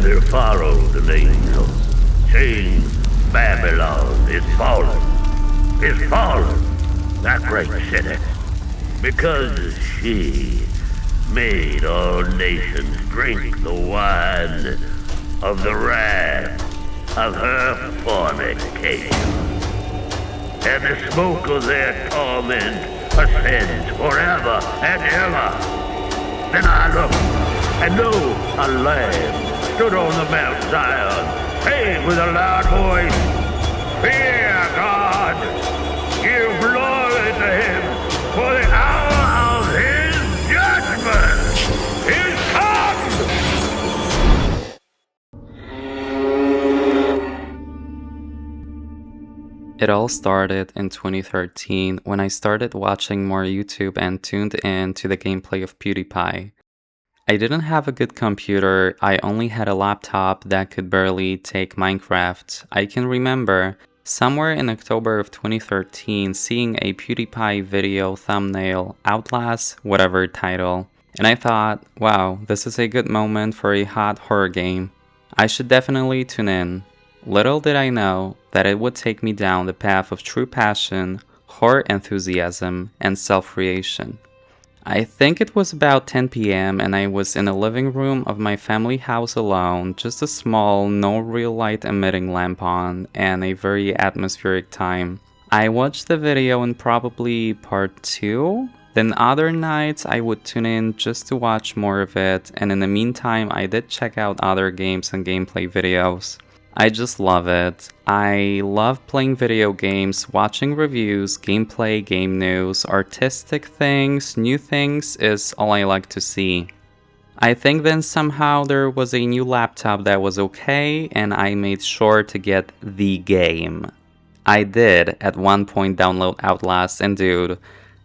they followed an angel, saying Babylon is fallen. Is fallen, that great city, because she made all nations drink the wine of the wrath of her fornication. And the smoke of their torment ascends forever and ever. Then I looked, and lo, a lamb stood on the Mount Zion, saying with a loud voice, "Fear God, give glory to him, for the hour of his judgment is come!" It all started in 2013 when I started watching more YouTube and tuned in to the gameplay of PewDiePie. I didn't have a good computer, I only had a laptop that could barely take Minecraft. I can remember somewhere in October of 2013 seeing a PewDiePie video thumbnail, Outlast, whatever title, and I thought, wow, this is a good moment for a hot horror game. I should definitely tune in. Little did I know that it would take me down the path of true passion, horror enthusiasm, and self-creation. I think it was about 10 p.m. and I was in the living room of my family house alone, just a small, no real light emitting lamp on, and a very atmospheric time. I watched the video in probably part 2, then other nights I would tune in just to watch more of it, and in the meantime I did check out other games and gameplay videos. I just love it. I love playing video games, watching reviews, gameplay, game news, artistic things, new things is all I like to see. I think then somehow there was a new laptop that was okay and I made sure to get the game. I did at one point download Outlast and dude,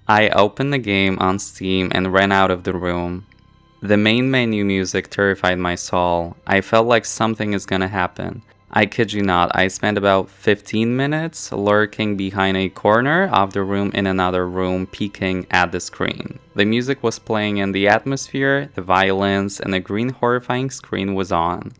I opened the game on Steam and ran out of the room. The main menu music terrified my soul. I felt like something is gonna happen. I kid you not, I spent about 15 minutes lurking behind a corner of the room in another room, peeking at the screen. The music was playing and the atmosphere, the violence, and the green horrifying screen was on.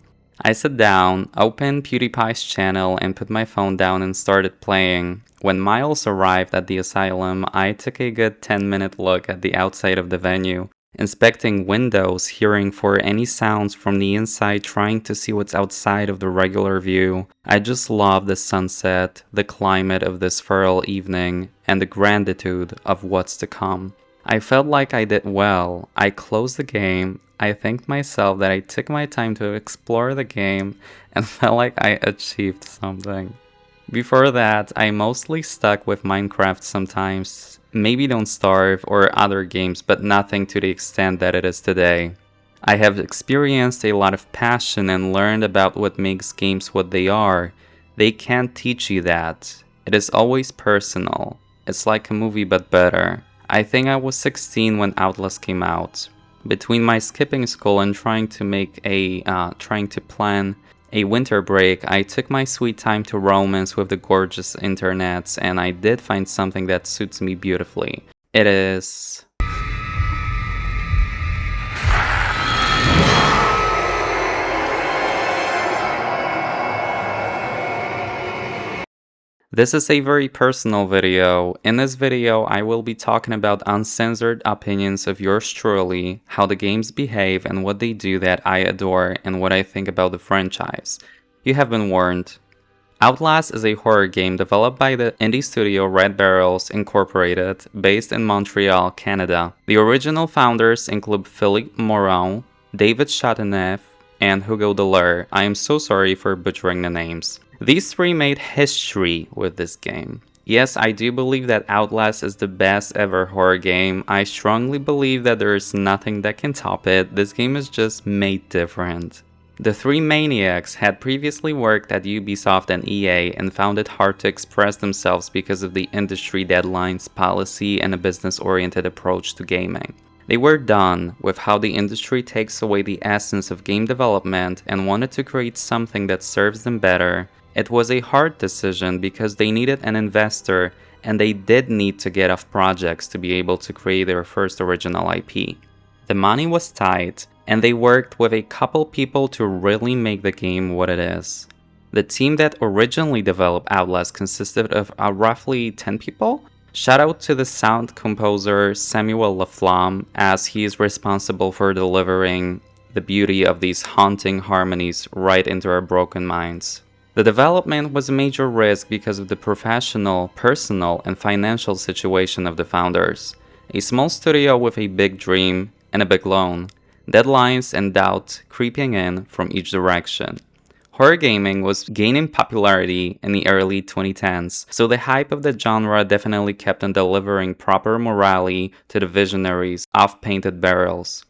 I sat down, opened PewDiePie's channel, and put my phone down and started playing. When Miles arrived at the asylum, I took a good 10-minute look at the outside of the venue, inspecting windows, hearing for any sounds from the inside, trying to see what's outside of the regular view. I just love the sunset, the climate of this feral evening, and the gratitude of what's to come. I felt like I did well. I closed the game. I thanked myself that I took my time to explore the game and felt like I achieved something. Before that, I mostly stuck with Minecraft sometimes. Maybe Don't Starve or other games, but nothing to the extent that it is today. I have experienced a lot of passion and learned about what makes games what they are. They can't teach you that. It is always personal. It's like a movie but better. I think I was 16 when Outlast came out. Between my skipping school and trying to plan a winter break, I took my sweet time to romance with the gorgeous internet, and I did find something that suits me beautifully. It is... This is a very personal video. In this video, I will be talking about uncensored opinions of yours truly, how the games behave and what they do that I adore, and what I think about the franchise. You have been warned. Outlast is a horror game developed by the indie studio redbarrels Incorporated, based in Montreal, Canada. The original founders include Philippe Morin, David Chateauneuf, and Hugo Deleur. I am so sorry for butchering the names. These three made history with this game. Yes, I do believe that Outlast is the best ever horror game. I strongly believe that there is nothing that can top it. This game is just made different. The three maniacs had previously worked at Ubisoft and EA and found it hard to express themselves because of the industry deadlines, policy, and a business-oriented approach to gaming. They were done with how the industry takes away the essence of game development and wanted to create something that serves them better. It was a hard decision because they needed an investor and they did need to get off projects to be able to create their first original IP. The money was tight, and they worked with a couple people to really make the game what it is. The team that originally developed Outlast consisted of roughly 10 people. Shout out to the sound composer Samuel Laflamme, as he is responsible for delivering the beauty of these haunting harmonies right into our broken minds. The development was a major risk because of the professional, personal, and financial situation of the founders. A small studio with a big dream and a big loan. Deadlines and doubt creeping in from each direction. Horror gaming was gaining popularity in the early 2010s, so the hype of the genre definitely kept on delivering proper morality to the visionaries of Painted Barrels.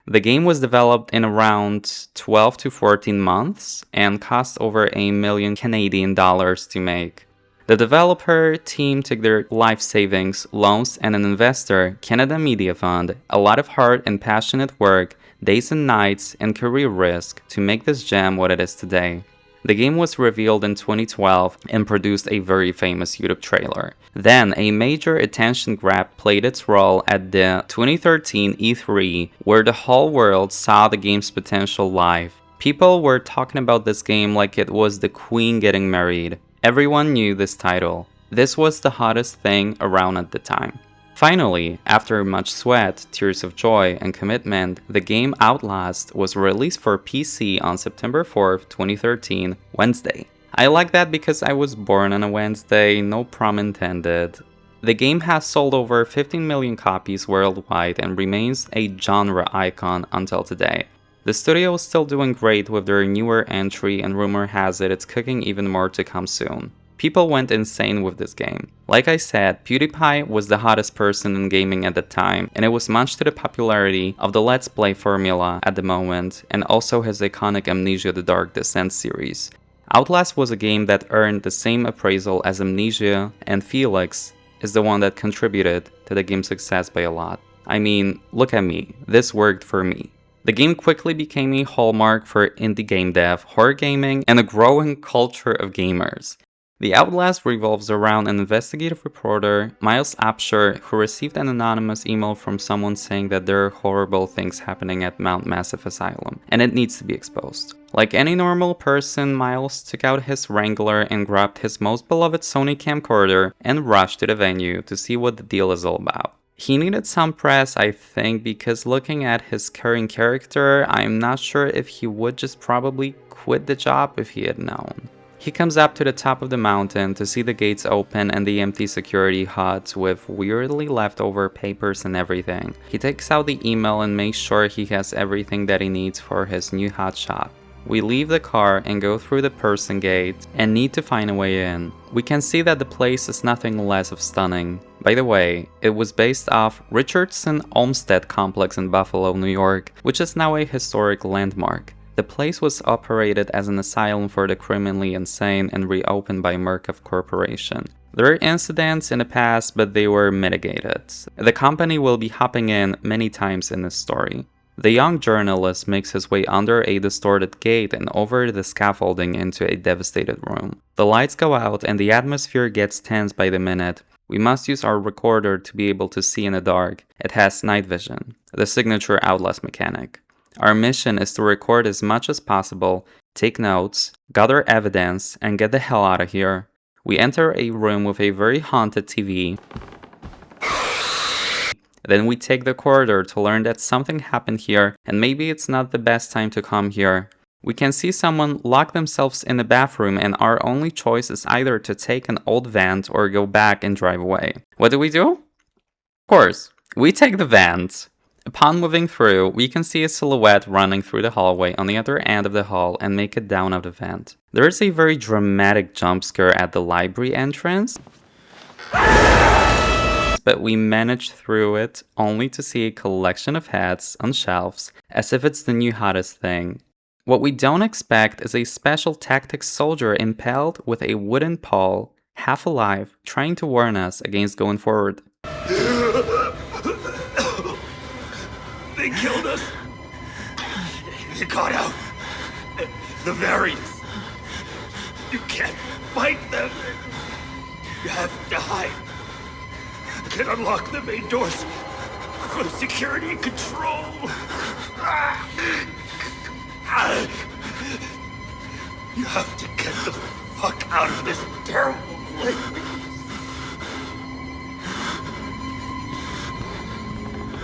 The game was developed in around 12 to 14 months and cost over $1 million Canadian to make. The developer team took their life savings, loans, and an investor, Canada Media Fund, a lot of hard and passionate work, days and nights, and career risk to make this gem what it is today. The game was revealed in 2012 and produced a very famous YouTube trailer. Then, a major attention grab played its role at the 2013 E3, where the whole world saw the game's potential live. People were talking about this game like it was the Queen getting married. Everyone knew this title. This was the hottest thing around at the time. Finally, after much sweat, tears of joy, and commitment, the game Outlast was released for PC on September 4th, 2013, Wednesday. I like that because I was born on a Wednesday, no pun intended. The game has sold over 15 million copies worldwide and remains a genre icon until today. The studio is still doing great with their newer entry, and rumor has it it's cooking even more to come soon. People went insane with this game. Like I said, PewDiePie was the hottest person in gaming at the time, and it was much to the popularity of the Let's Play formula at the moment, and also his iconic Amnesia: The Dark Descent series. Outlast was a game that earned the same appraisal as Amnesia, and Felix is the one that contributed to the game's success by a lot. I mean, look at me, this worked for me. The game quickly became a hallmark for indie game dev, horror gaming, and a growing culture of gamers. The Outlast revolves around an investigative reporter, Miles Upshur, who received an anonymous email from someone saying that there are horrible things happening at Mount Massive Asylum, and it needs to be exposed. Like any normal person, Miles took out his Wrangler and grabbed his most beloved Sony camcorder and rushed to the venue to see what the deal is all about. He needed some press, I think, because looking at his current character, I'm not sure if he would just probably quit the job if he had known. He comes up to the top of the mountain to see the gates open and the empty security hut with weirdly leftover papers and everything. He takes out the email and makes sure he has everything that he needs for his new hotshot. We leave the car and go through the person gate and need to find a way in. We can see that the place is nothing less of stunning. By the way, it was based off Richardson Olmsted Complex in Buffalo, New York, which is now a historic landmark. The place was operated as an asylum for the criminally insane and reopened by Murkoff Corporation. There are incidents in the past, but they were mitigated. The company will be hopping in many times in this story. The young journalist makes his way under a distorted gate and over the scaffolding into a devastated room. The lights go out and the atmosphere gets tense by the minute. We must use our recorder to be able to see in the dark. It has night vision, the signature Outlast mechanic. Our mission is to record as much as possible, take notes, gather evidence, and get the hell out of here. We enter a room with a very haunted TV. Then we take the corridor to learn that something happened here, and maybe it's not the best time to come here. We can see someone lock themselves in the bathroom, and our only choice is either to take an old van or go back and drive away. What do? Of course, we take the van. Upon moving through, we can see a silhouette running through the hallway on the other end of the hall and make it down of the vent. There is a very dramatic jump scare at the library entrance, but we manage through it only to see a collection of hats on shelves as if it's the new hottest thing. What we don't expect is a special tactics soldier impaled with a wooden pole, half alive, trying to warn us against going forward. They killed us. You got out. The variants. You can't fight them. You have to hide. You can unlock the main doors. for security control. You have to get the fuck out of this terrible place.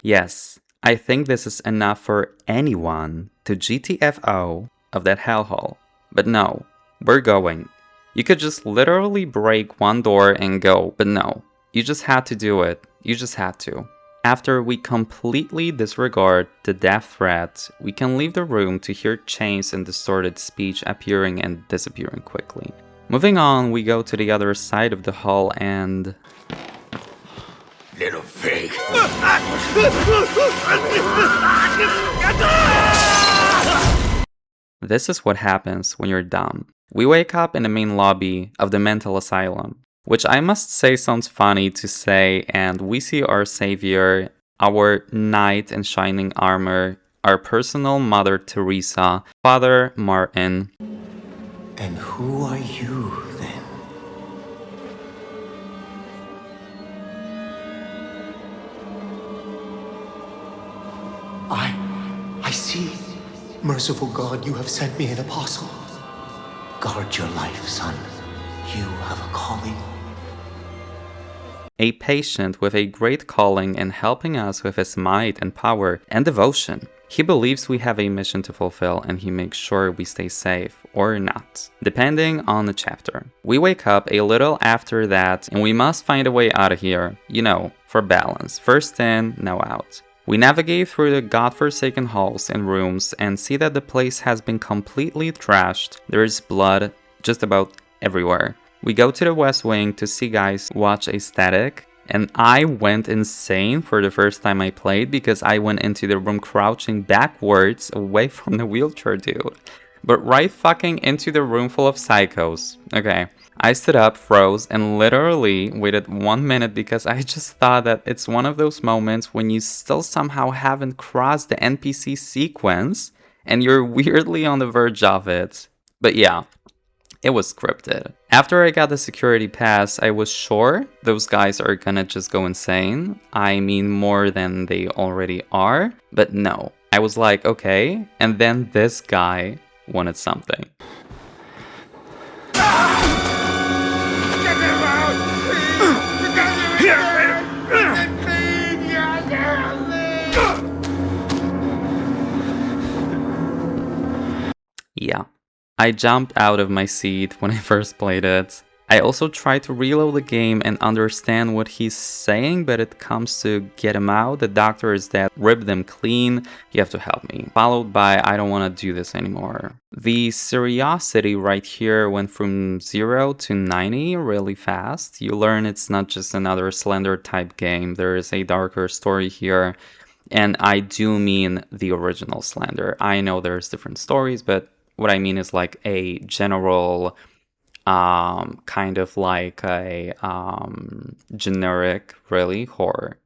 Yes, I think this is enough for anyone to GTFO of that hellhole. But no, we're going. You could just literally break one door and go, but no, you just had to do it. You just had to. After we completely disregard the death threat, we can leave the room to hear chains and distorted speech appearing and disappearing quickly. Moving on, we go to the other side of the hall and... Little pig. This is what happens when you're dumb. We wake up in the main lobby of the mental asylum, which I must say sounds funny to say, and we see our savior, our knight in shining armor, our personal Mother Teresa, Father Martin. And who are you, then? I see. Merciful God, you have sent me an apostle. Guard your life, son. You have a calling. A patient with a great calling in helping us with his might and power and devotion. He believes we have a mission to fulfill and he makes sure we stay safe, or not, depending on the chapter. We wake up a little after that and we must find a way out of here, you know, for balance. First in, now out. We navigate through the godforsaken halls and rooms and see that the place has been completely trashed. There is blood just about everywhere. We go to the West Wing to see guys watch a static, and I went insane for the first time I played because I went into the room crouching backwards away from the wheelchair dude. But right fucking into the room full of psychos. Okay. I stood up, froze, and literally waited 1 minute because I just thought that it's one of those moments when you still somehow haven't crossed the NPC sequence and you're weirdly on the verge of it. But yeah, it was scripted. After I got the security pass, I was sure those guys are gonna just go insane. I mean more than they already are, but no. I was like, okay, and then this guy wanted something. Yeah, I jumped out of my seat when I first played it. I also tried to reload the game and understand what he's saying, but it comes to get him out, the doctor is dead, rip them clean, you have to help me. Followed by, I don't want to do this anymore. The seriosity right here went from 0 to 90 really fast. You learn it's not just another Slender type game, there is a darker story here. And I do mean the original Slender. I know there's different stories, but what I mean is like a general, kind of like a generic, really, horror.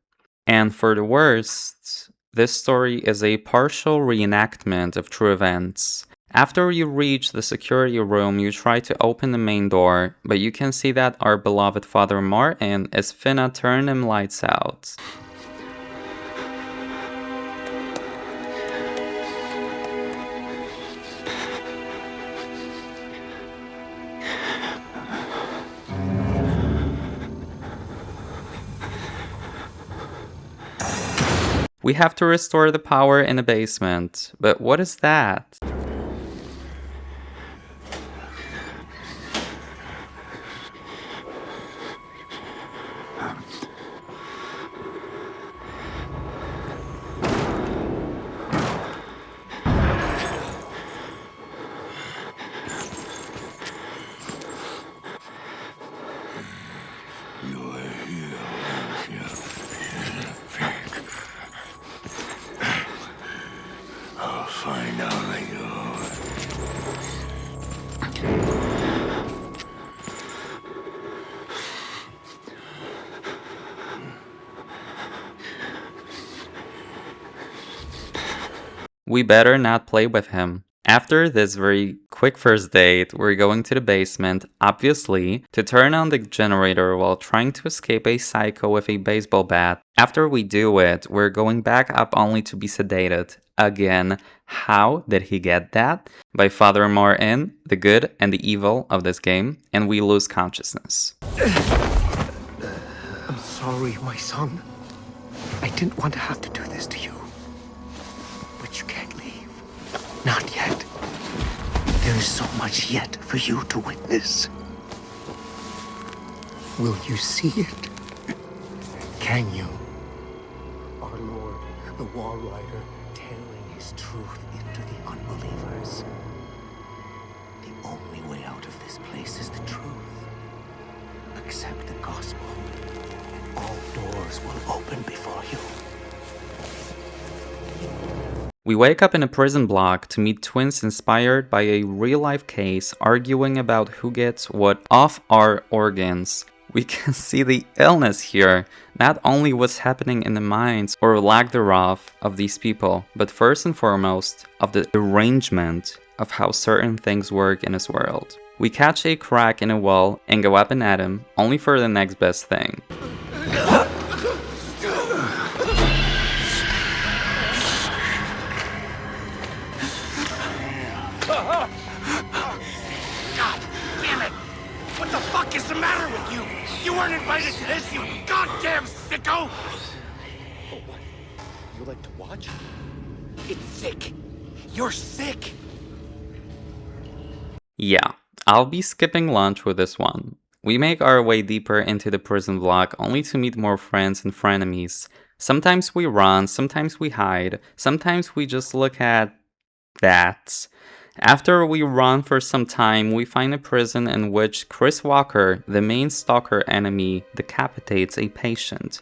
And for the worst, this story is a partial reenactment of true events. After you reach the security room, you try to open the main door, but you can see that our beloved Father Martin is finna turn them lights out. We have to restore the power in the basement, but what is that? We better not play with him. After this very quick first date, we're going to the basement, obviously, to turn on the generator while trying to escape a psycho with a baseball bat. After we do it, we're going back up only to be sedated. Again, how did he get that? By Father Martin, the good and the evil of this game, and we lose consciousness. I'm sorry, my son. I didn't want to have to do this to you. But you can't leave. Not yet. There is so much yet for you to witness. Will you see it? Can you? Our Lord, the Wall Rider, tailing his truth into the unbelievers. The only way out of this place is the truth. Accept the gospel, and all doors will open before you. We wake up in a prison block to meet twins inspired by a real-life case arguing about who gets what off our organs. We can see the illness here, not only what's happening in the minds or lack thereof of these people, but first and foremost of the derangement of how certain things work in this world. We catch a crack in a wall and go up and at him, only for the next best thing. What is the matter with you? You weren't invited to this, you goddamn sicko! Oh, what? You like to watch? It's sick. You're sick. Yeah, I'll be skipping lunch with this one. We make our way deeper into the prison block only to meet more friends and frenemies. Sometimes we run, sometimes we hide, sometimes we just look at that. After we run for some time, we find a prison in which Chris Walker, the main stalker enemy, decapitates a patient,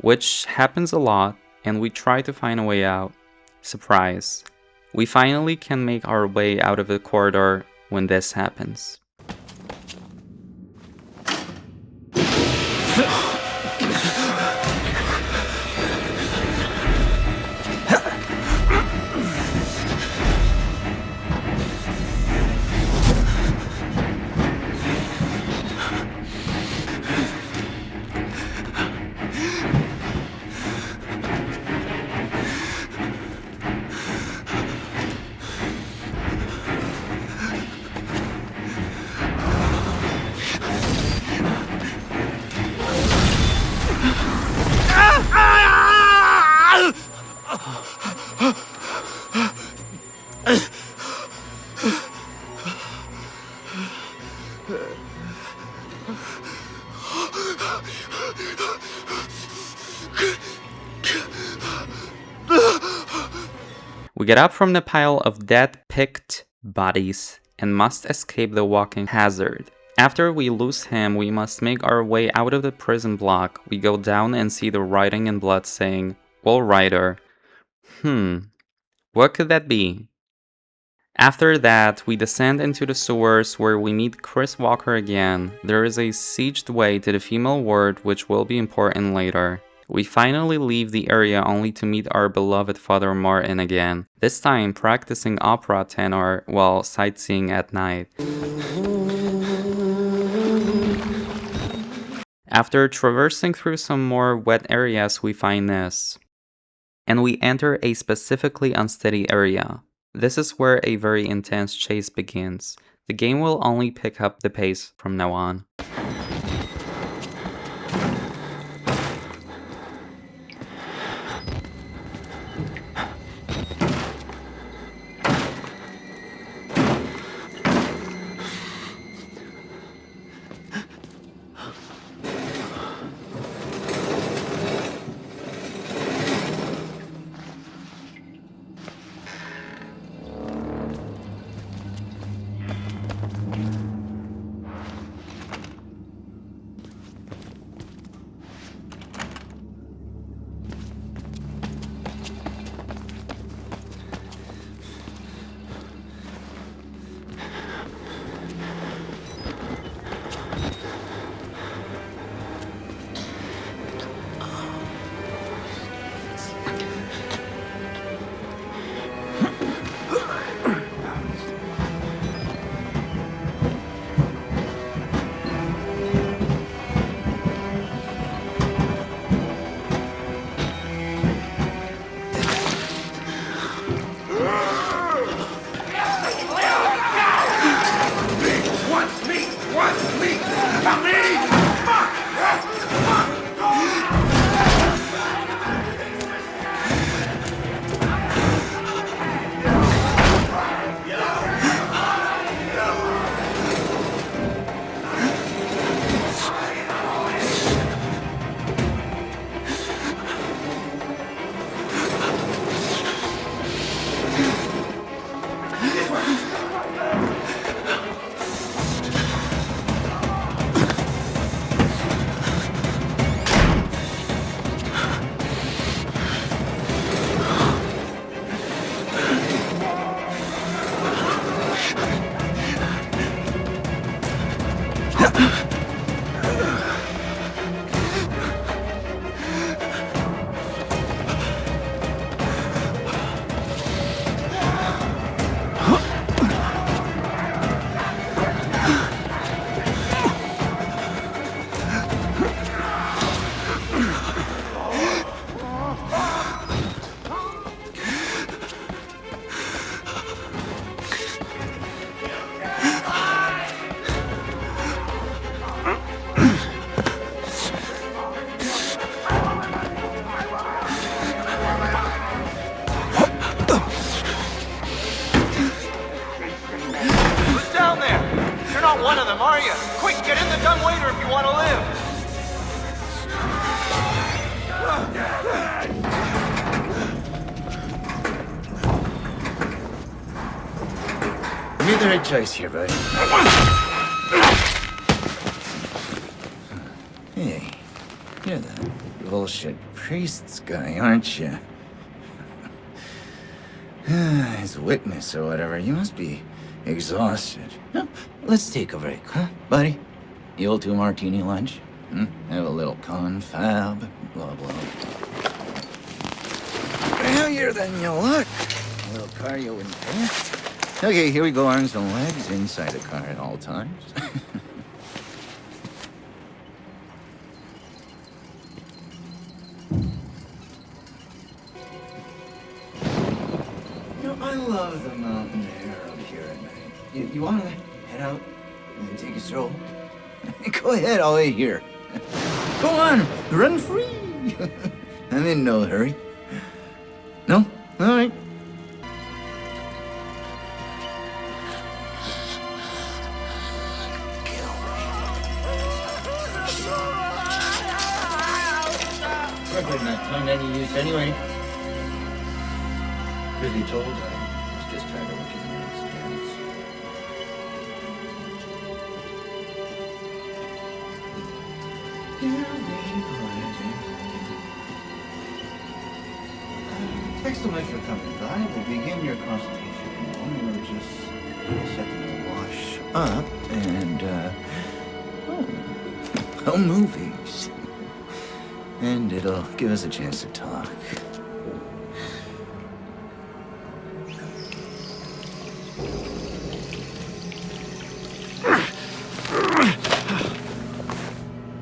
which happens a lot, and we try to find a way out. Surprise. We finally can make our way out of the corridor when this happens. We get up from the pile of dead picked bodies and must escape the walking hazard. After we lose him, we must make our way out of the prison block. We go down and see the writing in blood saying, "Wall Rider." What could that be? After that, we descend into the sewers where we meet Chris Walker again. There is a sieged way to the female ward which will be important later. We finally leave the area only to meet our beloved Father Martin again, this time practicing opera tenor while sightseeing at night. After traversing through some more wet areas, we find this. And we enter a specifically unsteady area. This is where a very intense chase begins. The game will only pick up the pace from now on. are you? Quick, get in the dumbwaiter if you want to live! You made the right choice here, buddy. Hey, you're the bullshit priest's guy, aren't you? His witness or whatever. You must be exhausted. Well, let's take a break, huh, buddy? The old 2-martini lunch? Have a little confab, blah, blah. Heavier than you look. A little cardio in there. Okay, here we go, arms and legs inside the car at all times. I love the mountain air up here at night. You want to head out and take a stroll? Go ahead, I'll wait here. Go on, run free. I'm in no hurry. No? All right. Probably not tongue any use anyway. Truth be told, I was just trying to look at your stance. Thanks so much for coming by. We'll begin your consultation in a moment. We're just a second to wash up and, movies. And it'll give us a chance to talk.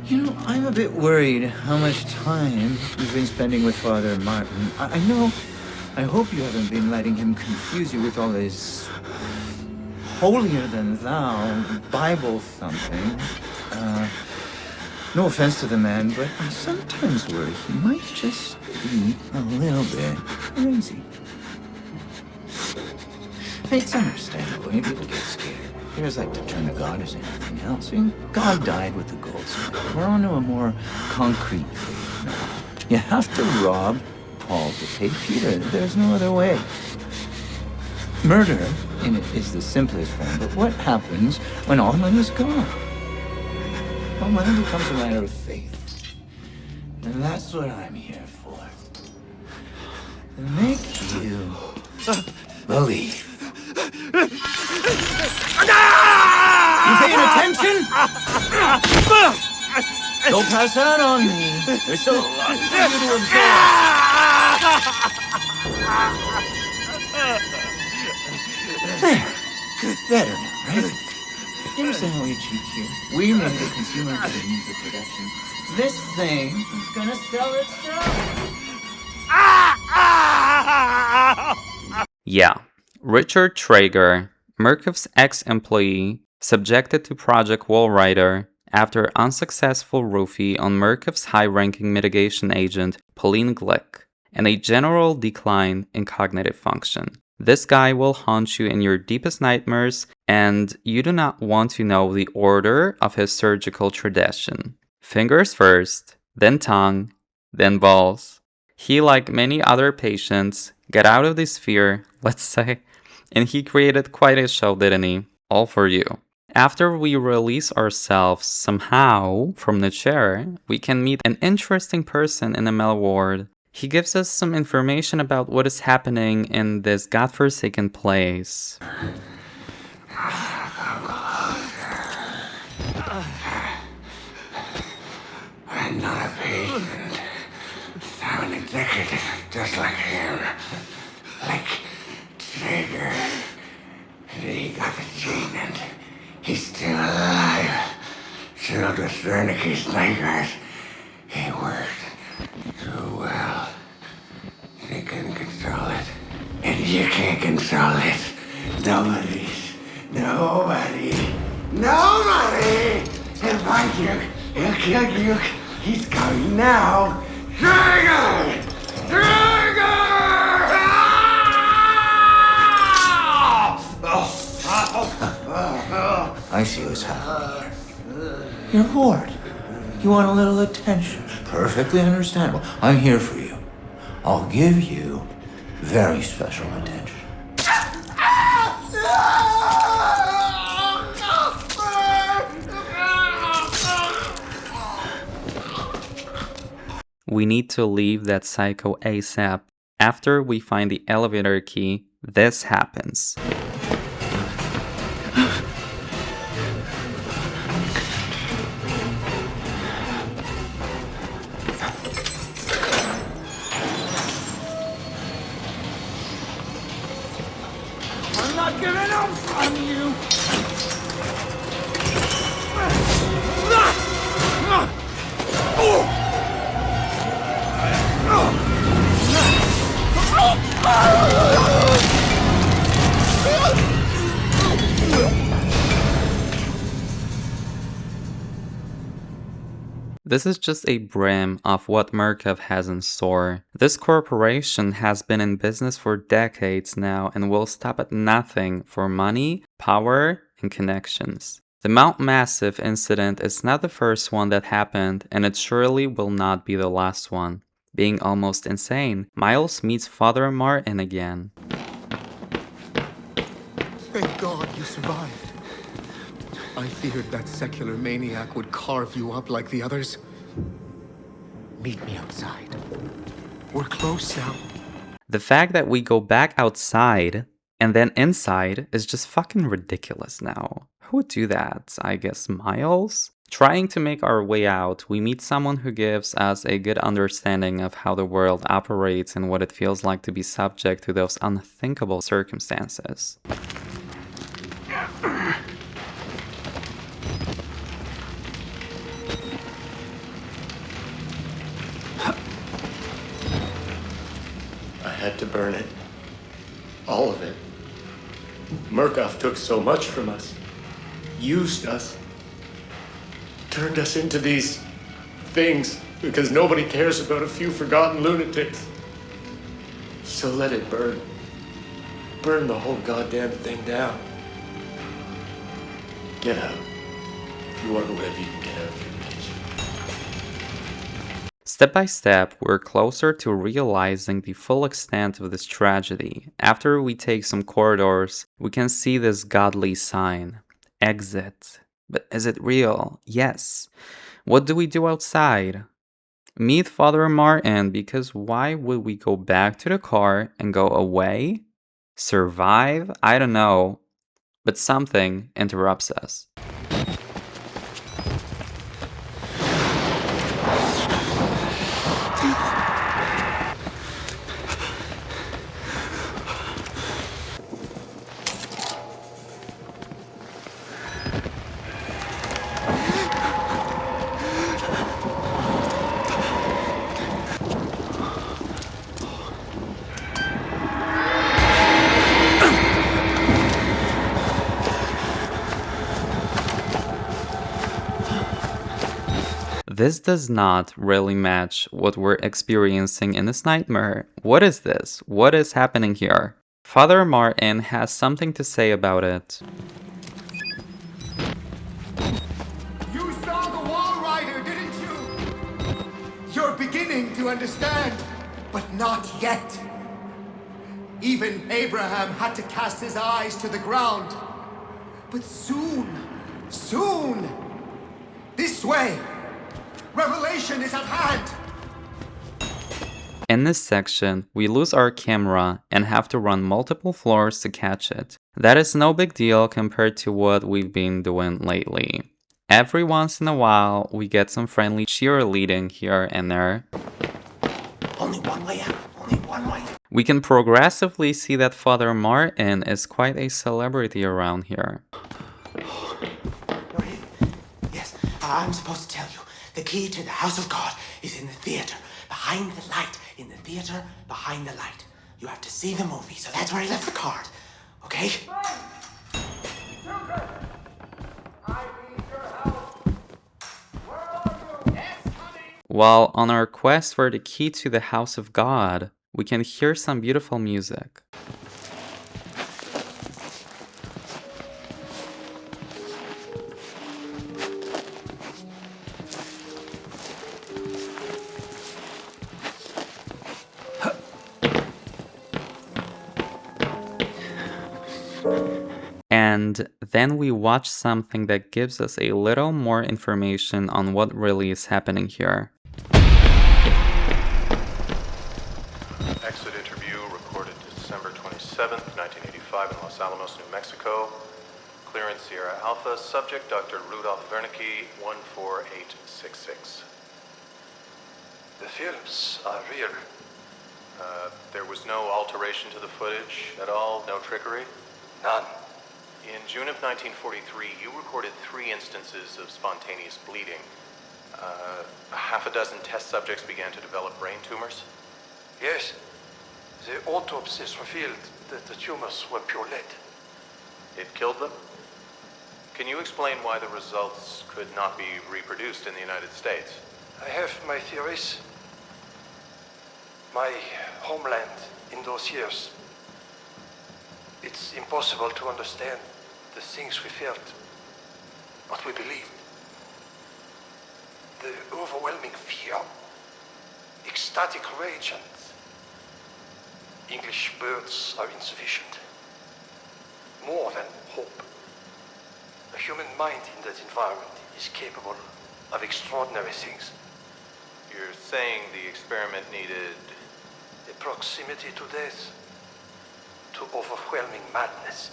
You know, I'm a bit worried how much time you've been spending with Father Martin. I hope you haven't been letting him confuse you with all his holier-than-thou Bible thumping. No offense to the man, but I sometimes worry he might just be a little bit crazy. It's understandable. People get scared. They just like to turn to God as anything else. I mean, God died with the goldsmith. We're on to a more concrete faith now. You have to rob Paul to pay Peter. There's no other way. Murder in it is the simplest form, but what happens when all money's gone? Well, money becomes a matter of faith. And that's what I'm here for. To make you believe. You paying attention? Don't pass out on me. There's so much for you to absorb. There. Better now, right? You understand how we cheat here? We make the consumer for the music production. This thing is gonna sell itself. Yeah, Richard Traeger, Murkoff's ex-employee, subjected to Project Walrider after unsuccessful roofie on Murkoff's high-ranking mitigation agent, Pauline Glick, and a general decline in cognitive function. This guy will haunt you in your deepest nightmares, and you do not want to know the order of his surgical tradition. Fingers first, then tongue, then balls. He, like many other patients, got out of the sphere, let's say, and he created quite a show, didn't he? All for you. After we release ourselves somehow from the chair, we can meet an interesting person in the male ward. He gives us some information about what is happening in this godforsaken place. I'm not a patient. I'm an executive, just like him. Like Traeger. He got the gene and he's still alive. Filled with Wernicke's nightmares. He worked too well. They couldn't control it. And you can't control it. Nobody can find you. He'll kill you. He's coming now. Traeger! I see what's happening here. You want a little attention. Perfectly understandable. I'm here for you. I'll give you very special attention. We need to leave that psycho ASAP. After we find the elevator key, this happens. I'm not giving up on you! This is just a brim of what Murkoff has in store. This corporation has been in business for decades now and will stop at nothing for money, power, and connections. The Mount Massive incident is not the first one that happened, and it surely will not be the last one. Being almost insane, Miles meets Father Martin again. Thank God you survived. I feared that secular maniac would carve you up like the others. Meet me outside. We're close now. The fact that we go back outside and then inside is just fucking ridiculous now. Who would do that? I guess Miles? Trying to make our way out, we meet someone who gives us a good understanding of how the world operates and what it feels like to be subject to those unthinkable circumstances. I had to burn it. All of it. Murkoff took so much from us. Used us. Turned us into these things because nobody cares about a few forgotten lunatics. So let it burn. Burn the whole goddamn thing down. Get out. If you want to live, you can get out through the kitchen. Step by step, we're closer to realizing the full extent of this tragedy. After we take some corridors, we can see this godly sign. Exit. But is it real? Yes. What do we do outside? Meet Father Martin, because why would we go back to the car and go away? Survive? I don't know. But something interrupts us. This does not really match what we're experiencing in this nightmare. What is this? What is happening here? Father Martin has something to say about it. You saw the wall rider, didn't you? You're beginning to understand, but not yet. Even Abraham had to cast his eyes to the ground. But soon, this way. Revelation is at hand! In this section, we lose our camera and have to run multiple floors to catch it. That is no big deal compared to what we've been doing lately. Every once in a while, we get some friendly cheerleading here and there. Only one way out, only one way. We can progressively see that Father Martin is quite a celebrity around here. You're here? Yes, I'm supposed to tell you. The key to the house of God is in the theater, behind the light. In the theater, behind the light. You have to see the movie, so that's where I left the card. Okay? I need your help. Where are you? Yes, honey. While on our quest for the key to the house of God, we can hear some beautiful music. And then we watch something that gives us a little more information on what really is happening here. Exit interview recorded December 27th, 1985 in Los Alamos, New Mexico. Clearance Sierra Alpha. Subject Dr. Rudolf Wernicke, 14866. The films are real. There was no alteration to the footage at all? No trickery? None. In June of 1943, you recorded 3 instances of spontaneous bleeding. A half a dozen test subjects began to develop brain tumors? Yes. The autopsies revealed that the tumors were pure lead. It killed them? Can you explain why the results could not be reproduced in the United States? I have my theories. My homeland in those years. It's impossible to understand the things we felt, what we believed. The overwhelming fear, ecstatic rage, and English words are insufficient. More than hope. The human mind in that environment is capable of extraordinary things. You're saying the experiment needed... The proximity to death, to overwhelming madness.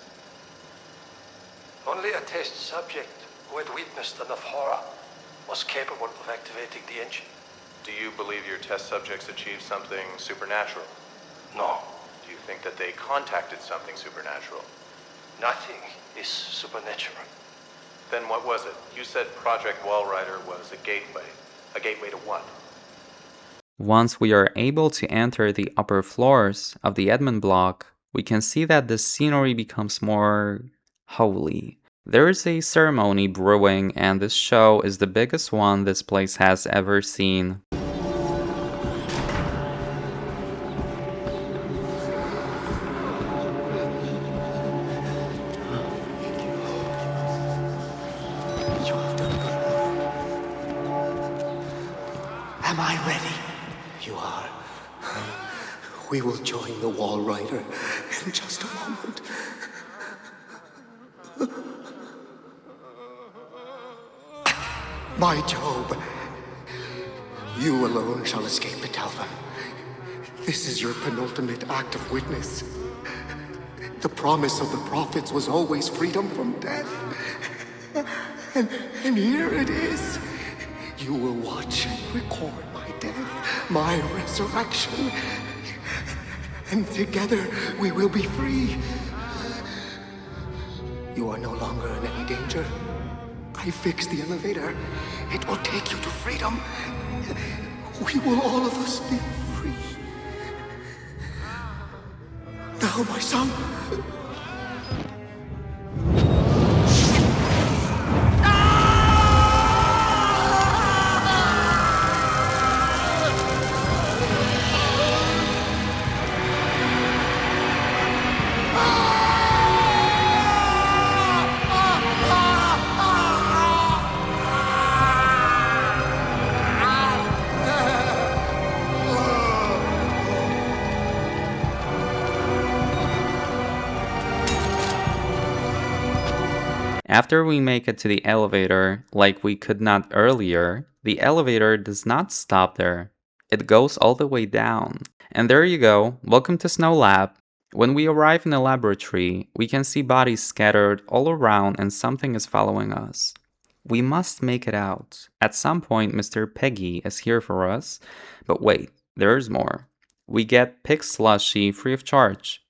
Only a test subject who had witnessed enough horror was capable of activating the engine. Do you believe your test subjects achieved something supernatural? No, Do you think that they contacted something supernatural? nothing is supernatural. Then what was it? You said Project Walrider was a gateway. A gateway to what? Once we are able to enter the upper floors of the admin block, we can see that the scenery becomes more holy. There is a ceremony brewing, and this show is the biggest one this place has ever seen. You have done good. Am I ready? You are. We will join the Wall Rider in just a moment. My Job, you alone shall escape to tell them. This is your penultimate act of witness. The promise of the prophets was always freedom from death. And here it is. You will watch and record my death, my resurrection. And together we will be free. You are no longer in any danger. I fixed the elevator. It will take you to freedom. We will all of us be free. Now, my son. After we make it to the elevator, like we could not earlier, the elevator does not stop there. It goes all the way down. And there you go, welcome to Snow Lab. When we arrive in the laboratory, we can see bodies scattered all around and something is following us. We must make it out. At some point, Mr. Peggy is here for us. But wait, there's more. We get pig slushy free of charge.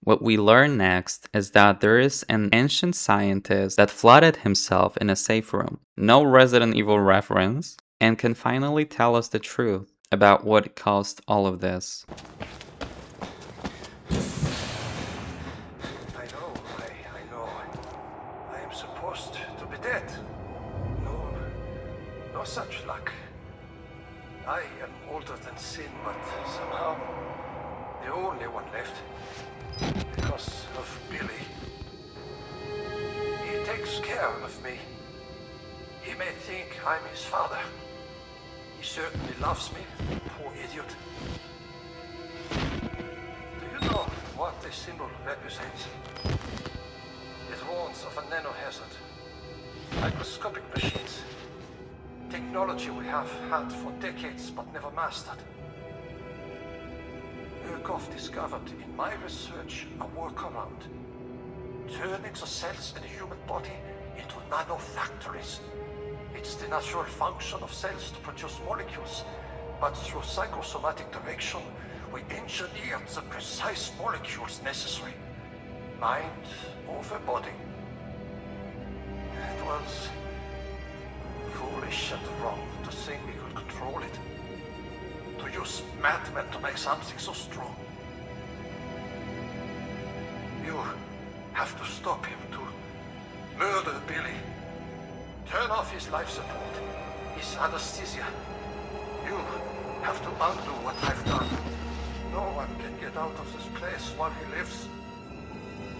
What we learn next is that there is an ancient scientist that flooded himself in a safe room, no Resident Evil reference, and can finally tell us the truth about what caused all of this. I somehow. The only one left. Because of Billy. He takes care of me. He may think I'm his father. He certainly loves me, poor idiot. Do you know what this symbol represents? It warns of a nanohazard. Microscopic machines. Technology we have had for decades but never mastered. Murkoff discovered in my research a workaround. Turning the cells in a human body into nanofactories. It's the natural function of cells to produce molecules, but through psychosomatic direction, we engineered the precise molecules necessary. Mind over body. It was foolish and wrong to think we could control it. To use madmen to make something so strong. You have to stop him, to murder Billy. Turn off his life support, his anesthesia. You have to undo what I've done. No one can get out of this place while he lives.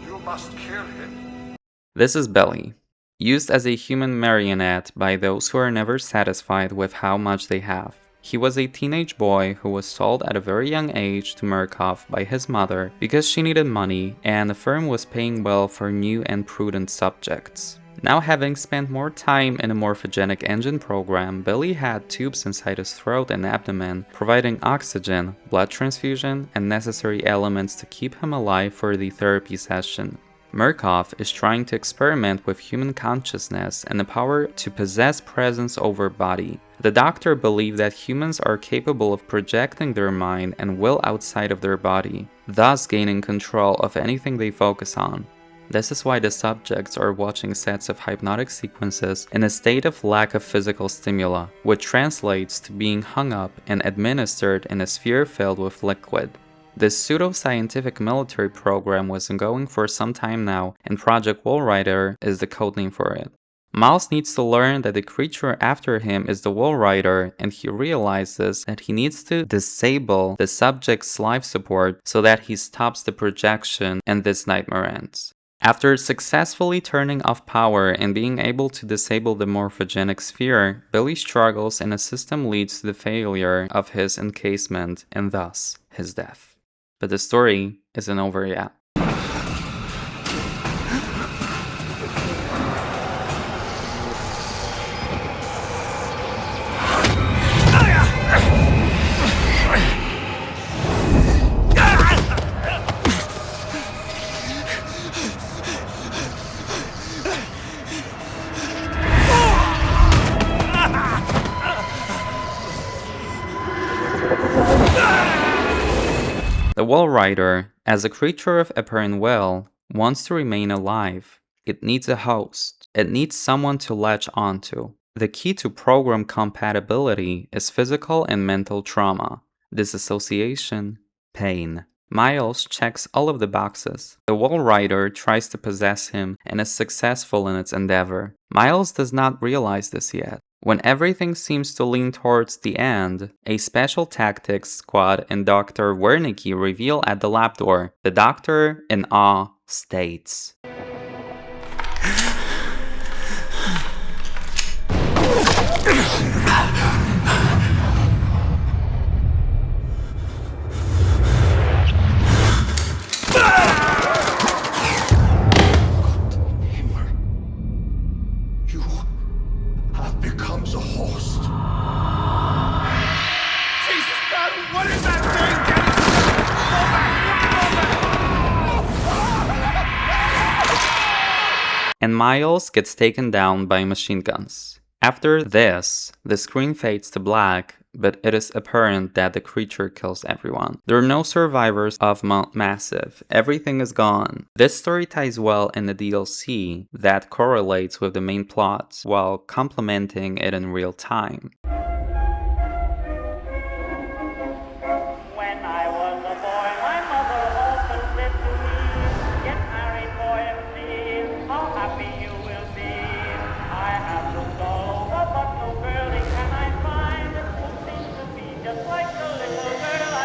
You must kill him. This is Billy, used as a human marionette by those who are never satisfied with how much they have. He was a teenage boy who was sold at a very young age to Murkoff by his mother because she needed money and the firm was paying well for new and prudent subjects. Now having spent more time in a morphogenic engine program, Billy had tubes inside his throat and abdomen, providing oxygen, blood transfusion, and necessary elements to keep him alive for the therapy session. Murkoff is trying to experiment with human consciousness and the power to possess presence over body. The doctor believed that humans are capable of projecting their mind and will outside of their body, thus gaining control of anything they focus on. This is why the subjects are watching sets of hypnotic sequences in a state of lack of physical stimuli, which translates to being hung up and administered in a sphere filled with liquid. This pseudo-scientific military program was ongoing for some time now, and Project Walrider is the codename for it. Miles needs to learn that the creature after him is the Walrider, and he realizes that he needs to disable the subject's life support so that he stops the projection and this nightmare ends. After successfully turning off power and being able to disable the morphogenic sphere, Billy struggles and a system leads to the failure of his encasement and thus his death. But the story isn't over yet. The Walrider, as a creature of apparent will, wants to remain alive. It needs a host. It needs someone to latch onto. The key to program compatibility is physical and mental trauma, disassociation, pain. Miles checks all of the boxes. The Walrider tries to possess him and is successful in its endeavor. Miles does not realize this yet. When everything seems to lean towards the end, a special tactics squad and Dr. Wernicke reveal at the lab door. The doctor, in awe, states, Becomes a host. Jesus God, what is that thing? and Miles gets taken down by machine guns. After this, the screen fades to black, but it is apparent that the creature kills everyone. There are no survivors of Mount Massive. Everything is gone. This story ties well in the DLC that correlates with the main plot while complementing it in real time. When I was a boy, my mother often said to me, "Get married, boy, and see how happy you will be." I have looked all over, but no girlie can I find who seems to be just like the little girl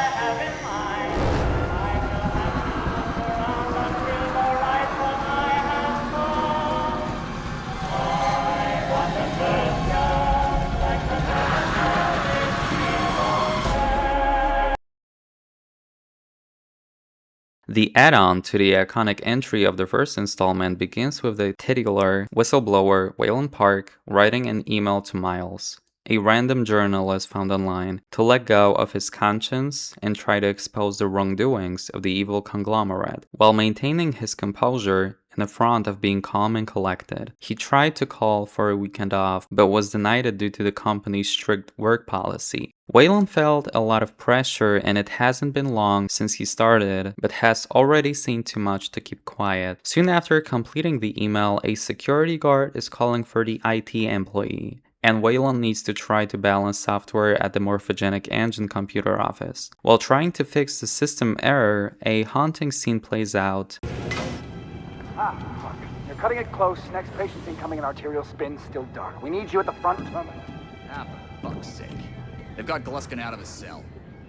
The add-on to the iconic entry of the first installment begins with the titular whistleblower Waylon Park writing an email to Miles, a random journalist found online, to let go of his conscience and try to expose the wrongdoings of the evil conglomerate, while maintaining his composure in the front of being calm and collected. He tried to call for a weekend off, but was denied it due to the company's strict work policy. Waylon felt a lot of pressure, and it hasn't been long since he started, but has already seen too much to keep quiet. Soon after completing the email, a security guard is calling for the IT employee, and Waylon needs to try to balance software at the morphogenic engine computer office. While trying to fix the system error, a haunting scene plays out. Ah, fuck. You're cutting it close. Next patient's incoming and arterial spin still dark. We need you at the front terminal. Ah, for fuck's sake. They've got Gluskin out of his cell.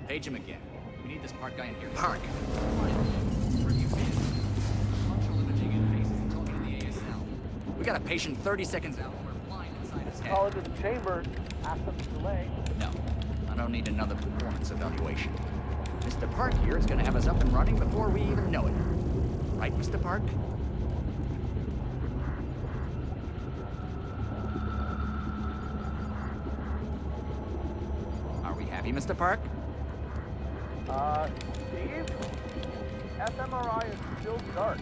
Page him again. We need this Park guy in here. Park! Where have you been? Functional imaging and faces and talking to the ASL. We got a patient 30 seconds out and we're blind inside his head. Call into the chamber. Ask them to delay. No, I don't need another performance evaluation. Mr. Park here is gonna have us up and running before we even know it. Right, Mr. Park? Happy, Mr. Park? Steve? fMRI is still dark.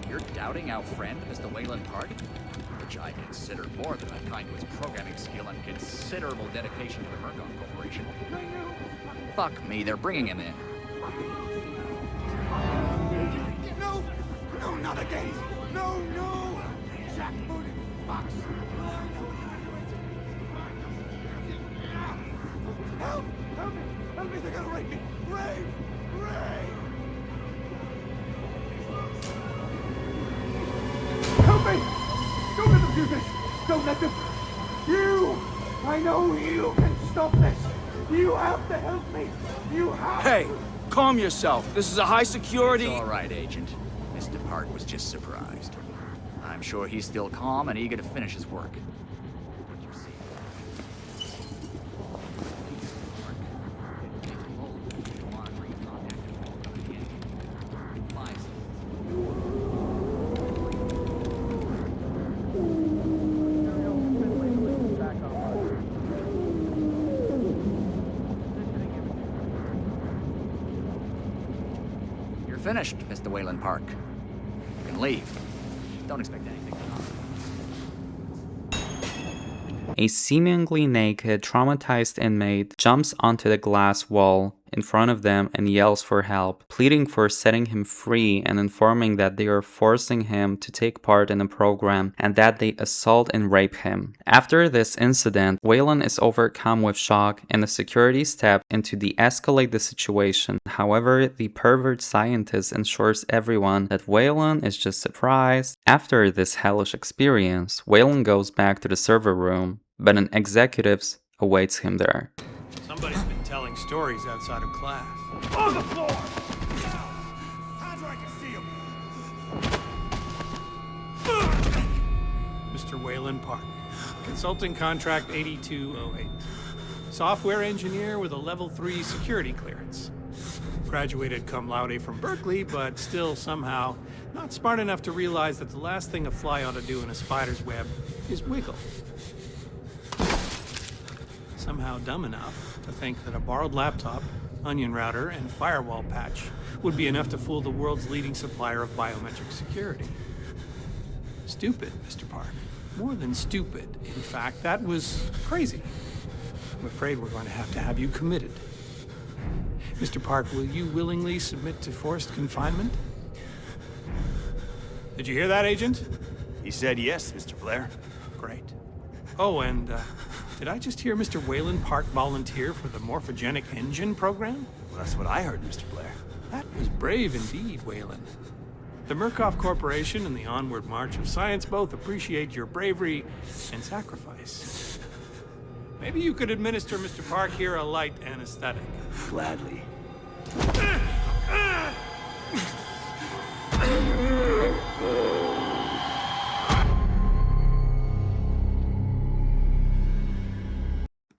You're doubting our friend, Mr. Waylon Park? Which I consider more than unkind to his programming skill and considerable dedication to the Murkoff Corporation. Fuck me, they're bringing him in. No! No, not again! No, no! Jackbooted fox! Help! Help me! Help me! They're gonna rape me! Ray! Ray! Help me! Don't let them do this! Don't let them... You! I know you can stop this! You have to help me! You have Hey! Calm yourself. This is a high security... It's all right, Agent. Mr. Park was just surprised. I'm sure he's still calm and eager to finish his work. Finished, Mr. Waylon Park. You can leave. Don't expect anything to happen. A seemingly naked, traumatized inmate jumps onto the glass wall in front of them and yells for help, pleading for setting him free and informing that they are forcing him to take part in a program and that they assault and rape him. After this incident, Waylon is overcome with shock and the security step in to de-escalate the situation. However, the pervert scientist ensures everyone that Waylon is just surprised. After this hellish experience, Waylon goes back to the server room, but an executive awaits him there. Somebody's been telling stories outside of class. On the floor! Hands where I can see him! Mr. Waylon Park, consulting contract 8208. Software engineer with a level 3 security clearance. Graduated cum laude from Berkeley, but still somehow not smart enough to realize that the last thing a fly ought to do in a spider's web is wiggle. Somehow dumb enough to think that a borrowed laptop, onion router, and firewall patch would be enough to fool the world's leading supplier of biometric security. Stupid, Mr. Park. More than stupid. In fact, that was crazy. I'm afraid we're going to have you committed. Mr. Park, will you willingly submit to forced confinement? Did you hear that, Agent? He said yes, Mr. Blair. Great. Oh, and, did I just hear Mr. Waylon Park volunteer for the morphogenic engine program? Well, that's what I heard, Mr. Blair. That was brave indeed, Waylon. The Murkoff Corporation and the onward march of science both appreciate your bravery and sacrifice. Maybe you could administer Mr. Park here a light anesthetic. Gladly.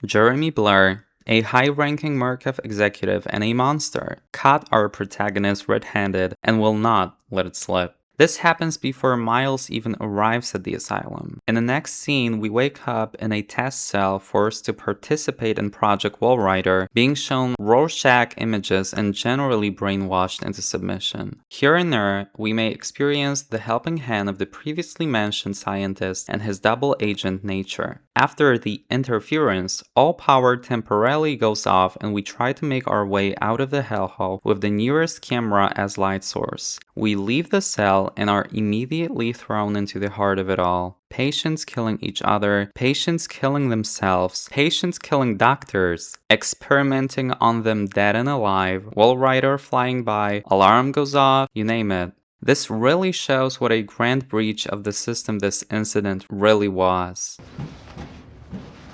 Jeremy Blair A high-ranking Murkoff executive and a monster caught our protagonist red-handed and will not let it slip. This happens before Miles even arrives at the asylum. In the next scene, we wake up in a test cell forced to participate in Project Walrider, being shown Rorschach images and generally brainwashed into submission. Here and there, we may experience the helping hand of the previously mentioned scientist and his double agent nature. After the interference, all power temporarily goes off and we try to make our way out of the hellhole with the nearest camera as light source. We leave the cell and are immediately thrown into the heart of it all. Patients killing each other, patients killing themselves, patients killing doctors, experimenting on them dead and alive, Walrider flying by, alarm goes off, you name it. This really shows what a grand breach of the system this incident really was.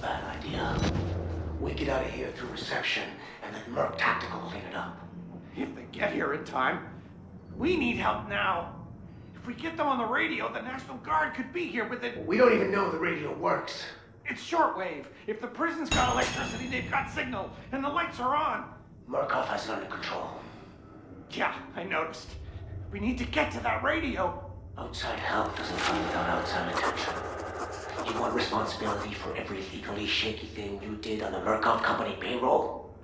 Bad idea. We get out of here through reception and let Merc Tactical clean it up. If they get here in time. We need help now. If we get them on the radio, the National Guard could be here with it. We don't even know the radio works. It's shortwave. If the prison's got electricity, they've got signal, and the lights are on. Murkoff has it under control. Yeah, I noticed. We need to get to that radio. Outside help doesn't come without outside attention. You want responsibility for every legally shaky thing you did on the Murkoff Company payroll?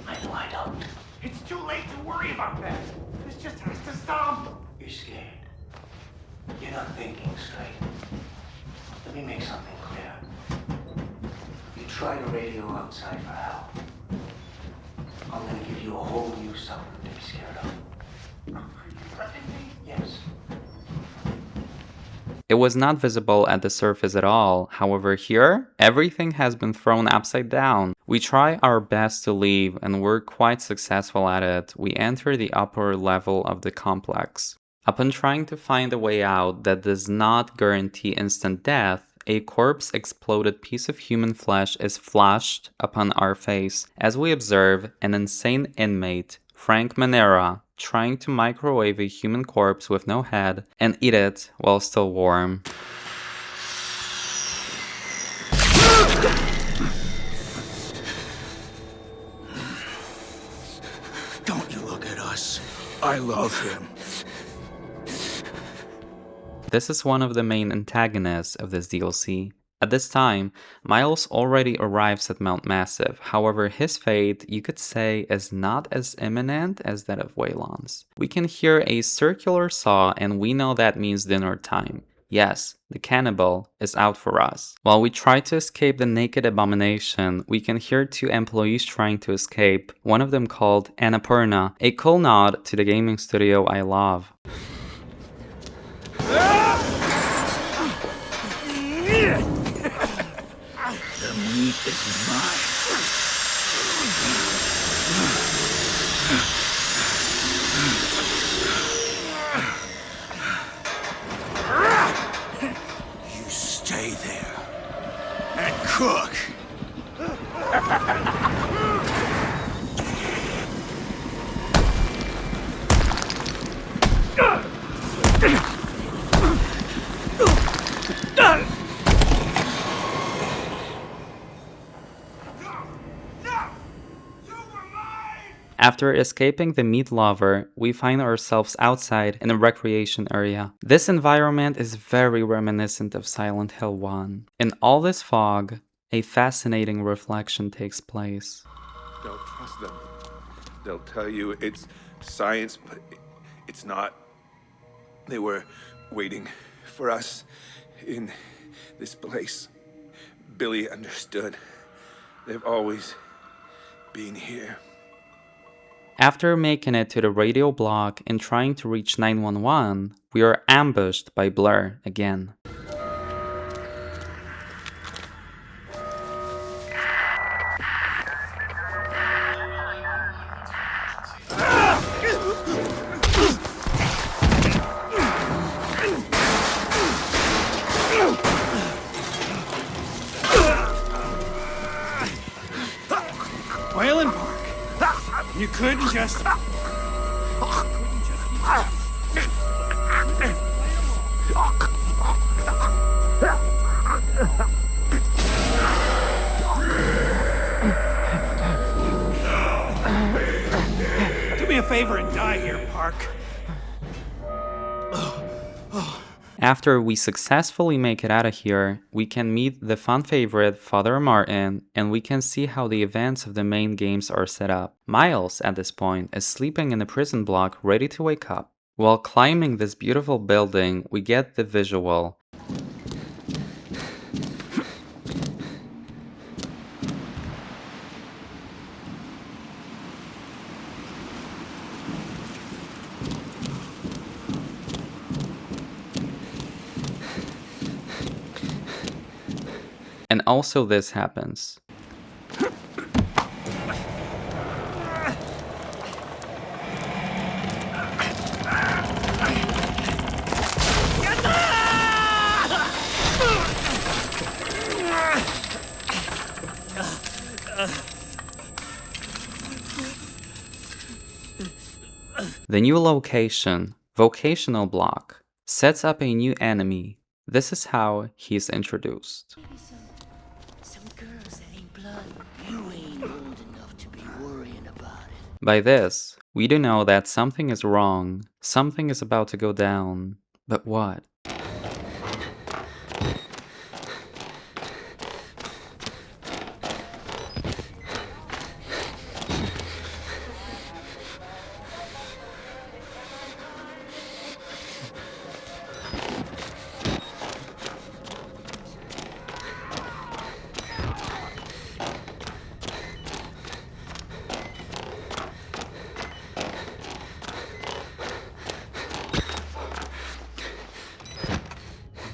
I know I don't. It's too late to worry about that. This just has to stop. You're scared. You're not thinking straight. Let me make something clear. You try to radio outside for help. I'm gonna give you a whole new something to be scared of. Are you threatening me? Yes. It was not visible at the surface at all. However, here, everything has been thrown upside down. We try our best to leave and we're quite successful at it. We enter the upper level of the complex. Upon trying to find a way out that does not guarantee instant death, a corpse-exploded piece of human flesh is flashed upon our face as we observe an insane inmate, Frank Manera, trying to microwave a human corpse with no head and eat it while still warm. Don't you look at us. I love him. This is one of the main antagonists of this DLC. At this time, Miles already arrives at Mount Massive, however his fate, you could say, is not as imminent as that of Waylon's. We can hear a circular saw and we know that means dinner time. Yes, the cannibal is out for us. While we try to escape the naked abomination, we can hear two employees trying to escape, one of them called Annapurna, a cool nod to the gaming studio I love. The meat is mine. You stay there and cook. After escaping the meat lover, we find ourselves outside in a recreation area. This environment is very reminiscent of Silent Hill 1. In all this fog, a fascinating reflection takes place. Don't trust them. They'll tell you it's science, but it's not. They were waiting for us in this place. Billy understood. They've always been here. After making it to the radio block and trying to reach 911, we are ambushed by Blair again. Wayland Park. You couldn't just... a favor and die here, Park. After we successfully make it out of here, we can meet the fan favorite Father Martin, and we can see how the events of the main games are set up. Miles, at this point, is sleeping in a prison block ready to wake up. While climbing this beautiful building, we get the visual. And also this happens. The new location, vocational block, sets up a new enemy. This is how he's introduced. By this, we do know that something is wrong, something is about to go down, but what?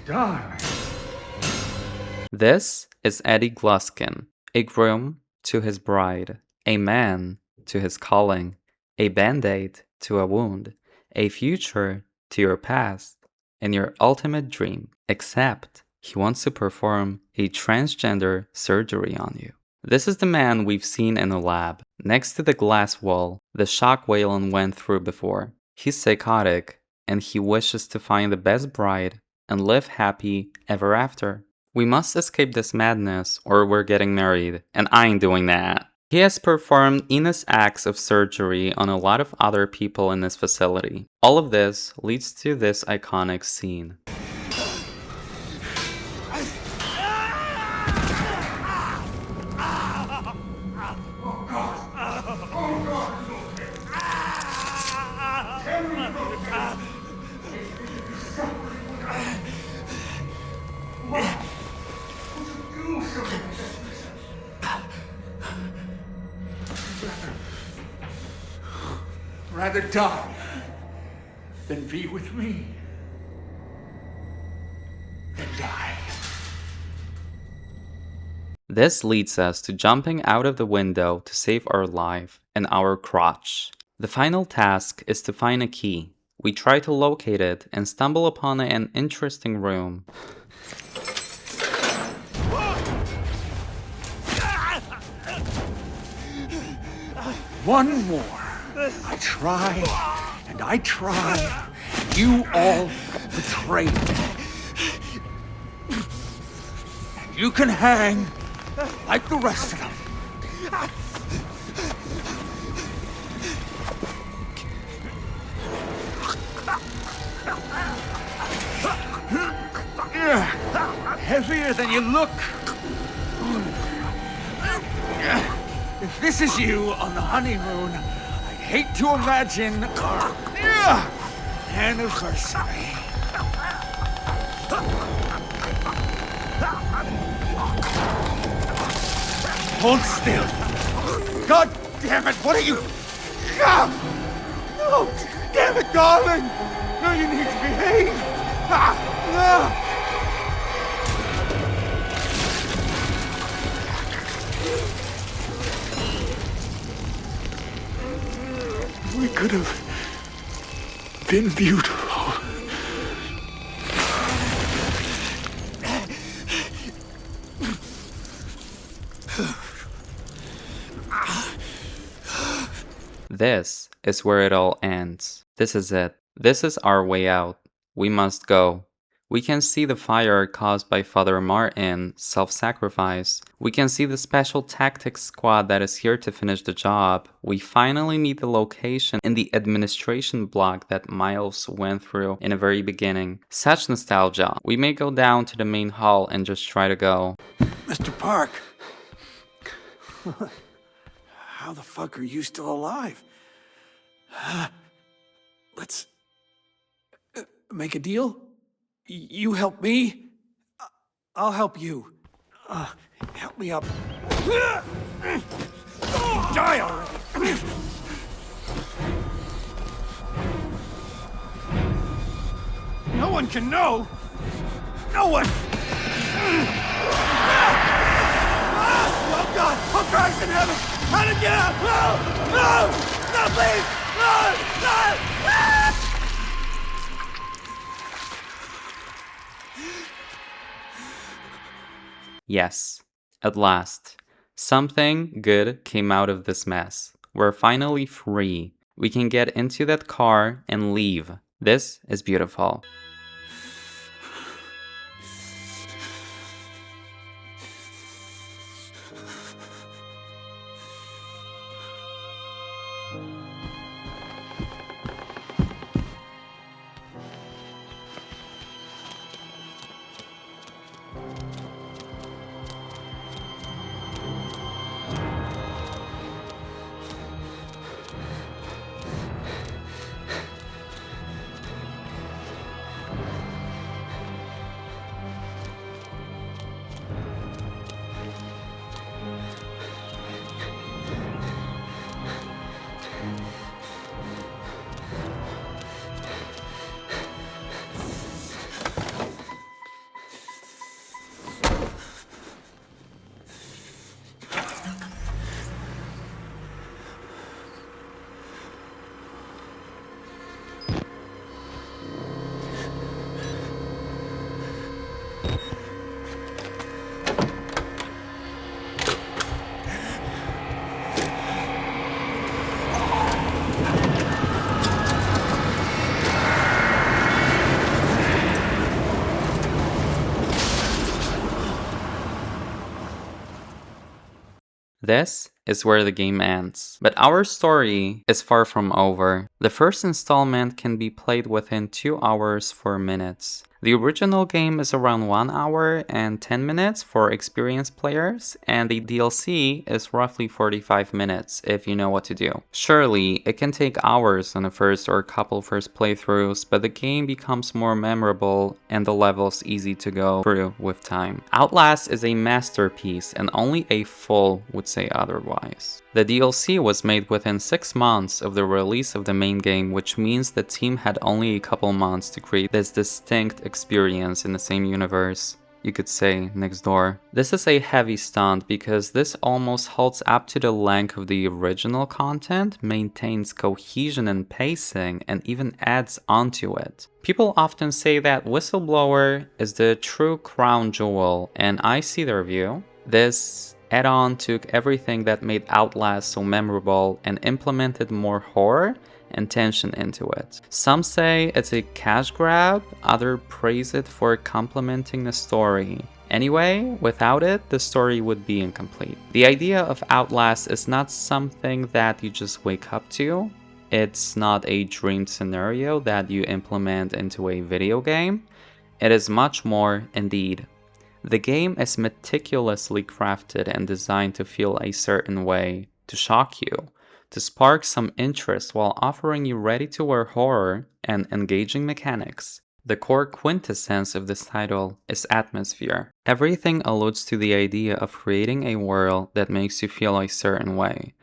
Darling. This is Eddie Gluskin, a groom to his bride, a man to his calling, a band-aid to a wound, a future to your past, and your ultimate dream, except he wants to perform a transgender surgery on you. This is the man we've seen in the lab, next to the glass wall the shock Waylon went through before. He's psychotic, and he wishes to find the best bride and live happy ever after. We must escape this madness or we're getting married, and I ain't doing that. He has performed heinous acts of surgery on a lot of other people in this facility. All of this leads to this iconic scene. Rather die than be with me. Than die. This leads us to jumping out of the window to save our life and our crotch. The final task is to find a key. We try to locate it and stumble upon an interesting room. One more. I try, and I try. You all betrayed me. And you can hang like the rest of them. Heavier than you look. If this is you on the honeymoon, I'd hate to imagine our anniversary. Hold still. God damn it, what are you? No, damn it, darling. No, you need to behave. We could have been beautiful. This is where it all ends. This is it. This is our way out. We must go. We can see the fire caused by Father Martin, self-sacrifice. We can see the special tactics squad that is here to finish the job. We finally meet the location in the administration block that Miles went through in the very beginning. Such nostalgia. We may go down to the main hall and just try to go. Mr. Park. How the fuck are you still alive? Let's make a deal? You help me, I'll help you. Help me up. Die already! No one can know! No one! Oh God! Oh Christ in heaven! How to get out? No! No! No, please! No! No! Yes, at last. Something good came out of this mess. We're finally free. We can get into that car and leave. This is beautiful. This is where the game ends. But our story is far from over. The first installment can be played within 2 hours 4 minutes. The original game is around 1 hour and 10 minutes for experienced players, and the DLC is roughly 45 minutes if you know what to do. Surely, it can take hours on the first or couple first playthroughs, but the game becomes more memorable and the levels easy to go through with time. Outlast is a masterpiece, and only a fool would say otherwise. The DLC was made within 6 months of the release of the main game, which means the team had only a couple months to create this distinct experience in the same universe. You could say next door. This is a heavy stunt because this almost holds up to the length of the original content, maintains cohesion and pacing, and even adds onto it. People often say that Whistleblower is the true crown jewel, and I see their view. This add-on took everything that made Outlast so memorable and implemented more horror and tension into it. Some say it's a cash grab, others praise it for complementing the story. Anyway, without it, the story would be incomplete. The idea of Outlast is not something that you just wake up to. It's not a dream scenario that you implement into a video game. It is much more indeed. The game is meticulously crafted and designed to feel a certain way, to shock you, to spark some interest while offering you ready-to-wear horror and engaging mechanics. The core quintessence of this title is atmosphere. Everything alludes to the idea of creating a world that makes you feel a certain way.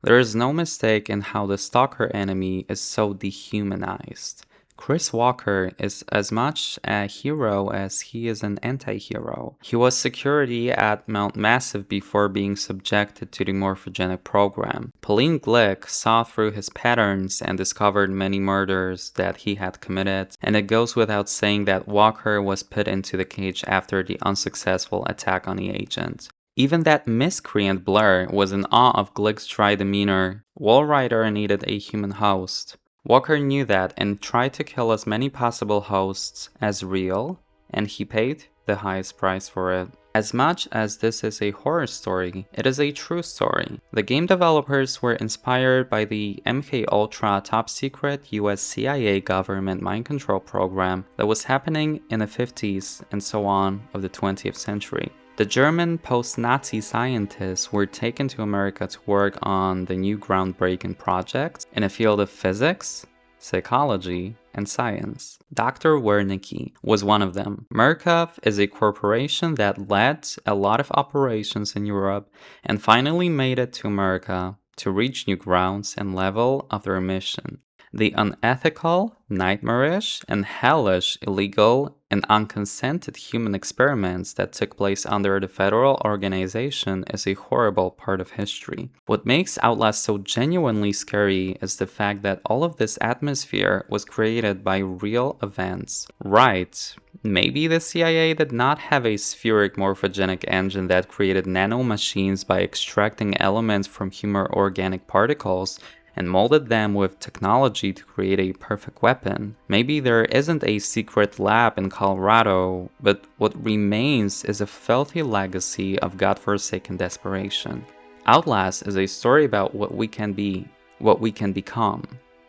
There is no mistake in how the stalker enemy is so dehumanized. Chris Walker is as much a hero as he is an anti-hero. He was security at Mount Massive before being subjected to the morphogenic program. Pauline Glick saw through his patterns and discovered many murders that he had committed, and it goes without saying that Walker was put into the cage after the unsuccessful attack on the agent. Even that miscreant Blair was in awe of Glick's dry demeanor. Walrider needed a human host. Walker knew that and tried to kill as many possible hosts as real and he paid the highest price for it. As much as this is a horror story, it is a true story. The game developers were inspired by the MKUltra top-secret US CIA government mind control program that was happening in the 50s and so on of the 20th century. The German post-Nazi scientists were taken to America to work on the new groundbreaking projects in the field of physics, psychology, and science. Dr. Wernicke was one of them. Murkoff is a corporation that led a lot of operations in Europe and finally made it to America to reach new grounds and level of their mission. The unethical, nightmarish, and hellish illegal and unconsented human experiments that took place under the federal organization is a horrible part of history. What makes Outlast so genuinely scary is the fact that all of this atmosphere was created by real events. Right, maybe the CIA did not have a spheric morphogenic engine that created nanomachines by extracting elements from human organic particles and molded them with technology to create a perfect weapon. Maybe there isn't a secret lab in Colorado, but what remains is a filthy legacy of godforsaken desperation. Outlast is a story about what we can be, what we can become,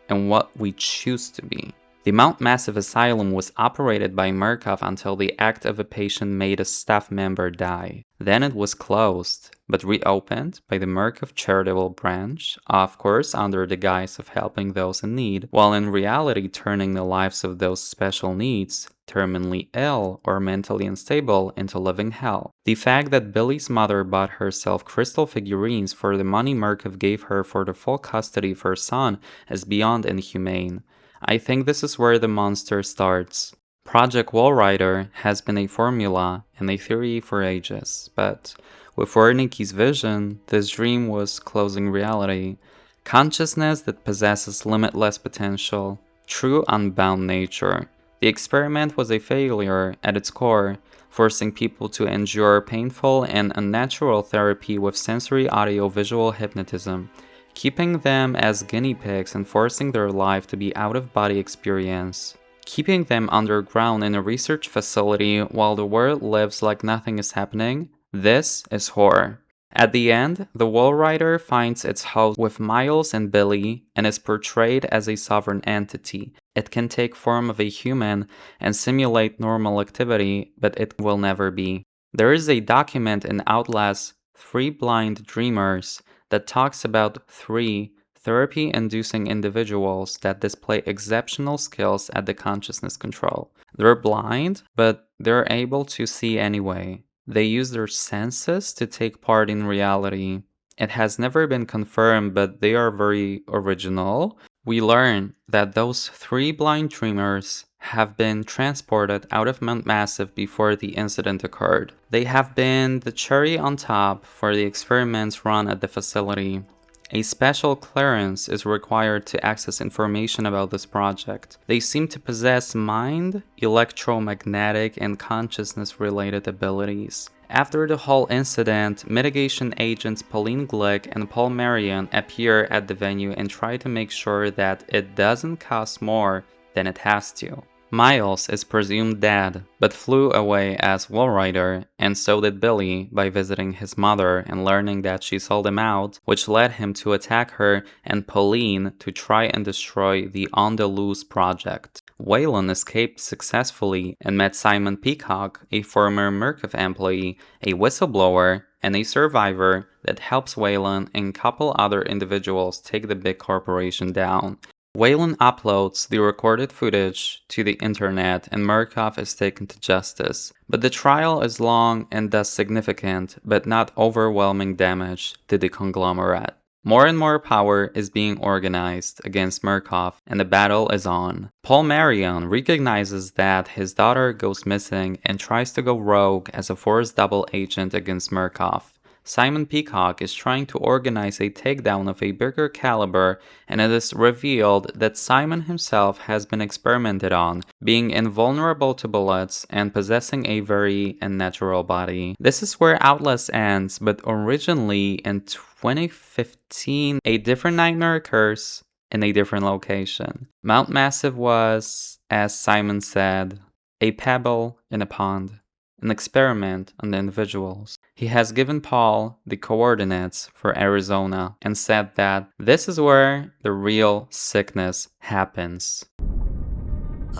and what we choose to be. The Mount Massive Asylum was operated by Murkoff until the act of a patient made a staff member die. Then it was closed, but reopened by the Murkoff charitable branch, of course under the guise of helping those in need, while in reality turning the lives of those special needs, terminally ill or mentally unstable, into living hell. The fact that Billy's mother bought herself crystal figurines for the money Murkoff gave her for the full custody of her son is beyond inhumane. I think this is where the monster starts. Project Walrider has been a formula and a theory for ages, but with Wernicke's vision, this dream was closing reality. Consciousness that possesses limitless potential, true unbound nature. The experiment was a failure at its core, forcing people to endure painful and unnatural therapy with sensory audio-visual hypnotism, keeping them as guinea pigs and forcing their life to be out-of-body experience. Keeping them underground in a research facility while the world lives like nothing is happening. This is horror. At the end, the Walrider finds its host with Miles and Billy and is portrayed as a sovereign entity. It can take form of a human and simulate normal activity, but it will never be. There is a document in Outlast, 3 Blind Dreamers, that talks about 3 therapy-inducing individuals that display exceptional skills at the consciousness control. They're blind, but they're able to see anyway. They use their senses to take part in reality. It has never been confirmed, but they are very original. We learn that those 3 blind dreamers have been transported out of Mount Massive before the incident occurred. They have been the cherry on top for the experiments run at the facility. A special clearance is required to access information about this project. They seem to possess mind, electromagnetic, and consciousness-related abilities. After the whole incident, mitigation agents Pauline Glick and Paul Marion appear at the venue and try to make sure that it doesn't cost more than it has to. Miles is presumed dead, but flew away as Walrider, and so did Billy by visiting his mother and learning that she sold him out, which led him to attack her and Pauline to try and destroy the On the Loose project. Waylon escaped successfully and met Simon Peacock, a former Murkoff employee, a whistleblower, and a survivor that helps Waylon and a couple other individuals take the big corporation down. Waylon uploads the recorded footage to the internet and Murkoff is taken to justice. But the trial is long and does significant, but not overwhelming damage to the conglomerate. More and more power is being organized against Murkoff and the battle is on. Paul Marion recognizes that his daughter goes missing and tries to go rogue as a Force double agent against Murkoff. Simon Peacock is trying to organize a takedown of a bigger caliber, and it is revealed that Simon himself has been experimented on, being invulnerable to bullets and possessing a very unnatural body. This is where Outlast ends, but originally in 2015, a different nightmare occurs in a different location. Mount Massive was, as Simon said, a pebble in a pond, an experiment on the individuals. He has given Paul the coordinates for Arizona and said that this is where the real sickness happens.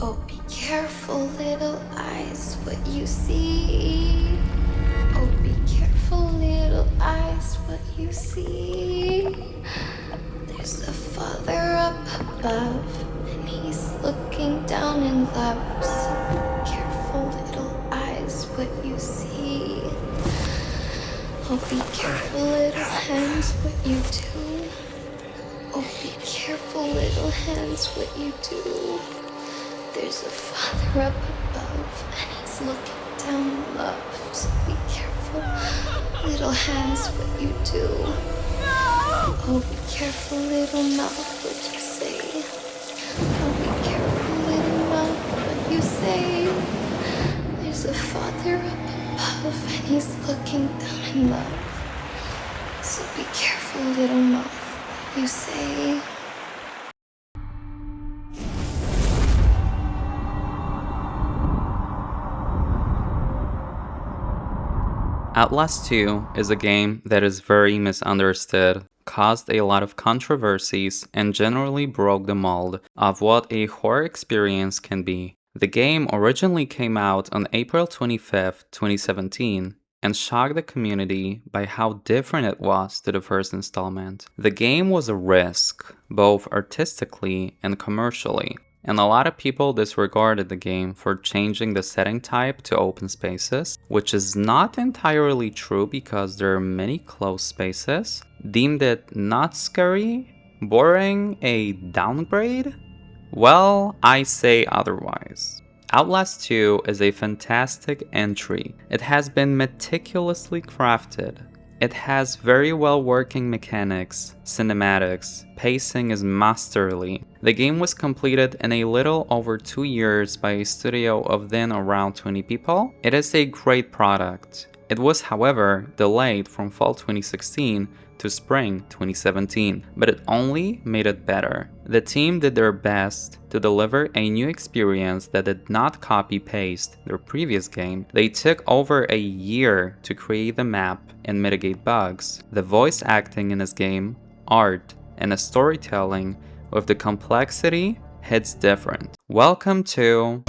Oh, be careful, little eyes, what you see. Oh, be careful, little eyes, what you see. There's a Father up above, and he's looking down in love. So be careful, little eyes, what you see. Oh, be careful, little hands, what you do. Oh, be careful, little hands, what you do. There's a Father up above, and he's looking down in love. So be careful, little hands, what you do. Oh, be careful, little mouth, what you say. Oh, be careful, little mouth, what you say. There's a Father up above, and he's looking down in love. So be careful, little mouth, what you say. Outlast 2 is a game that is very misunderstood, caused a lot of controversies, and generally broke the mold of what a horror experience can be. The game originally came out on April 25, 2017, and shocked the community by how different it was to the first installment. The game was a risk, both artistically and commercially, and a lot of people disregarded the game for changing the setting type to open spaces, which is not entirely true because there are many closed spaces, deemed it not scary, boring, a downgrade? Well, I say otherwise. Outlast 2 is a fantastic entry. It has been meticulously crafted. It has very well working mechanics, cinematics, pacing is masterly. The game was completed in a little over 2 years by a studio of then around 20 people. It is a great product. It was, however, delayed from fall 2016 to spring 2017, but it only made it better. The team did their best to deliver a new experience that did not copy-paste their previous game. They took over a year to create the map and mitigate bugs. The voice acting in this game, art, and the storytelling with the complexity hits different. Welcome to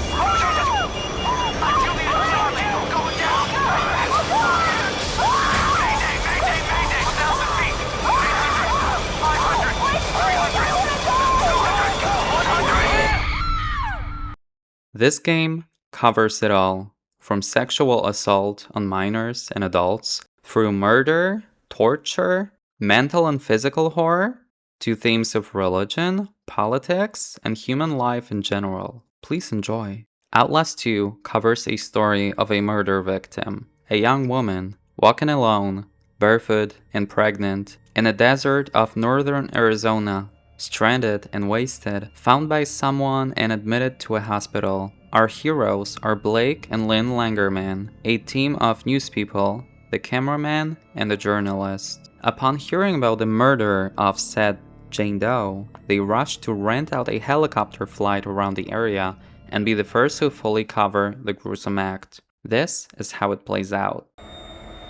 This game covers it all, from sexual assault on minors and adults, through murder, torture, mental and physical horror, to themes of religion, politics, and human life in general. Please enjoy. Outlast 2 covers a story of a murder victim, a young woman walking alone, barefoot and pregnant, in a desert of northern Arizona, stranded and wasted, found by someone and admitted to a hospital. Our heroes are Blake and Lynn Langerman, a team of newspeople, the cameraman, and the journalist. Upon hearing about the murder of said Jane Doe, they rush to rent out a helicopter flight around the area and be the first to fully cover the gruesome act. This is how it plays out.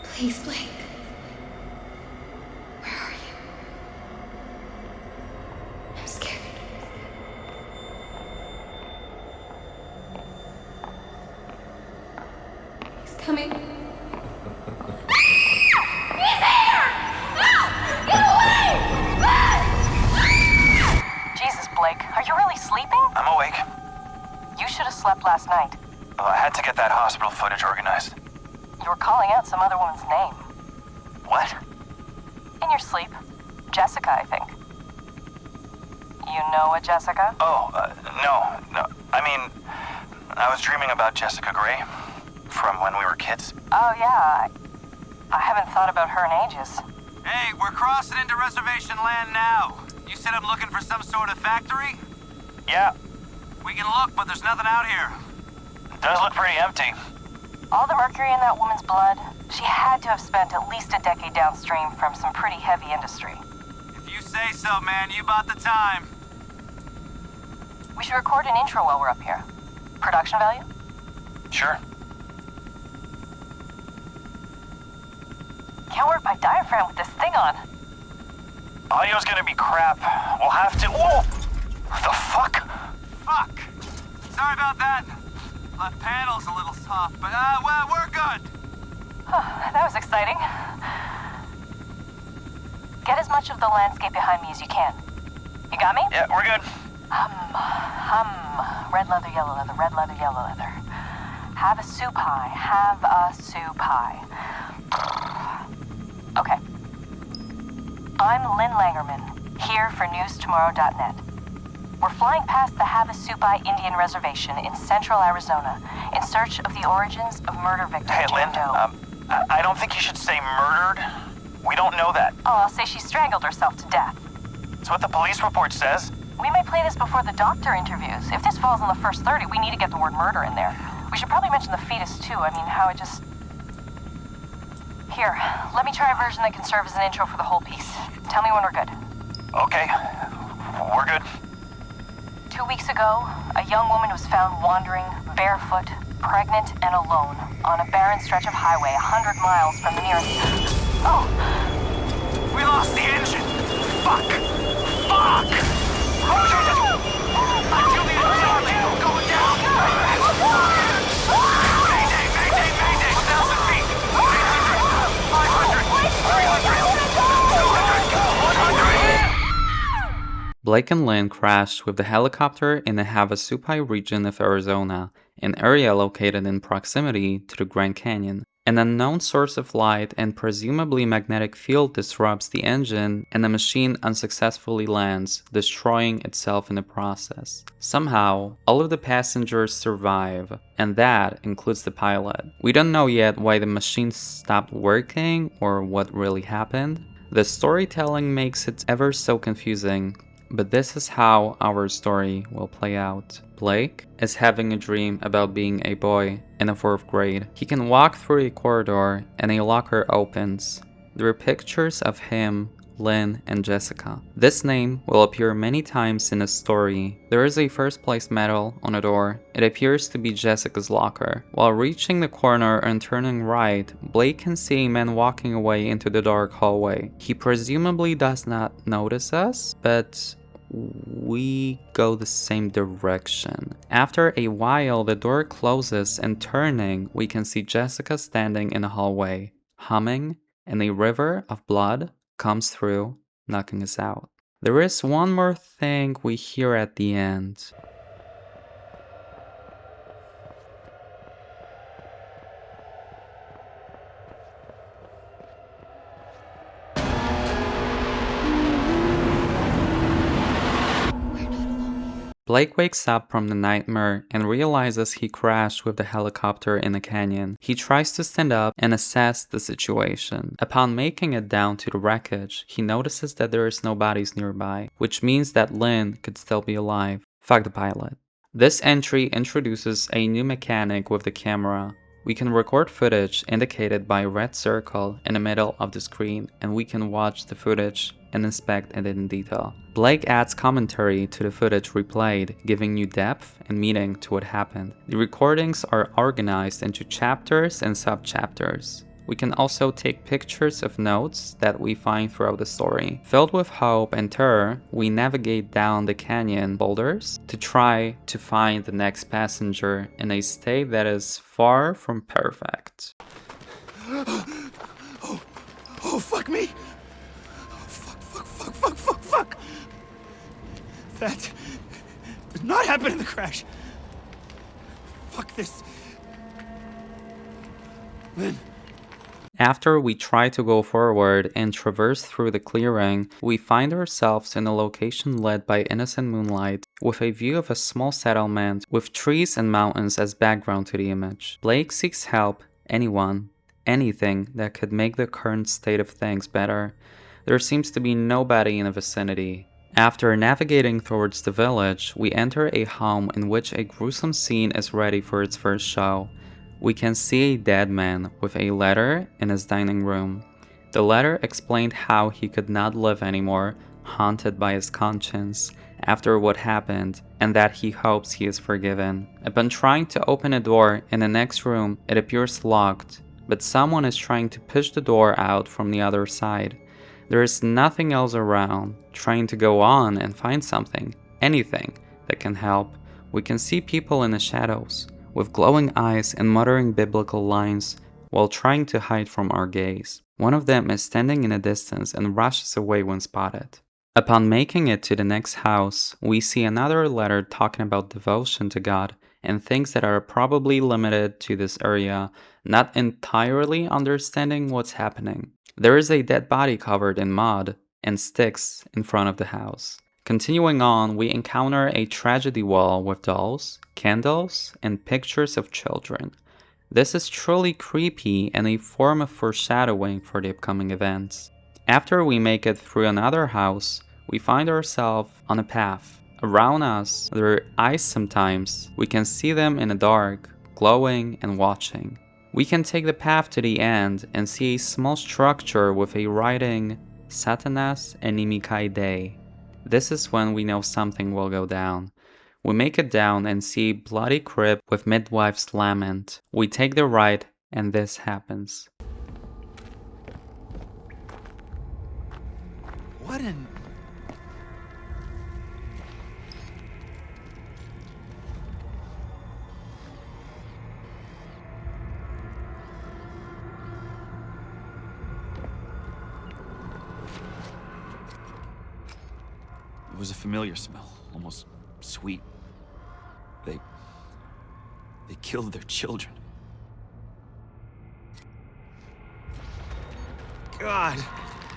Please, Blake. Where are you? I'm scared. He's coming. He's here! Ah! Get away! Ah! Jesus, Blake, are you really sleeping? I'm awake. You should have slept last night. Well, I had to get that hospital footage organized. You were calling out some other woman's name. What? In your sleep. Jessica, I think. You know a Jessica? Oh, no. I mean, I was dreaming about Jessica Gray from when we were kids. Oh, yeah. I haven't thought about her in ages. Hey, we're crossing into reservation land now. You said I'm looking for some sort of factory? Yeah. We can look, but there's nothing out here. It does look pretty empty. All the mercury in that woman's blood, she had to have spent at least a decade downstream from some pretty heavy industry. If you say so, man, you bought the time. We should record an intro while we're up here. Production value? Sure. Can't work my diaphragm with this thing on. Audio's gonna be crap. We'll have to... Whoa! The fuck? Fuck! Sorry about that. Left panel's a little soft, but well, we're good. That was exciting. Get as much of the landscape behind me as you can. You got me? Yeah, we're good. Red leather, yellow leather, red leather, yellow leather. Have a soup pie, have a soup pie. Okay. I'm Lynn Langerman, here for newstomorrow.net. We're flying past the Havasupai Indian Reservation in central Arizona in search of the origins of murder victim Hey, Lynn, Jane Doe. I don't think you should say murdered. We don't know that. Oh, I'll say she strangled herself to death. That's what the police report says. We may play this before the doctor interviews. If this falls in the first 30, we need to get the word murder in there. We should probably mention the fetus, too. I mean, how it just... Here, let me try a version that can serve as an intro for the whole piece. Tell me when we're good. Okay, we're good. 2 weeks ago, a young woman was found wandering, barefoot, pregnant, and alone on a barren stretch of highway 100 miles from the nearest... Oh! We lost the engine! Fuck! Fuck! Oh, Jesus! I feel the engine going down! Mayday! Mayday! Mayday! 1,000 feet! 800! 500! 300! 100! Blake and Lynn crashed with the helicopter in the Havasupai region of Arizona, an area located in proximity to the Grand Canyon. An unknown source of light and presumably magnetic field disrupts the engine, and the machine unsuccessfully lands, destroying itself in the process. Somehow, all of the passengers survive, and that includes the pilot. We don't know yet why the machine stopped working or what really happened. The storytelling makes it ever so confusing, but this is how our story will play out. Blake is having a dream about being a boy in the 4th grade. He can walk through a corridor and a locker opens. There are pictures of him, Lynn, and Jessica. This name will appear many times in the story. There is a first place medal on a door. It appears to be Jessica's locker. While reaching the corner and turning right, Blake can see a man walking away into the dark hallway. He presumably does not notice us, but we go the same direction. After a while, the door closes, and turning, we can see Jessica standing in the hallway, humming, and a river of blood comes through, knocking us out. There is one more thing we hear at the end. Blake wakes up from the nightmare and realizes he crashed with the helicopter in a canyon. He tries to stand up and assess the situation. Upon making it down to the wreckage, he notices that there is no bodies nearby, which means that Lynn could still be alive. Fuck the pilot. This entry introduces a new mechanic with the camera. We can record footage indicated by a red circle in the middle of the screen, and we can watch the footage and inspect it in detail. Blake adds commentary to the footage replayed, giving new depth and meaning to what happened. The recordings are organized into chapters and sub-chapters. We can also take pictures of notes that we find throughout the story. Filled with hope and terror, we navigate down the canyon boulders to try to find the next passenger in a state that is far from perfect. Oh, fuck me! Fuck! That did not happen in the crash. Fuck this. Lynn. After we try to go forward and traverse through the clearing, we find ourselves in a location lit by innocent moonlight, with a view of a small settlement with trees and mountains as background to the image. Blake seeks help, anything that could make the current state of things better. There seems to be nobody in the vicinity. After navigating towards the village, we enter a home in which a gruesome scene is ready for its first show. We can see a dead man with a letter in his dining room. The letter explained how he could not live anymore, haunted by his conscience after what happened, and that he hopes he is forgiven. Upon trying to open a door in the next room, it appears locked, but someone is trying to push the door out from the other side. There is nothing else around, trying to go on and find something, anything that can help. We can see people in the shadows, with glowing eyes and muttering biblical lines, while trying to hide from our gaze. One of them is standing in the distance and rushes away when spotted. Upon making it to the next house, we see another letter talking about devotion to God and things that are probably limited to this area, not entirely understanding what's happening. There is a dead body covered in mud and sticks in front of the house. Continuing on, we encounter a tragedy wall with dolls, candles, and pictures of children. This is truly creepy and a form of foreshadowing for the upcoming events. After we make it through another house, we find ourselves on a path. Around us, there are eyes sometimes. We can see them in the dark, glowing and watching. We can take the path to the end and see a small structure with a writing, Satanas Enimikai Dei. This is when we know something will go down. We make it down and see a bloody crypt with midwife's lament. We take the right and this happens. What an... It was a familiar smell, almost sweet. They killed their children. God!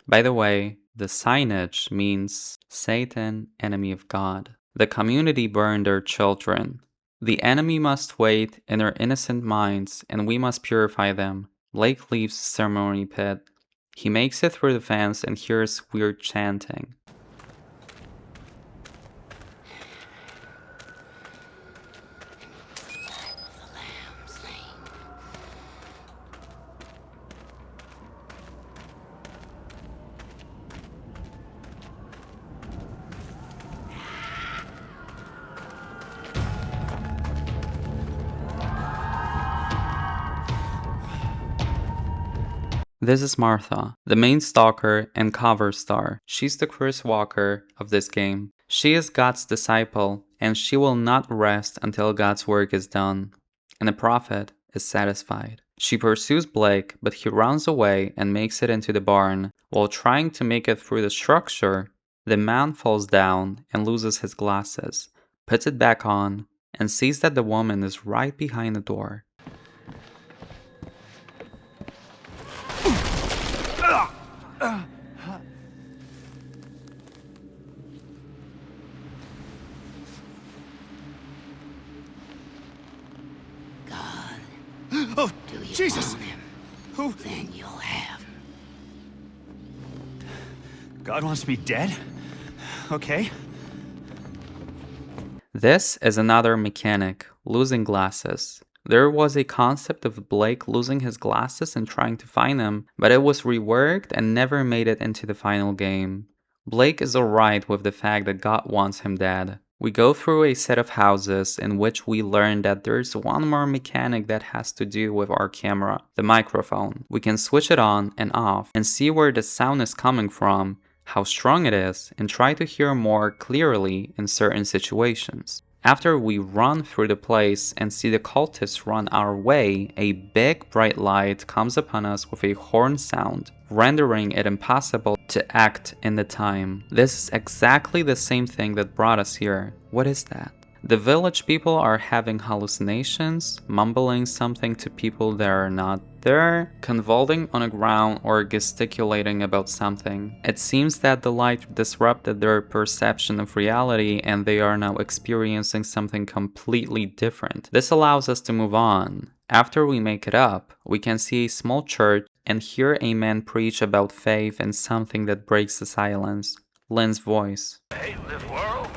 By the way, the signage means Satan, enemy of God. The community burned their children. The enemy must wait in their innocent minds, and we must purify them. Blake leaves the ceremony pit. He makes it through the fence and hears weird chanting. This is Martha, the main stalker and cover star. She's the Chris Walker of this game. She is God's disciple, and she will not rest until God's work is done, and the prophet is satisfied. She pursues Blake, but he runs away and makes it into the barn. While trying to make it through the structure, the man falls down and loses his glasses, puts it back on, and sees that the woman is right behind the door. Oh, Jesus! Who? Then you'll have. God wants me dead? Okay. This is another mechanic, losing glasses. There was a concept of Blake losing his glasses and trying to find them, but it was reworked and never made it into the final game. Blake is alright with the fact that God wants him dead. We go through a set of houses in which we learn that there's one more mechanic that has to do with our camera, the microphone. We can switch it on and off and see where the sound is coming from, how strong it is, and try to hear more clearly in certain situations. After we run through the place and see the cultists run our way, a big bright light comes upon us with a horn sound, rendering it impossible to act in the time. This is exactly the same thing that brought us here. What is that? The village people are having hallucinations, mumbling something to people that are not there, convulsing on the ground or gesticulating about something. It seems that the light disrupted their perception of reality and they are now experiencing something completely different. This allows us to move on. After we make it up, we can see a small church and hear a man preach about faith and something that breaks the silence. Lynn's voice. Hate this world.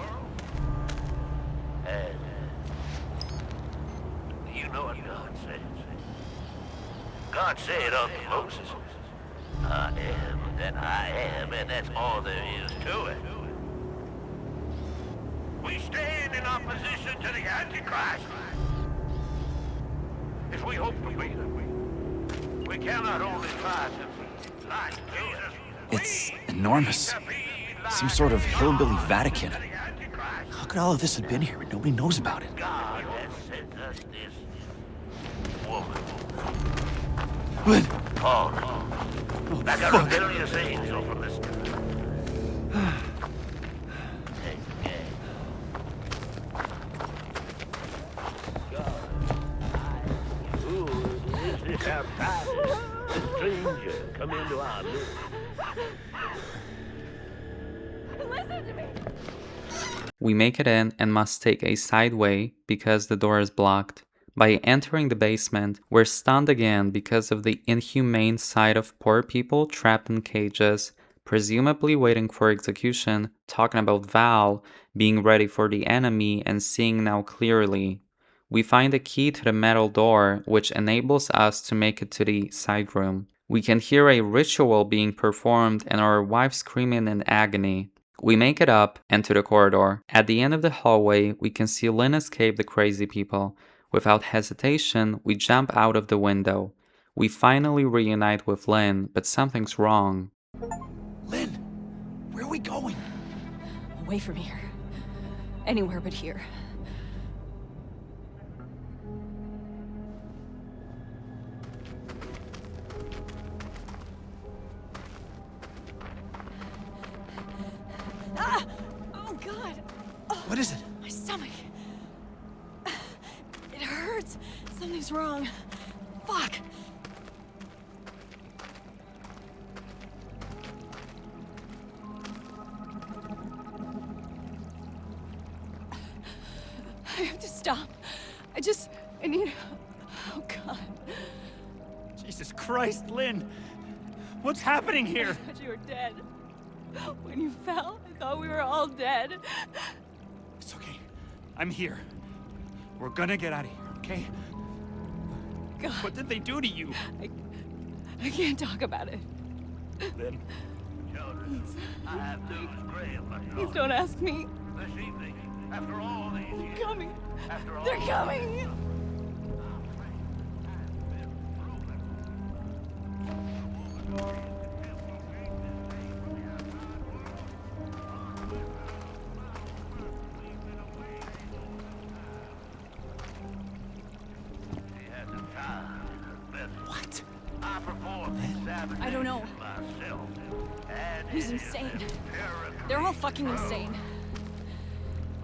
And you know what God says. God said unto Moses, I am than I am, and that's all there is to it. We stand in opposition to the Antichrist. If we hope to be them, we cannot only try to lie to Jesus. It's enormous. Some sort of hillbilly Vatican. How could all of this have been here and nobody knows about it? God has sent us this woman. Lynn! Paul, like a rebellious angel from the sky. Who is this outsider? A stranger come into our midst. Listen to me! We make it in and must take a side way because the door is blocked. By entering the basement, we're stunned again because of the inhumane sight of poor people trapped in cages, presumably waiting for execution, talking about Val, being ready for the enemy and seeing now clearly. We find a key to the metal door, which enables us to make it to the side room. We can hear a ritual being performed and our wife screaming in agony. We make it up and to the corridor. At the end of the hallway, we can see Lynn escape the crazy people. Without hesitation, we jump out of the window. We finally reunite with Lynn, but something's wrong. Lynn, where are we going? Away from here. Anywhere but here. Ah! Oh, God! Oh, what is it? My stomach. It hurts. Something's wrong. Fuck. I have to stop. I need... Oh, God. Jesus Christ, Lynn! What's happening here? I thought you were dead. When you fell, I thought we were all dead. It's okay. I'm here. We're gonna get out of here, okay? God. What did they do to you? I can't talk about it. Lynn. Please. I have news, Graham. Please don't ask me. This evening, after all these years. They're coming. After all They're coming. What? I don't know. He's insane. They're all fucking insane.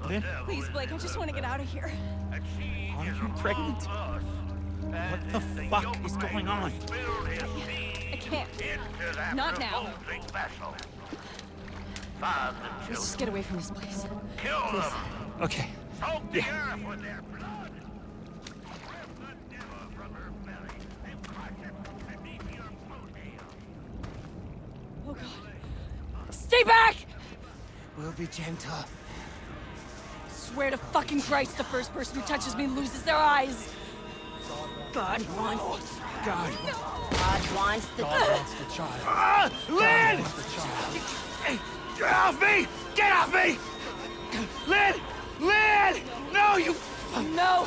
Lynn? Please, Blake, I just want to get out of here. Are you pregnant? What the fuck is going on? I can't. Not now. Let's just get away from this place. Please. Okay. Yeah. Oh, God. Stay back! We'll be gentle. Swear to fucking Christ, the first person who touches me loses their eyes. God wants... God. God wants the... child. Lynn! Hey, get off me! Get off me! Lynn! Lynn! No, you... No!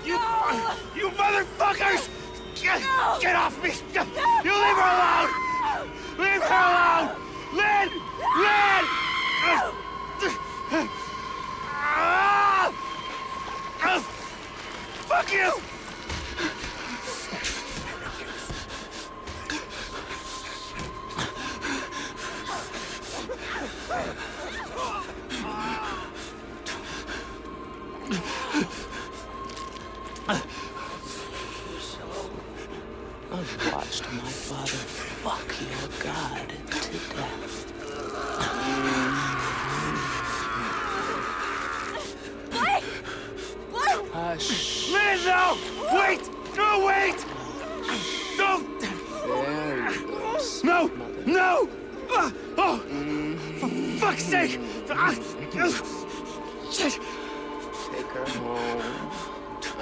You motherfuckers! No! Get off me! You leave her alone! Leave her alone! Lynn! Lynn! Fuck you! I've watched my father fuck your god to death. Blake! Blake! Hush. Lynn, no! Wait! No, wait! Don't! There you go. No! No! Oh! For fuck's sake! Shit! Take her home.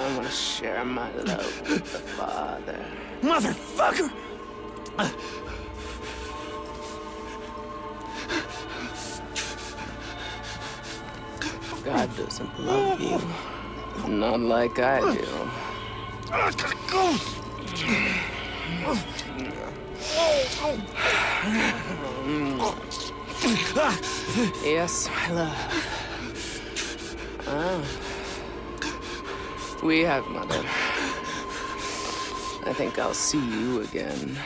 I want to share my love with the Father. Motherfucker! God doesn't love you. Not like I do. Yes, my love. Ah. We have, Mother. I think I'll see you again.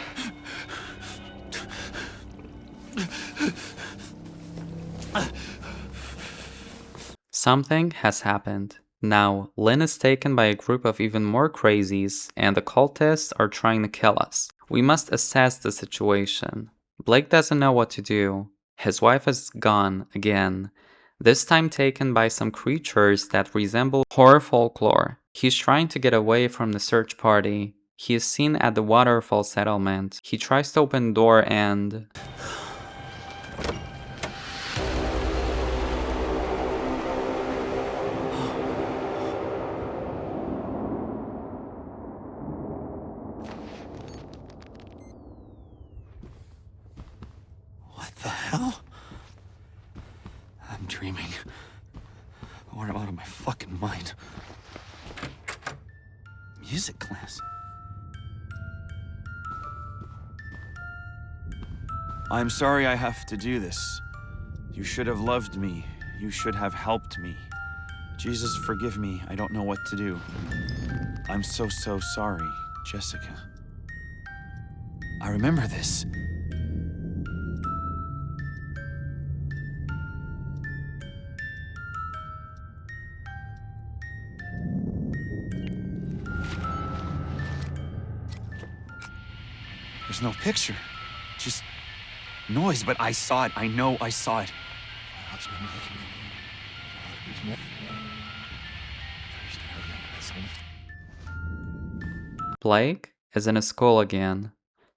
Something has happened. Now, Lynn is taken by a group of even more crazies, and the cultists are trying to kill us. We must assess the situation. Blake doesn't know what to do. His wife is gone again, this time taken by some creatures that resemble horror folklore. He's trying to get away from the search party. He is seen at the waterfall settlement. He tries to open the door and... What the hell? I'm dreaming. Or I'm out of my fucking mind. Music class. I'm sorry I have to do this. You should have loved me. You should have helped me. Jesus, forgive me. I don't know what to do. I'm so sorry, Jessica. I remember this. There's no picture. Just noise, but I saw it. I know I saw it. Blake is in a school again.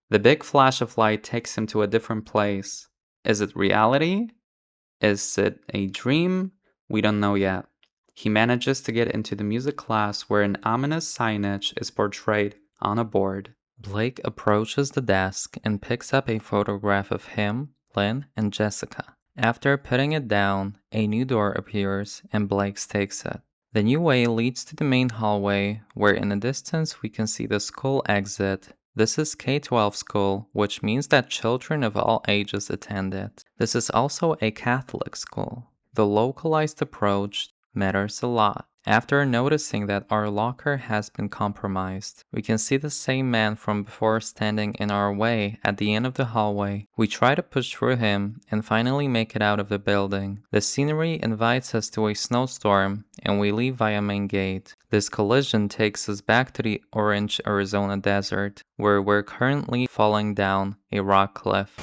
The big flash of light takes him to a different place. Is it reality? Is it a dream? We don't know yet. He manages to get into the music class where an ominous signage is portrayed on a board. Blake approaches the desk and picks up a photograph of him, Lynn, and Jessica. After putting it down, a new door appears and Blake takes it. The new way leads to the main hallway, where in the distance we can see the school exit. This is K-12 school, which means that children of all ages attend it. This is also a Catholic school. The localized approach matters a lot. After noticing that our locker has been compromised, we can see the same man from before standing in our way at the end of the hallway. We try to push through him and finally make it out of the building. The scenery invites us to a snowstorm and we leave via main gate. This collision takes us back to the orange Arizona desert, where we're currently falling down a rock cliff.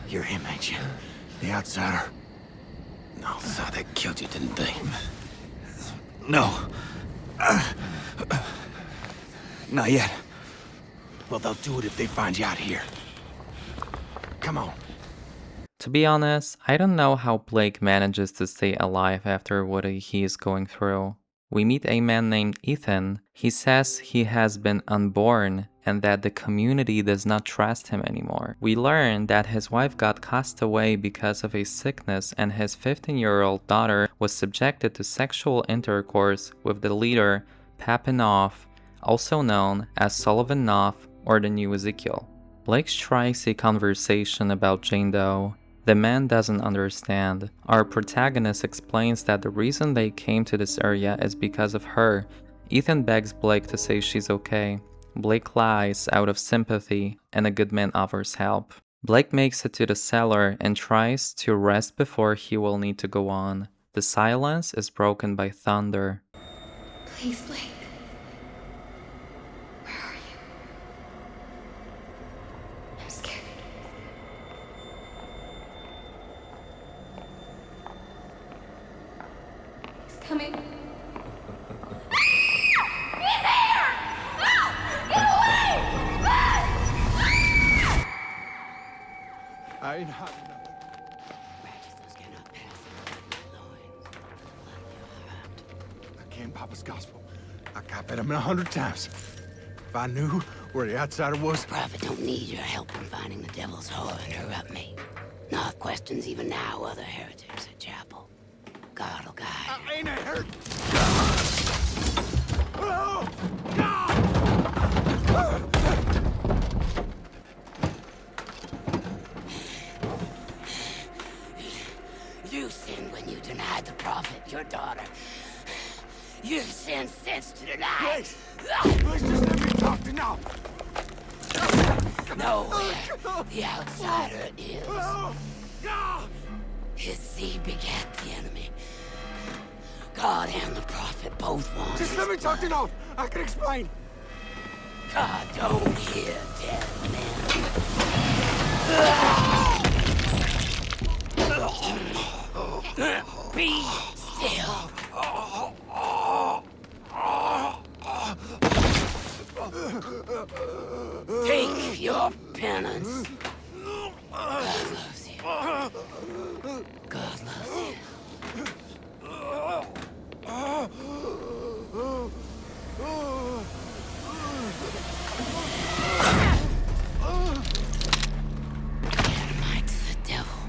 You're him, ain't you? The outsider. No, so they killed you, didn't they? No. Not yet. Well, they'll do it if they find you out here. Come on. To be honest, I don't know how Blake manages to stay alive after what he is going through. We meet a man named Ethan. He says he has been unborn and that the community does not trust him anymore. We learn that his wife got cast away because of a sickness and his 15-year-old daughter was subjected to sexual intercourse with the leader, Papa Knopf, also known as Sullivan Knopf or the New Ezekiel. Blake strikes a conversation about Jane Doe. The man doesn't understand. Our protagonist explains that the reason they came to this area is because of her. Ethan begs Blake to say she's okay. Blake lies out of sympathy, and a good man offers help. Blake makes it to the cellar and tries to rest before he will need to go on. The silence is broken by thunder. Please, Blake. Where are you? I'm scared. He's coming. He's here! Ah! Get away! Ah! I I can't Papa's gospel. I copied him 100 times. If I knew where the outsider was... Prophet don't need your help in finding the devil's whore. Interrupt me. Not questions even now other heretics at chapel. God will guide. I ain't a heretic. You sinned when you denied the prophet, your daughter. You've sinned since to deny. Please just let me talk to now. Know where the outsider is. His seed begat the enemy. God and the prophet both want. Just let me talk to now. I can explain. God don't hear dead men. Be still. Take your penance. God loves you. God loves you. Dynamite's the devil.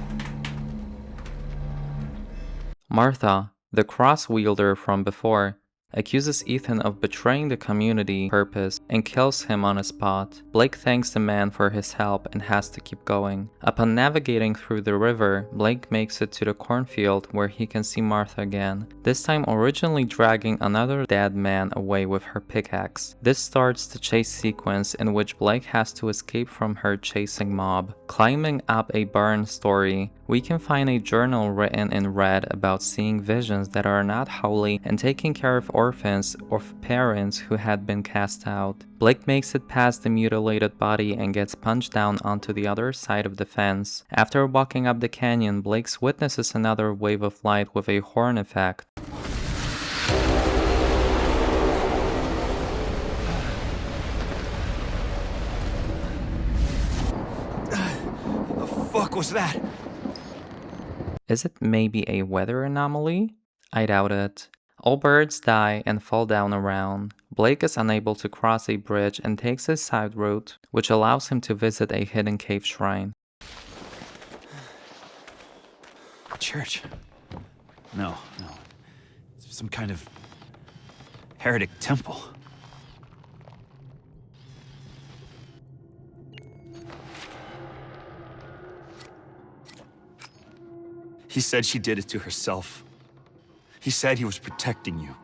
Martha, the cross wielder from before, accuses Ethan of betraying the community purpose and kills him on the spot. Blake thanks the man for his help and has to keep going. Upon navigating through the river, Blake makes it to the cornfield where he can see Martha again, this time originally dragging another dead man away with her pickaxe. This starts the chase sequence in which Blake has to escape from her chasing mob. Climbing up a barn story, we can find a journal written in red about seeing visions that are not holy and taking care of orphans or parents who had been cast out. Blake makes it past the mutilated body and gets punched down onto the other side of the fence. After walking up the canyon, Blake witnesses another wave of light with a horn effect. The fuck was that? Is it maybe a weather anomaly? I doubt it. All birds die and fall down around. Blake is unable to cross a bridge and takes a side route, which allows him to visit a hidden cave shrine. Church? No. It's some kind of heretic temple. He said she did it to herself. He said he was protecting you.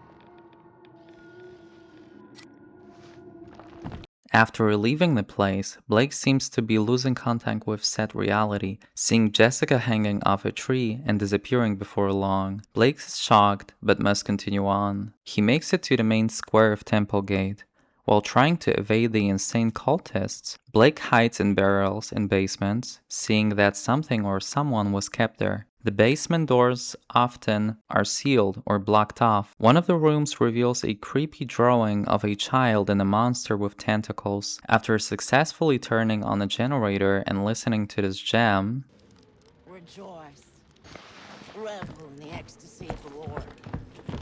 After leaving the place, Blake seems to be losing contact with said reality, seeing Jessica hanging off a tree and disappearing before long. Blake is shocked, but must continue on. He makes it to the main square of Temple Gate. While trying to evade the insane cultists, Blake hides in barrels in basements, seeing that something or someone was kept there. The basement doors often are sealed or blocked off. One of the rooms reveals a creepy drawing of a child and a monster with tentacles. After successfully turning on a generator and listening to this jam, Rejoice. Revel in the ecstasy of the Lord.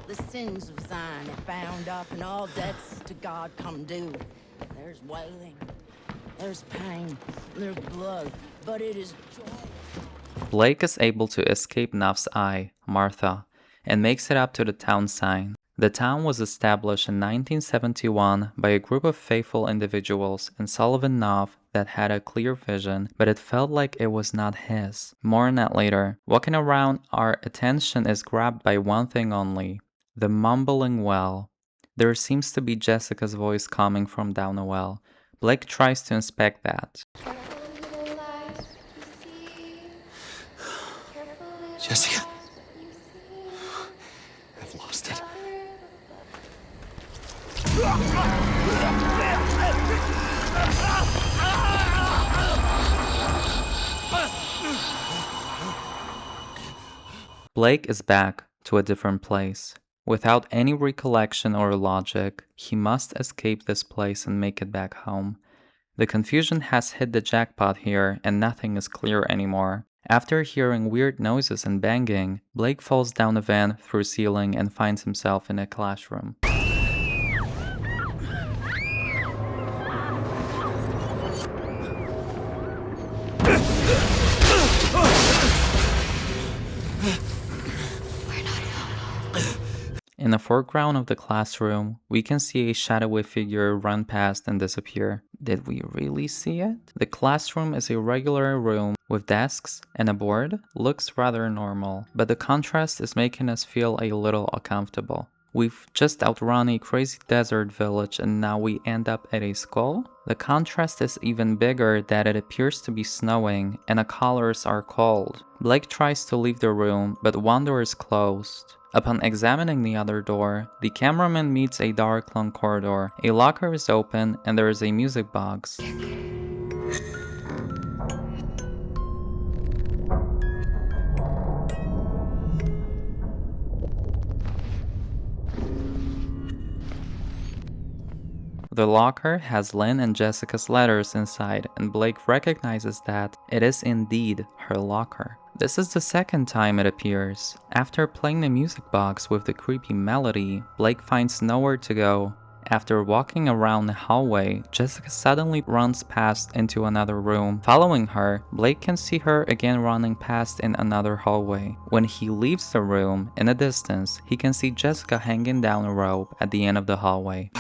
The sins of Zion are bound up and all debts to God come due. There's wailing, there's pain, there's blood, but it is joy. Blake is able to escape Nuff's eye, Martha, and makes it up to the town sign. The town was established in 1971 by a group of faithful individuals in Sullivan Nuff that had a clear vision, but it felt like it was not his. More on that later. Walking around, our attention is grabbed by one thing only, the mumbling well. There seems to be Jessica's voice coming from down the well. Blake tries to inspect that. Jessica? I've lost it. Blake is back to a different place. Without any recollection or logic, he must escape this place and make it back home. The confusion has hit the jackpot here and nothing is clear anymore. After hearing weird noises and banging, Blake falls down a vent through ceiling and finds himself in a classroom. In the foreground of the classroom, we can see a shadowy figure run past and disappear. Did we really see it? The classroom is a regular room with desks and a board. Looks rather normal, but the contrast is making us feel a little uncomfortable. We've just outrun a crazy desert village and now we end up at a school? The contrast is even bigger that it appears to be snowing and the colors are cold. Blake tries to leave the room, but one door is closed. Upon examining the other door, the cameraman meets a dark long corridor. A locker is open and there is a music box. The locker has Lynn and Jessica's letters inside, and Blake recognizes that it is indeed her locker. This is the second time it appears. After playing the music box with the creepy melody, Blake finds nowhere to go. After walking around the hallway, Jessica suddenly runs past into another room. Following her, Blake can see her again running past in another hallway. When he leaves the room, in the distance, he can see Jessica hanging down a rope at the end of the hallway.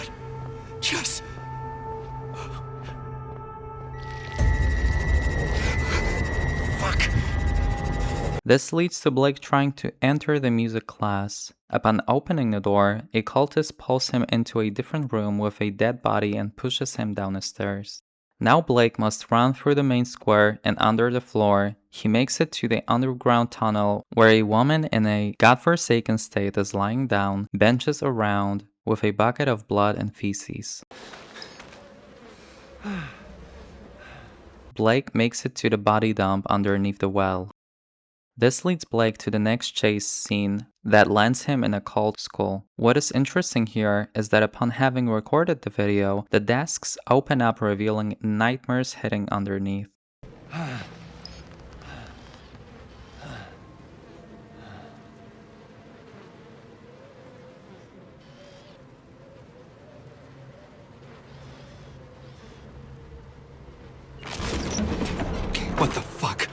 Yes. Fuck. This leads to Blake trying to enter the music class. Upon opening the door, a cultist pulls him into a different room with a dead body and pushes him down the stairs. Now Blake must run through the main square and under the floor. He makes it to the underground tunnel where a woman in a godforsaken state is lying down, benches around, with a bucket of blood and feces. Blake makes it to the body dump underneath the well. This leads Blake to the next chase scene that lands him in a cult school. What is interesting here is that upon having recorded the video, the desks open up revealing nightmares hidden underneath. What the fuck?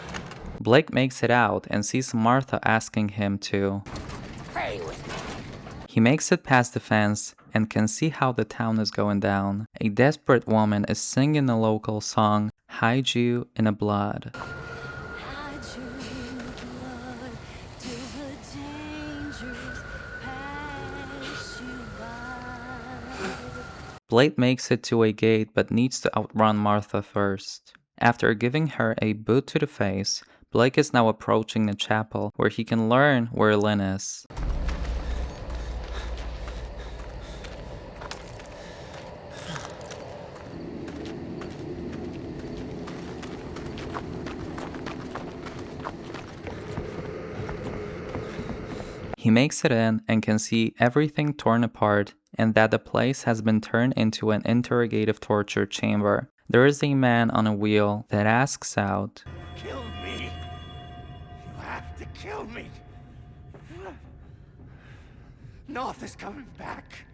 Blake makes it out and sees Martha asking him to Pray with me. He makes it past the fence and can see how the town is going down. A desperate woman is singing the local song, Hide You in the Blood. Blake makes it to a gate but needs to outrun Martha first. After giving her a boot to the face, Blake is now approaching the chapel where he can learn where Lynn is. He makes it in and can see everything torn apart and that the place has been turned into an interrogative torture chamber. There is a man on a wheel that asks out, Kill me! You have to kill me! North is coming back.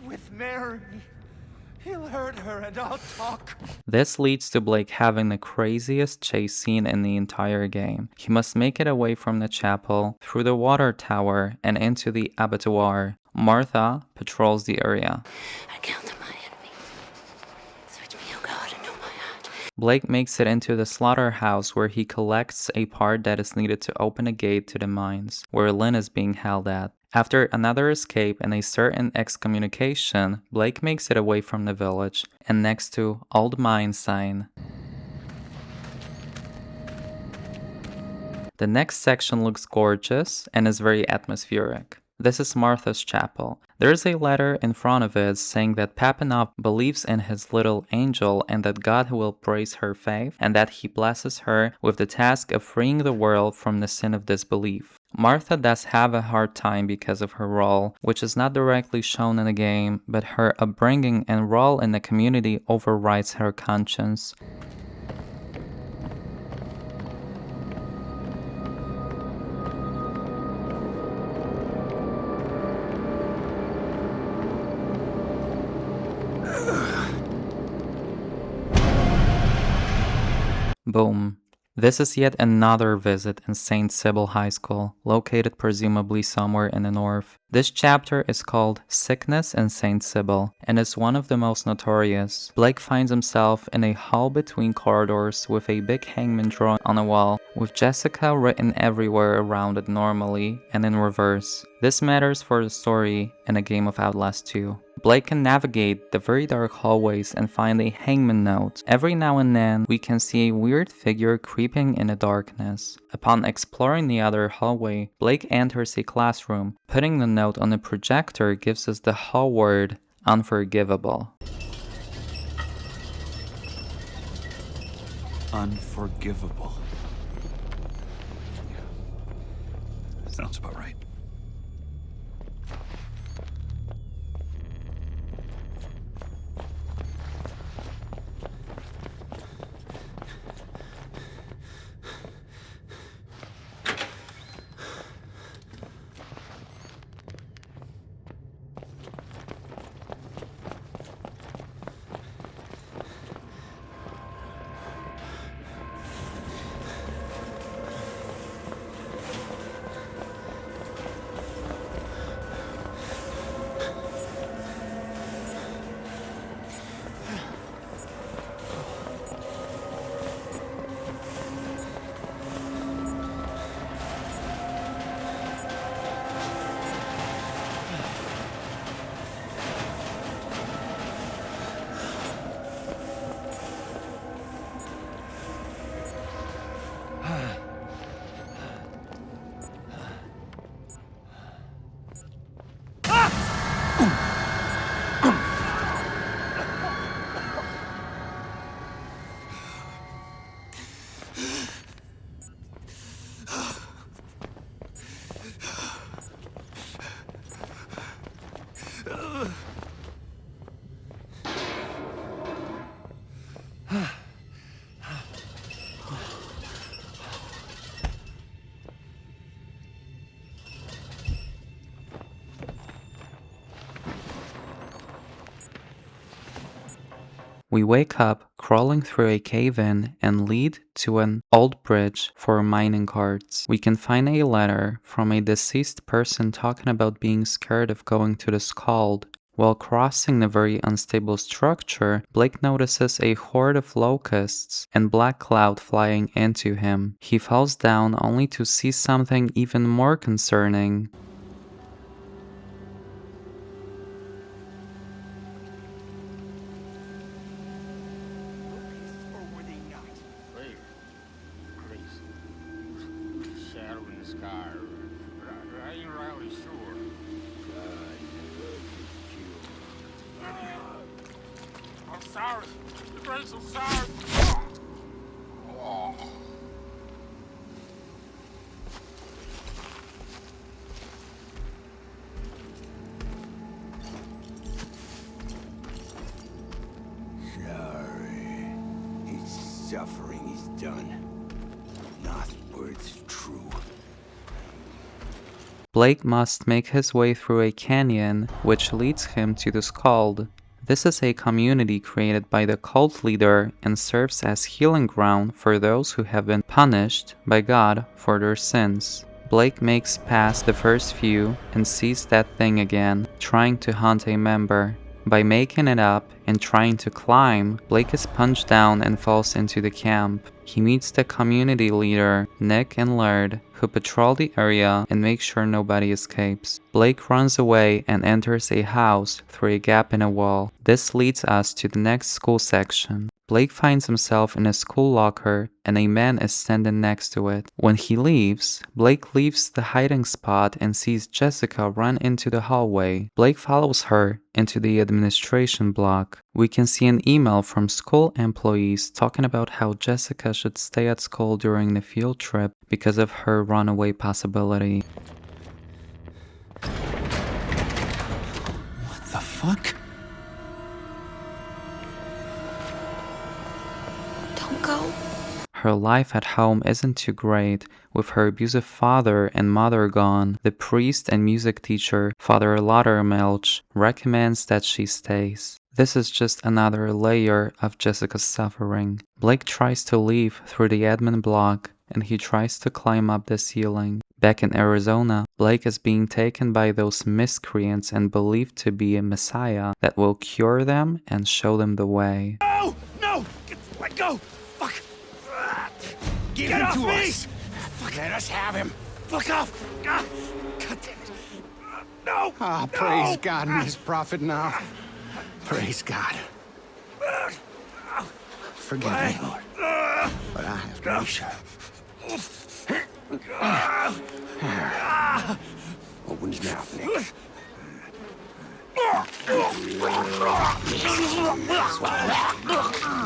With Mary. He'll hurt her and I'll talk. This leads to Blake having the craziest chase scene in the entire game. He must make it away from the chapel, through the water tower, and into the abattoir. Martha patrols the area. I counted my enemies. Search me, O God, and know my heart. Blake makes it into the slaughterhouse where he collects a part that is needed to open a gate to the mines, where Lynn is being held at. After another escape and a certain excommunication, Blake makes it away from the village and next to Old Mine sign. The next section looks gorgeous and is very atmospheric. This is Martha's chapel. There is a letter in front of it saying that Papinov believes in his little angel and that God will praise her faith and that he blesses her with the task of freeing the world from the sin of disbelief. Martha does have a hard time because of her role, which is not directly shown in the game, but her upbringing and role in the community overrides her conscience. Boom. This is yet another visit in St. Sybil High School, located presumably somewhere in the north. This chapter is called Sickness in St. Sybil and is one of the most notorious. Blake finds himself in a hall between corridors with a big hangman drawn on a wall, with Jessica written everywhere around it normally and in reverse. This matters for the story in a game of Outlast 2. Blake can navigate the very dark hallways and find a hangman note. Every now and then, we can see a weird figure creeping in the darkness. Upon exploring the other hallway, Blake enters a classroom. Putting the note on the projector gives us the hall word, unforgivable. Unforgivable. Sounds about right. We wake up crawling through a cave-in and lead to an old bridge for mining carts. We can find a letter from a deceased person talking about being scared of going to the scald. While crossing the very unstable structure, Blake notices a horde of locusts and black cloud flying into him. He falls down only to see something even more concerning. Sorry. The Grace, I'm sorry. Oh. Sorry. His suffering is done. Last words true. Blake must make his way through a canyon, which leads him to the Scald. This is a community created by the cult leader and serves as healing ground for those who have been punished by God for their sins. Blake makes past the first few and sees that thing again, trying to hunt a member. By making it up and trying to climb, Blake is punched down and falls into the camp. He meets the community leader, Nick and Laird, who patrol the area and make sure nobody escapes. Blake runs away and enters a house through a gap in a wall. This leads us to the next school section. Blake finds himself in a school locker and a man is standing next to it. When he leaves, Blake leaves the hiding spot and sees Jessica run into the hallway. Blake follows her into the administration block. We can see an email from school employees talking about how Jessica should stay at school during the field trip because of her runaway possibility. What the fuck? Don't go. Her life at home isn't too great, with her abusive father and mother gone. The priest and music teacher, Father Laudermelch, recommends that she stays. This is just another layer of Jessica's suffering. Blake tries to leave through the admin block and he tries to climb up the ceiling. Back in Arizona, Blake is being taken by those miscreants and believed to be a messiah that will cure them and show them the way. No! No! Let go! Fuck! Give him to us! Fuck, let us have him! Fuck off! God damn it! No! Ah, praise God and his prophet now. Praise God. Forgive me, Lord. But I have to be sure. Open his mouth, Nick.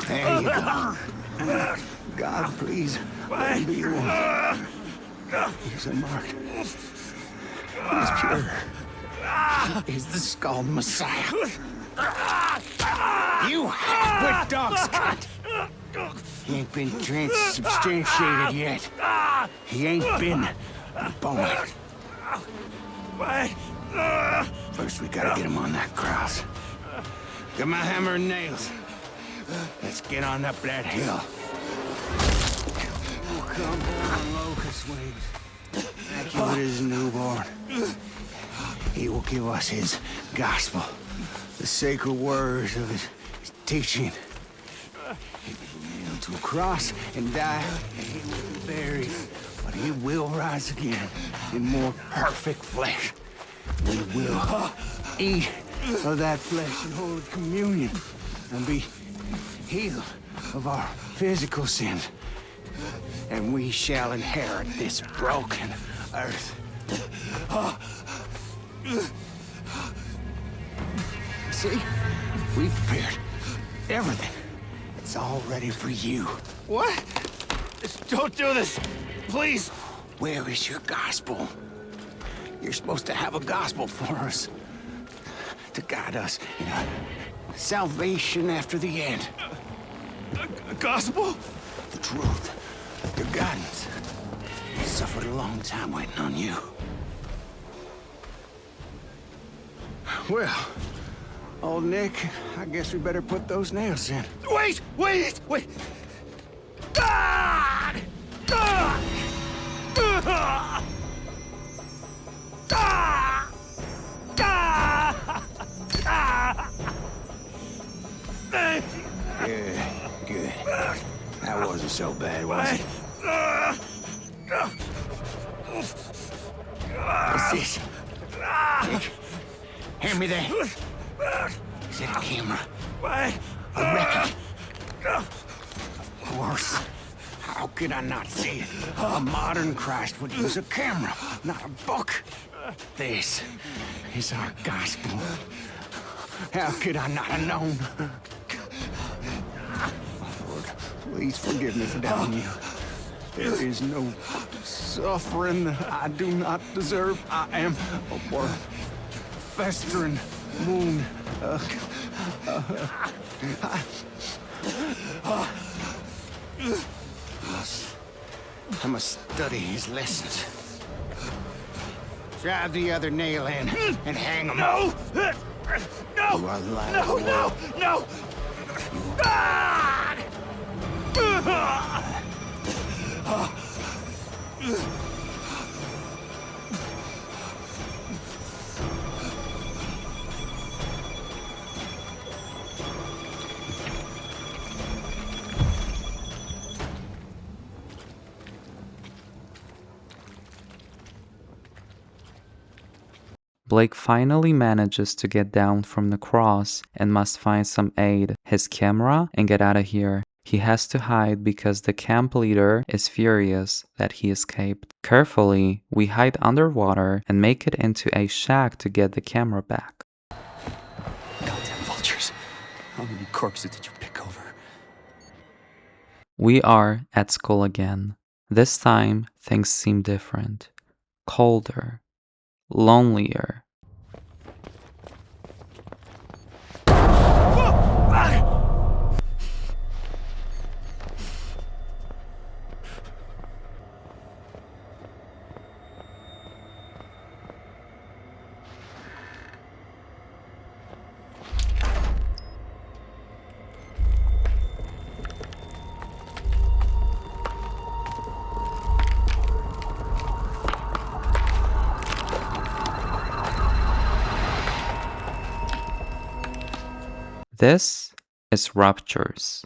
There you go. God, please, let him be your one. He's unmarked. He's pure. He is the Skull Messiah. You half-wit dog scut! He ain't been transubstantiated yet. He ain't been born. First, we gotta get him on that cross. Get my hammer and nails. Let's get on up that hill. We'll come on locust wings. Accurate as a newborn. He will give us his gospel. The sacred words of his teaching. He will be nailed to a cross and die, and he will be buried. But he will rise again in more perfect flesh. We will eat of that flesh in Holy Communion and be healed of our physical sins. And we shall inherit this broken earth. See? We prepared everything. It's all ready for you. What? Don't do this! Please! Where is your gospel? You're supposed to have a gospel for us. To guide us in our salvation after the end. A gospel? The truth. Your guidance. We suffered a long time waiting on you. Well, old Nick, I guess we better put those nails in. Wait! Ah! Ah! Ah! Ah! Ah! Good. That wasn't so bad, was it? What's this? Nick, hand me that. Is it a camera? A record? Of course. How could I not see it? A modern Christ would use a camera, not a book. This is our gospel. How could I not have known? Lord, please forgive me for doubting you. There is no suffering that I do not deserve. I am a worm, festering wound. I must study his lessons. Drive the other nail in and hang him. No! No! You are lying. No! Ah! Blake finally manages to get down from the cross and must find some aid, his camera, and get out of here. He has to hide because the camp leader is furious that he escaped. Carefully, we hide underwater and make it into a shack to get the camera back. Goddamn vultures. How many corpses did you pick over? We are at school again. This time, things seem different. Colder. Lonelier. This is Ruptures,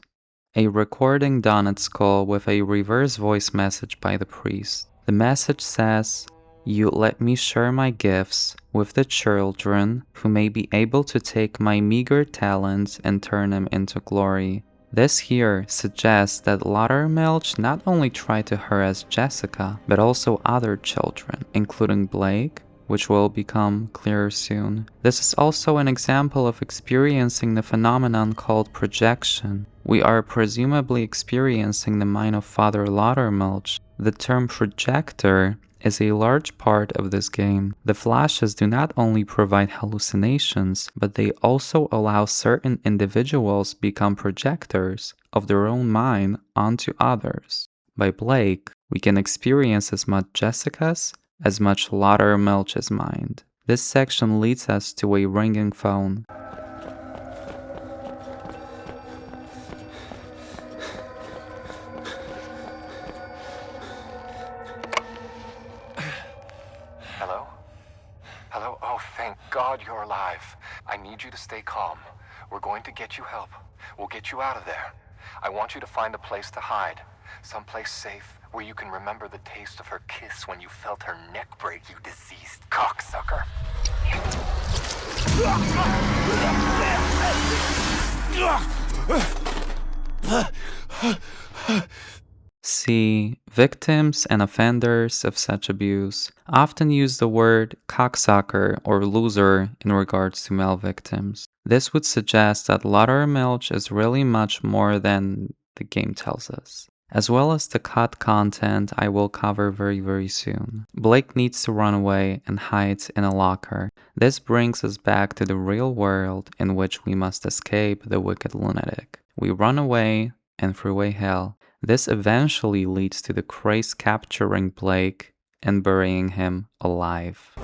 a recording done at school with a reverse voice message by the priest. The message says, "You let me share my gifts with the children who may be able to take my meager talents and turn them into glory." This here suggests that Laudermilch not only tried to harass Jessica, but also other children, including Blake, which will become clearer soon. This is also an example of experiencing the phenomenon called projection. We are presumably experiencing the mind of Father Laudermilch. The term projector is a large part of this game. The flashes do not only provide hallucinations, but they also allow certain individuals become projectors of their own mind onto others. By Blake, we can experience as much Jessica's as much Laudermilch's mind. This section leads us to a ringing phone. Hello? Hello? Oh, thank God you're alive. I need you to stay calm. We're going to get you help. We'll get you out of there. I want you to find a place to hide. Someplace safe where you can remember the taste of her kiss when you felt her neck break, you diseased cocksucker. See, victims and offenders of such abuse often use the word cocksucker or loser in regards to male victims. This would suggest that Laudermilch is really much more than the game tells us, as well as the cut content I will cover very soon. Blake needs to run away and hides in a locker. This brings us back to the real world in which we must escape the wicked lunatic. We run away and through a hell. This eventually leads to the Craze capturing Blake and burying him alive.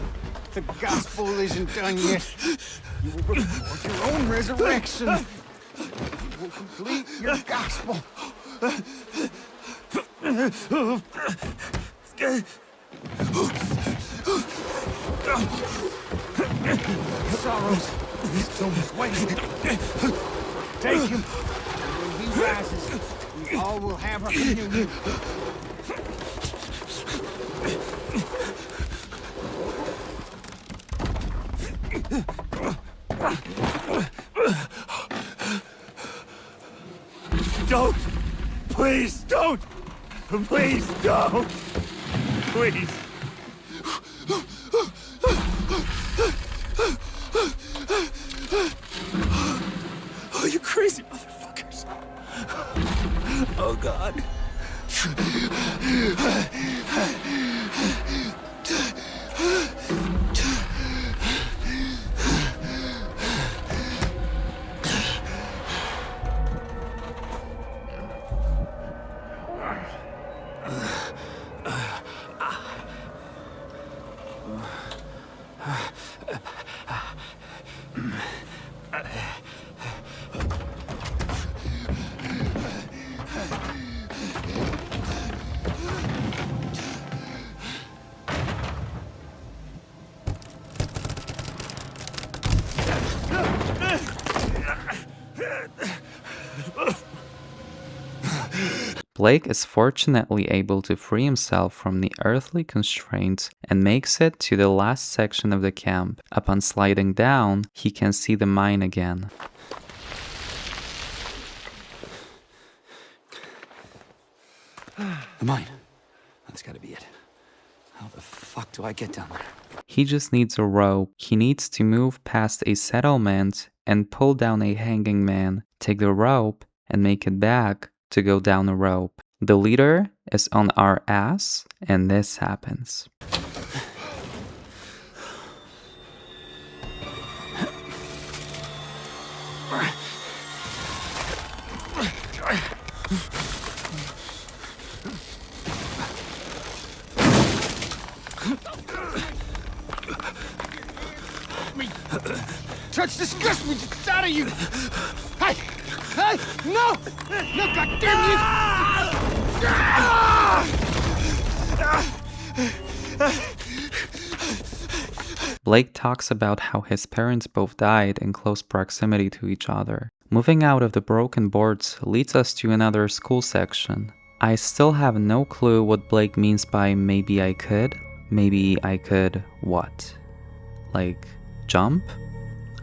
The gospel isn't done yet. You will record your own resurrection. You will complete your gospel. Sorrows, Thomas Wayne. Take him, and when he rises, we all will have our communion. Don't! Please don't! Please don't! Please! Oh, you crazy motherfuckers! Oh, God. Blake is fortunately able to free himself from the earthly constraints and makes it to the last section of the camp. Upon sliding down, he can see the mine again. The mine. That's gotta be it. How the fuck do I get down there? He just needs a rope. He needs to move past a settlement and pull down a hanging man, take the rope, and make it back to go down the rope. The leader is on our ass, and this happens. Touch disgust me, it's out of you! Hey! Hey! No! No, goddamn you! Blake talks about how his parents both died in close proximity to each other. Moving out of the broken boards leads us to another school section. I still have no clue what Blake means by maybe I could. Maybe I could what? Like, jump?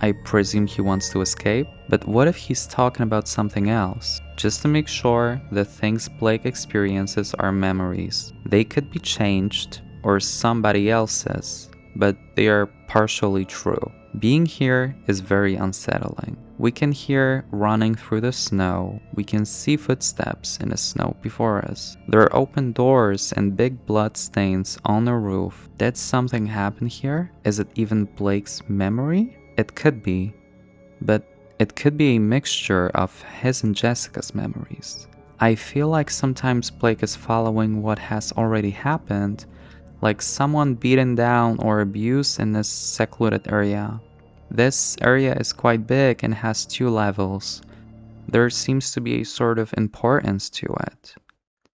I presume he wants to escape, but what if he's talking about something else? Just to make sure, the things Blake experiences are memories. They could be changed, or somebody else's, but they are partially true. Being here is very unsettling. We can hear running through the snow. We can see footsteps in the snow before us. There are open doors and big blood stains on the roof. Did something happen here? Is it even Blake's memory? It could be, but it could be a mixture of his and Jessica's memories. I feel like sometimes Blake is following what has already happened, like someone beaten down or abused in this secluded area. This area is quite big and has 2 levels. There seems to be a sort of importance to it.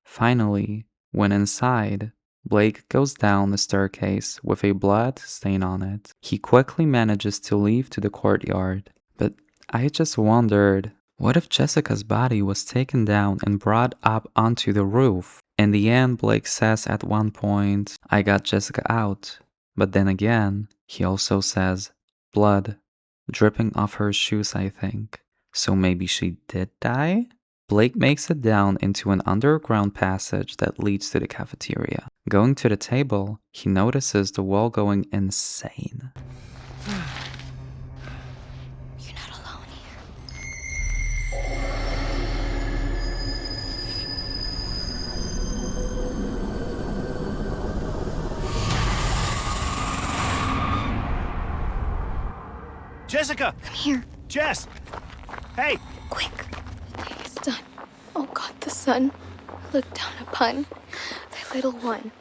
Finally, when inside, Blake goes down the staircase with a blood stain on it. He quickly manages to leave to the courtyard, but I just wondered, what if Jessica's body was taken down and brought up onto the roof? In the end, Blake says at one point, I got Jessica out. But then again, he also says, blood dripping off her shoes, I think. So maybe she did die? Blake makes it down into an underground passage that leads to the cafeteria. Going to the table, he notices the wall going insane. You're not alone here. Jessica! Come here. Jess! Hey! Quick. It's done. Oh God, the sun. Look down upon thy little one.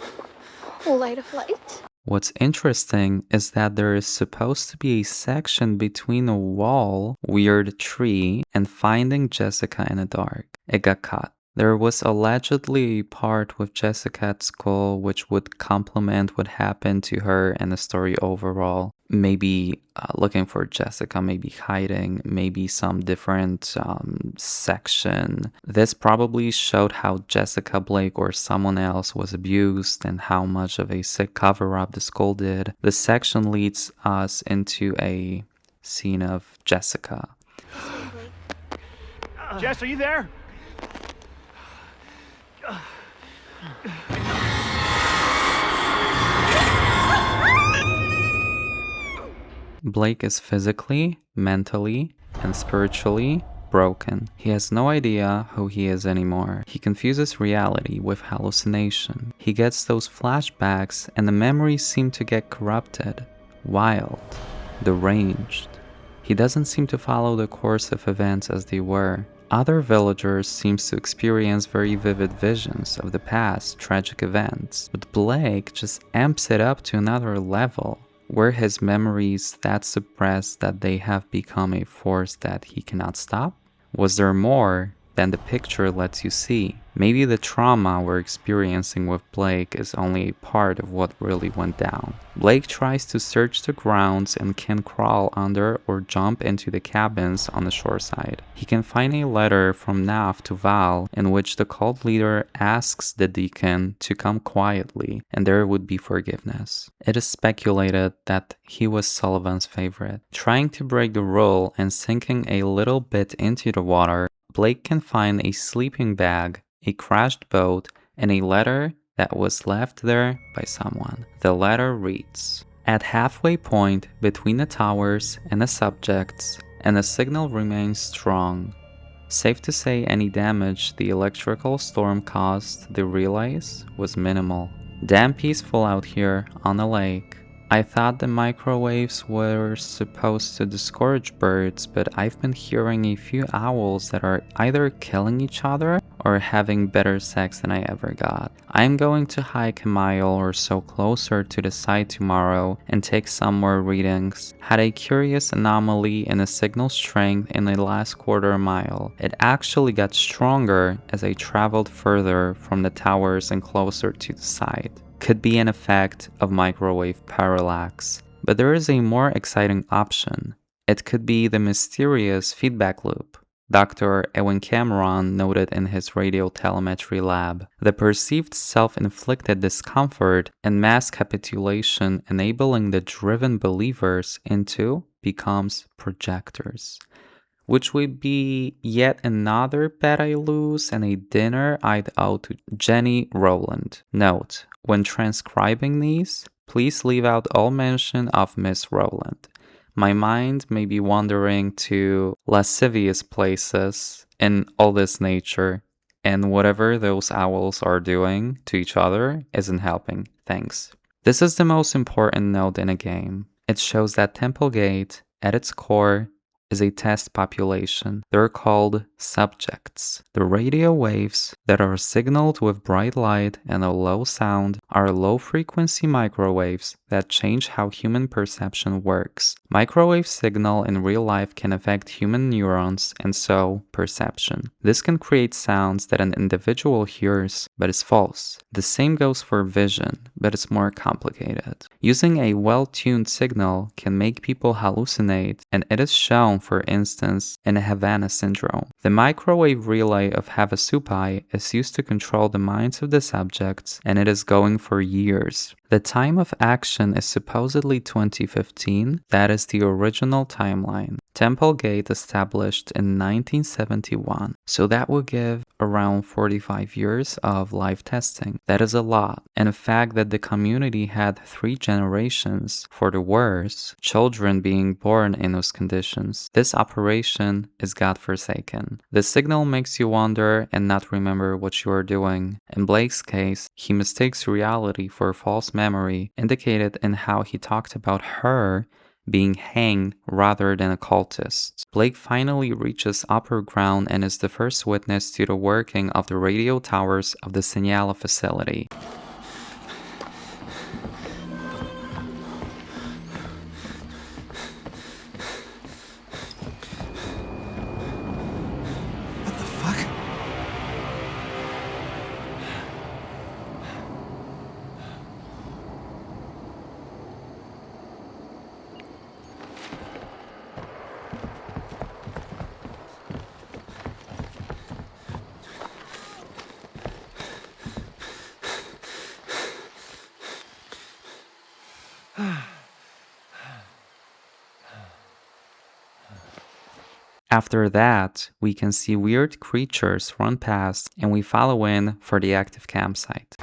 O light of light. What's interesting is that there is supposed to be a section between a wall, weird tree, and finding Jessica in the dark. It got cut. There was allegedly a part with Jessica at school which would complement what happened to her and the story overall. Maybe looking for Jessica, maybe hiding, maybe some different section. This probably showed how Jessica, Blake, or someone else was abused and how much of a sick cover-up the school did. The section leads us into a scene of Jessica. Jess, are you there? Blake is physically, mentally, and spiritually broken. He has no idea who he is anymore. He confuses reality with hallucination. He gets those flashbacks and the memories seem to get corrupted, wild, deranged. He doesn't seem to follow the course of events as they were. Other villagers seem to experience very vivid visions of the past tragic events, but Blake just amps it up to another level. Were his memories that suppressed that they have become a force that he cannot stop? Was there more than the picture lets you see? Maybe the trauma we're experiencing with Blake is only a part of what really went down. Blake tries to search the grounds and can crawl under or jump into the cabins on the shoreside. He can find a letter from Nav to Val in which the cult leader asks the deacon to come quietly and there would be forgiveness. It is speculated that he was Sullivan's favorite. Trying to break the rule and sinking a little bit into the water, Blake can find a sleeping bag, a crashed boat, and a letter that was left there by someone. The letter reads, "At halfway point between the towers and the subjects, and the signal remains strong. Safe to say any damage the electrical storm caused the relays was minimal. Damn peaceful out here on the lake. I thought the microwaves were supposed to discourage birds, but I've been hearing a few owls that are either killing each other or having better sex than I ever got. I'm going to hike a mile or so closer to the site tomorrow and take some more readings. Had a curious anomaly in the signal strength in the last quarter mile. It actually got stronger as I traveled further from the towers and closer to the site. Could be an effect of microwave parallax, But there is a more exciting option. It could be the mysterious feedback loop Dr. Ewan Cameron noted in his radiotelemetry lab. The perceived self-inflicted discomfort and mass capitulation enabling the driven believers into becomes projectors, which would be yet another bet I lose and a dinner I'd owe to Jenny Rowland. Note, when transcribing these, please leave out all mention of Miss Rowland. My mind may be wandering to lascivious places in all this nature, and whatever those owls are doing to each other isn't helping. Thanks. This is the most important note in a game. It shows that Templegate, at its core, is a test population. They're called subjects. The radio waves that are signaled with bright light and a low sound are low-frequency microwaves that change how human perception works. Microwave signal in real life can affect human neurons and so perception. This can create sounds that an individual hears but is false. The same goes for vision, but it's more complicated. Using a well-tuned signal can make people hallucinate, and it is shown, for instance, in Havana syndrome. The microwave relay of Havasupai is used to control the minds of the subjects, and it is going for years. The time of action is supposedly 2015, that is the original timeline. Templegate established in 1971, so that would give around 45 years of live testing. That is a lot, and the fact that the community had 3 generations, for the worse, children being born in those conditions. This operation is godforsaken. The signal makes you wonder and not remember what you are doing. In Blake's case, he mistakes reality for false memory, indicated in how he talked about her being hanged rather than a cultist. Blake finally reaches upper ground and is the first witness to the working of the radio towers of the Sinyala facility. After that, we can see weird creatures run past and we follow in for the active campsite.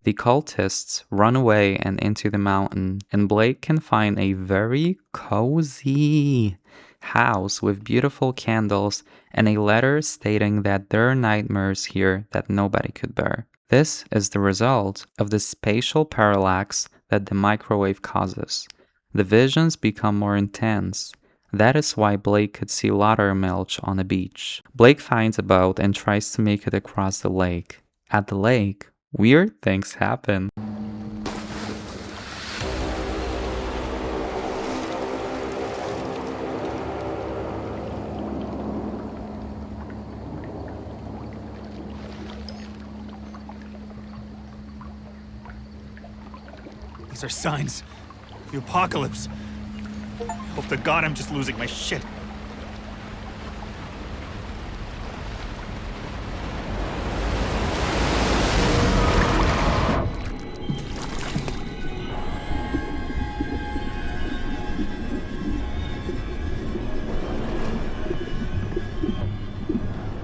The cultists run away and into the mountain, and Blake can find a very cozy house with beautiful candles and a letter stating that there are nightmares here that nobody could bear. This is the result of the spatial parallax that the microwave causes. The visions become more intense. That is why Blake could see laudermilch on a beach. Blake finds a boat and tries to make it across the lake. At the lake, weird things happen. These are signs. The apocalypse. Hope to God I'm just losing my shit.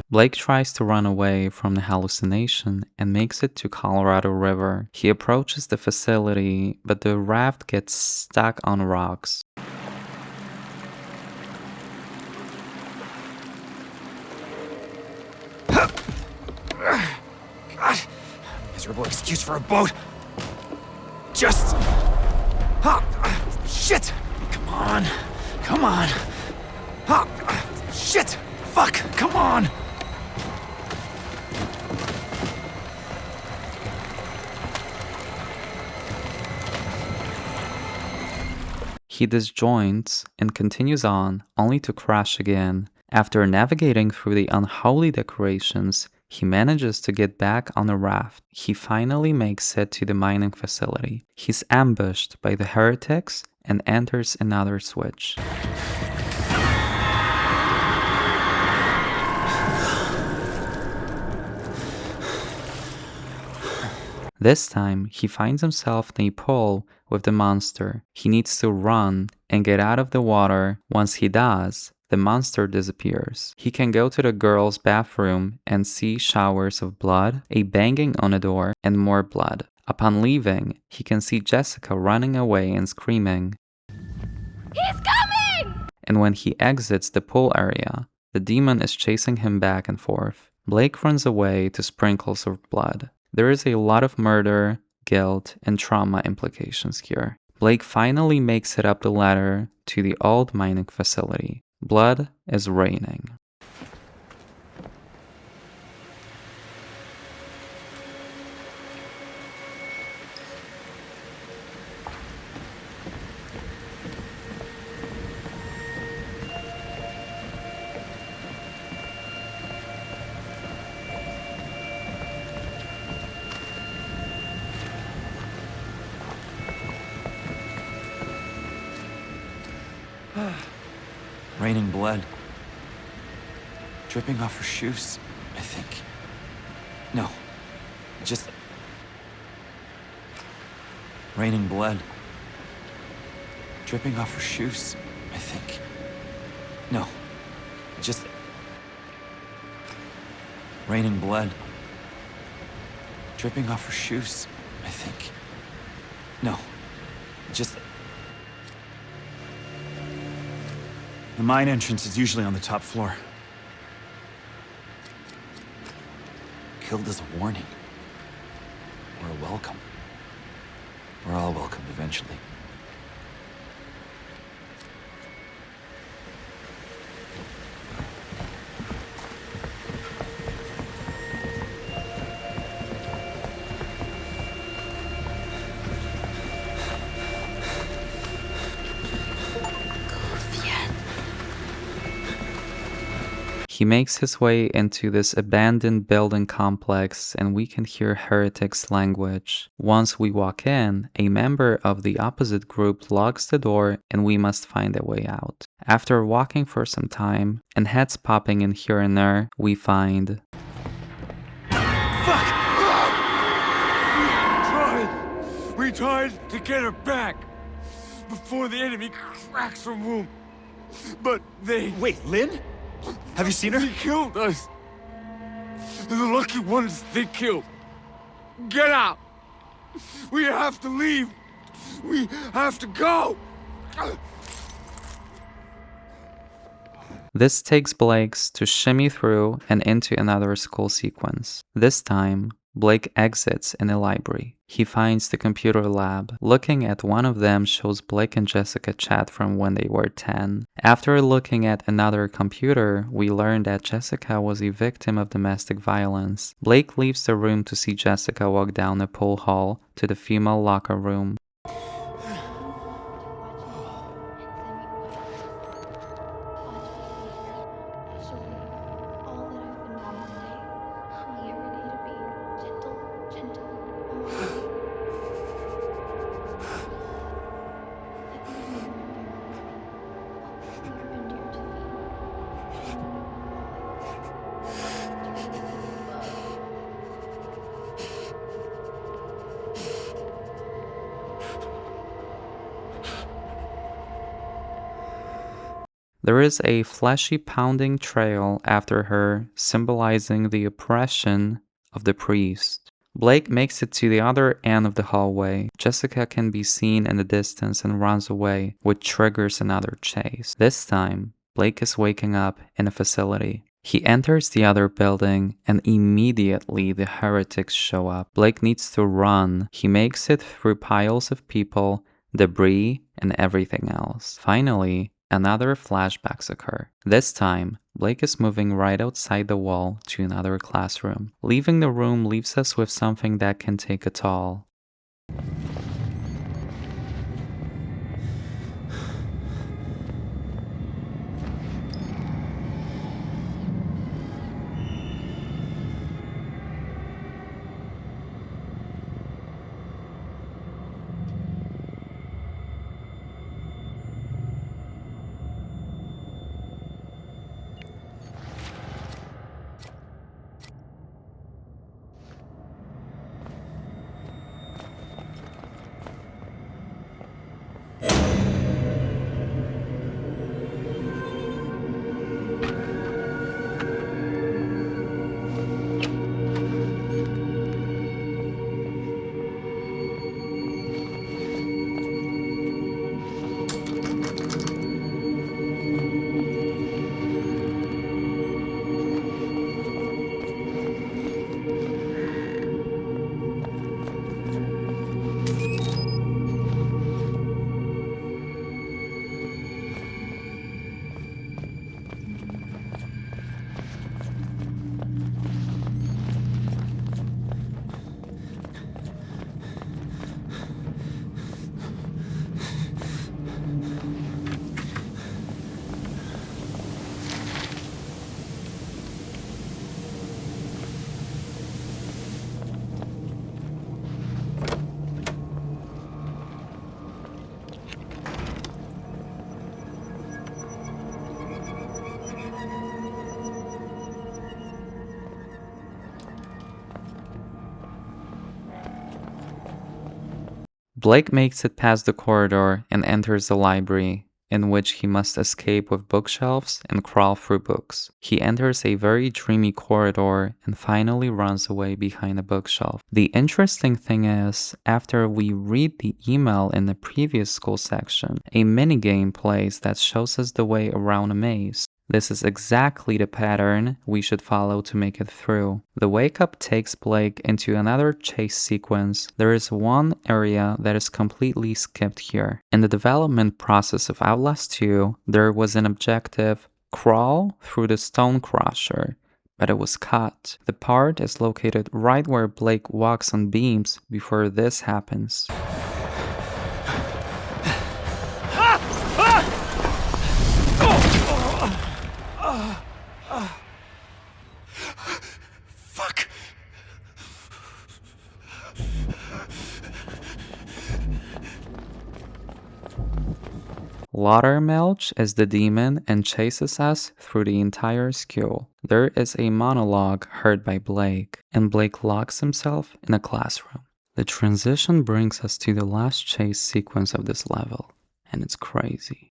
Blake tries to run away from the hallucination and makes it to Colorado River. He approaches the facility, but the raft gets stuck on rocks. God, miserable excuse for a boat. Just... shit! Come on! Come on! Shit! Fuck! Come on! He disjoints and continues on, only to crash again. After navigating through the unholy decorations, he manages to get back on a raft. He finally makes it to the mining facility. He's ambushed by the heretics and enters another switch. This time, he finds himself in a pool with the monster. He needs to run and get out of the water. Once he does, the monster disappears. He can go to the girls' bathroom and see showers of blood, a banging on a door, and more blood. Upon leaving, he can see Jessica running away and screaming, He's coming! And when he exits the pool area, the demon is chasing him back and forth. Blake runs away to sprinkles of blood. There is a lot of murder, guilt, and trauma implications here. Blake finally makes it up the ladder to the old mining facility. Blood is raining. Raining blood. Dripping off her shoes, I think. No, just... Raining blood. Dripping off her shoes, I think. No, just... Raining blood. Dripping off her shoes, I think. No, just... The mine entrance is usually on the top floor. Killed as a warning. Or a welcome. We're all welcomed eventually. He makes his way into this abandoned building complex and we can hear heretics' language. Once we walk in, a member of the opposite group locks the door and we must find a way out. After walking for some time and heads popping in here and there, we find... Fuck! We tried to get her back before the enemy cracks her womb. But they... Wait, Lynn? Have you seen her? They killed us. They're the lucky ones they killed. Get out! We have to leave! We have to go! This takes Blake's to shimmy through and into another school sequence. This time, Blake exits in a library. He finds the computer lab. Looking at one of them shows Blake and Jessica chat from when they were 10. After looking at another computer, we learn that Jessica was a victim of domestic violence. Blake leaves the room to see Jessica walk down a pool hall to the female locker room. There is a fleshy pounding trail after her, symbolizing the oppression of the priest. Blake makes it to the other end of the hallway. Jessica can be seen in the distance and runs away, which triggers another chase. This time, Blake is waking up in a facility. He enters the other building and immediately the heretics show up. Blake needs to run. He makes it through piles of people, debris, and everything else. Finally, another flashbacks occur. This time, Blake is moving right outside the wall to another classroom. Leaving the room leaves us with something that can take a toll. Blake makes it past the corridor and enters the library, in which he must escape with bookshelves and crawl through books. He enters a very dreamy corridor and finally runs away behind a bookshelf. The interesting thing is, after we read the email in the previous school section, a minigame plays that shows us the way around a maze. This is exactly the pattern we should follow to make it through. The wake-up takes Blake into another chase sequence. There is one area that is completely skipped here. In the development process of Outlast 2, there was an objective, crawl through the stone crusher, but it was cut. The part is located right where Blake walks on beams before this happens. Fuck! Laudermilch is the demon and chases us through the entire school. There is a monologue heard by Blake, and Blake locks himself in a classroom. The transition brings us to the last chase sequence of this level, and it's crazy.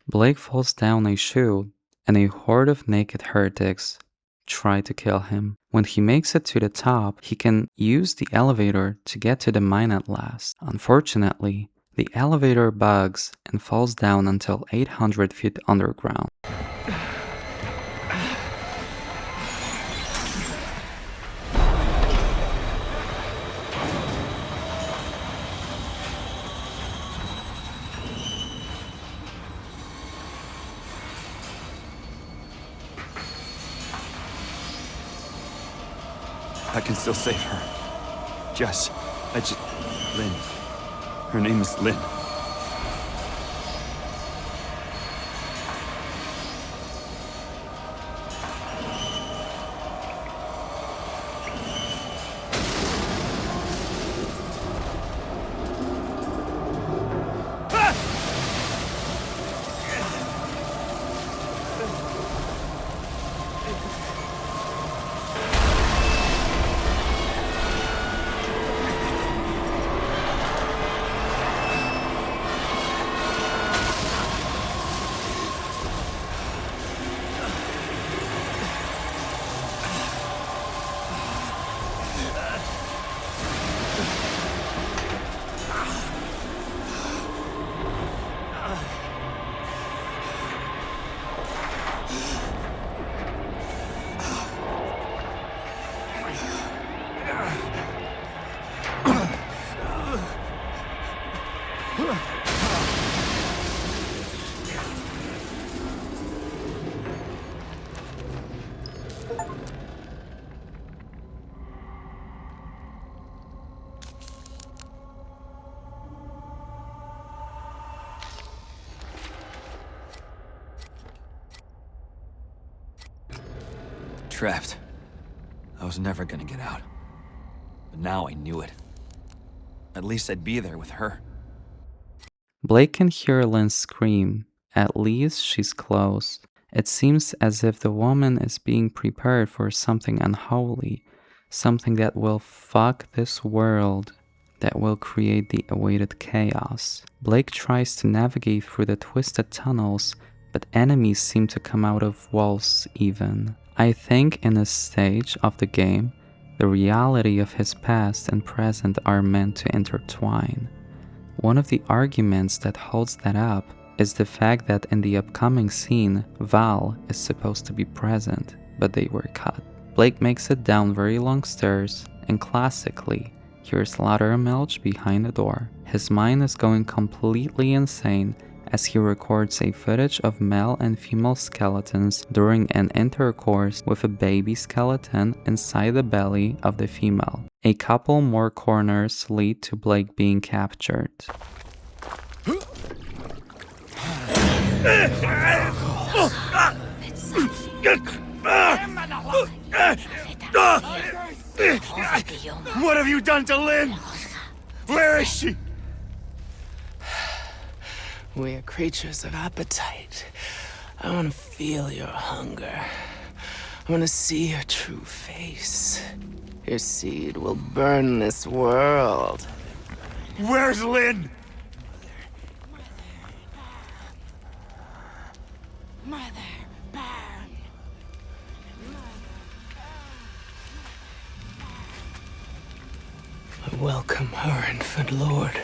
Blake falls down a chute, and a horde of naked heretics try to kill him. When he makes it to the top, he can use the elevator to get to the mine at last. Unfortunately, the elevator bugs and falls down until 800 feet underground. I can still save her. Jess, Lynn. Her name is Lynn. Trapped. I was never gonna get out. But now I knew it. At least I'd be there with her. Blake can hear Lynn scream. At least she's close. It seems as if the woman is being prepared for something unholy, something that will fuck this world, that will create the awaited chaos. Blake tries to navigate through the twisted tunnels, but enemies seem to come out of walls even. I think in this stage of the game, the reality of his past and present are meant to intertwine. One of the arguments that holds that up is the fact that in the upcoming scene, Val is supposed to be present, but they were cut. Blake makes it down very long stairs, and classically, hears Laudermilch behind the door. His mind is going completely insane as he records a footage of male and female skeletons during an intercourse with a baby skeleton inside the belly of the female. A couple more corners lead to Blake being captured. What have you done to Lynn? Where is she? We're creatures of appetite. I want to feel your hunger. I want to see your true face. Your seed will burn this world. Where's Lynn? Mother, burn. I welcome her infant lord,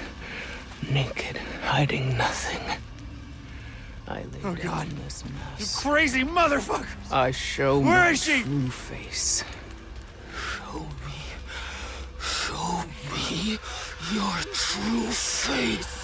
naked, hiding nothing. I lay down this mess. You crazy motherfucker! I show Where my is she? true face. Show me your true face.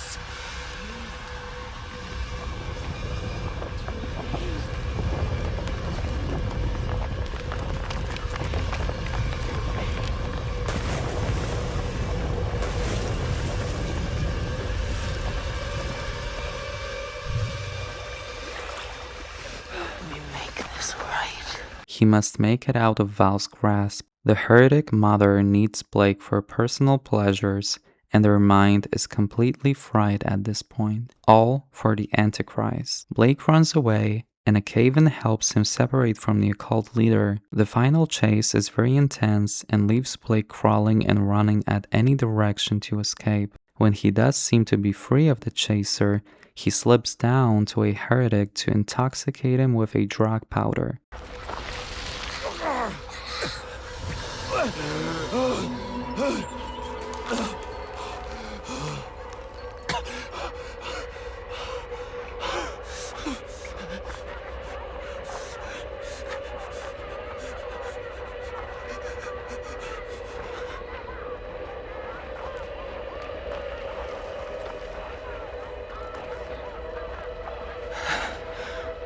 He must make it out of Val's grasp. The heretic mother needs Blake for personal pleasures, and their mind is completely fried at this point. All for the Antichrist. Blake runs away, and a cave-in helps him separate from the occult leader. The final chase is very intense and leaves Blake crawling and running at any direction to escape. When he does seem to be free of the chaser, he slips down to a heretic to intoxicate him with a drug powder.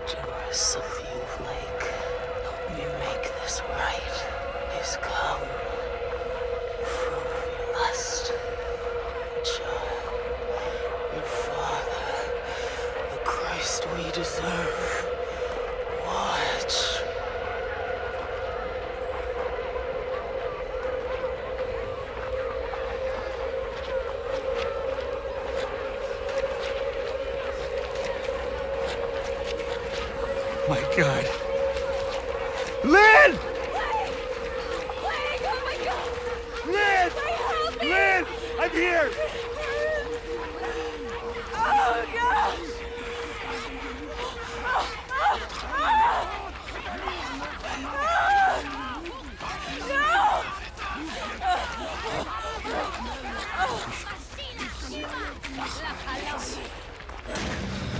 Generous of you, Blake. Help me make this right. Please come. The fruit of your lust, your child, your father, the Christ we deserve. Watch. My God. Lynn! Lynn! Lynn! I'm here! Oh, God!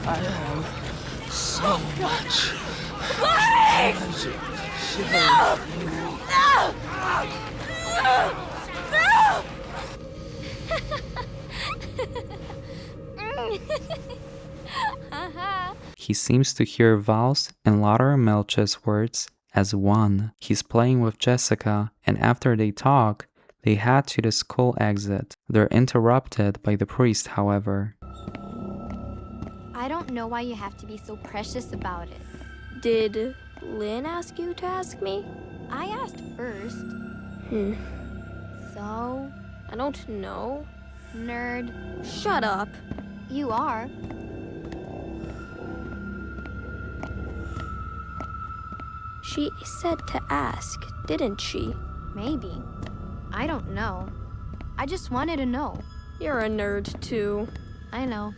I have so much Blake! pleasure. He seems to hear Val's and Laura Melch's words as one. He's playing with Jessica, and after they talk, they head to the school exit. They're interrupted by the priest, however. I don't know why you have to be so precious about it. Did Lynn ask you to ask me? I asked first. So? I don't know. Nerd. Shut up. You are. She said to ask, didn't she? Maybe. I don't know. I just wanted to know. You're a nerd, too. I know.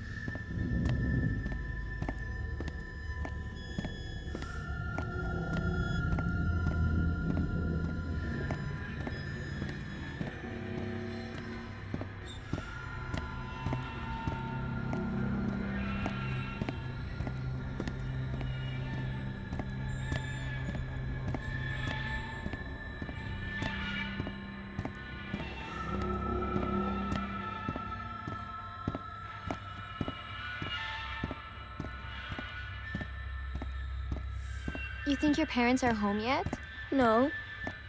You think your parents are home yet? No.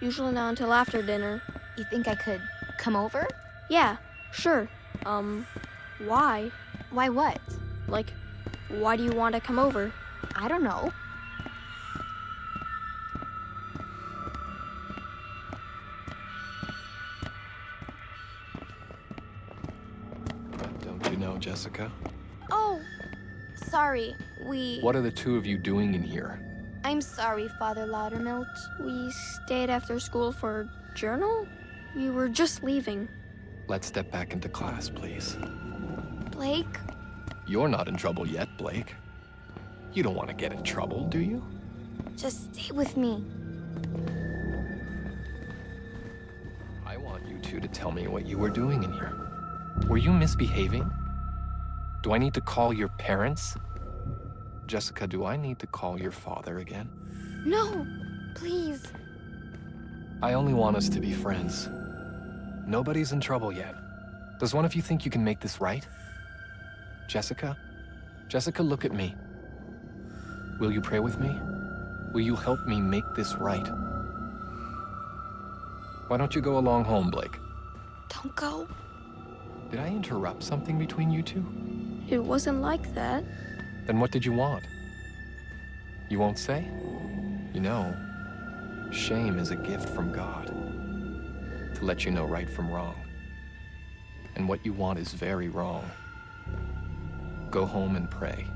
Usually not until after dinner. You think I could come over? Yeah, sure. Why? Why what? Like, why do you want to come over? I don't know. Don't you know, Jessica? Oh, sorry. What are the two of you doing in here? I'm sorry, Father Loudermilk. We stayed after school for journal? We were just leaving. Let's step back into class, please. Blake? You're not in trouble yet, Blake. You don't want to get in trouble, do you? Just stay with me. I want you two to tell me what you were doing in here. Were you misbehaving? Do I need to call your parents? Jessica, do I need to call your father again? No, please. I only want us to be friends. Nobody's in trouble yet. Does one of you think you can make this right? Jessica? Jessica, look at me. Will you pray with me? Will you help me make this right? Why don't you go along home, Blake? Don't go. Did I interrupt something between you two? It wasn't like that. Then what did you want? You won't say? You know, shame is a gift from God to let you know right from wrong. And what you want is very wrong. Go home and pray.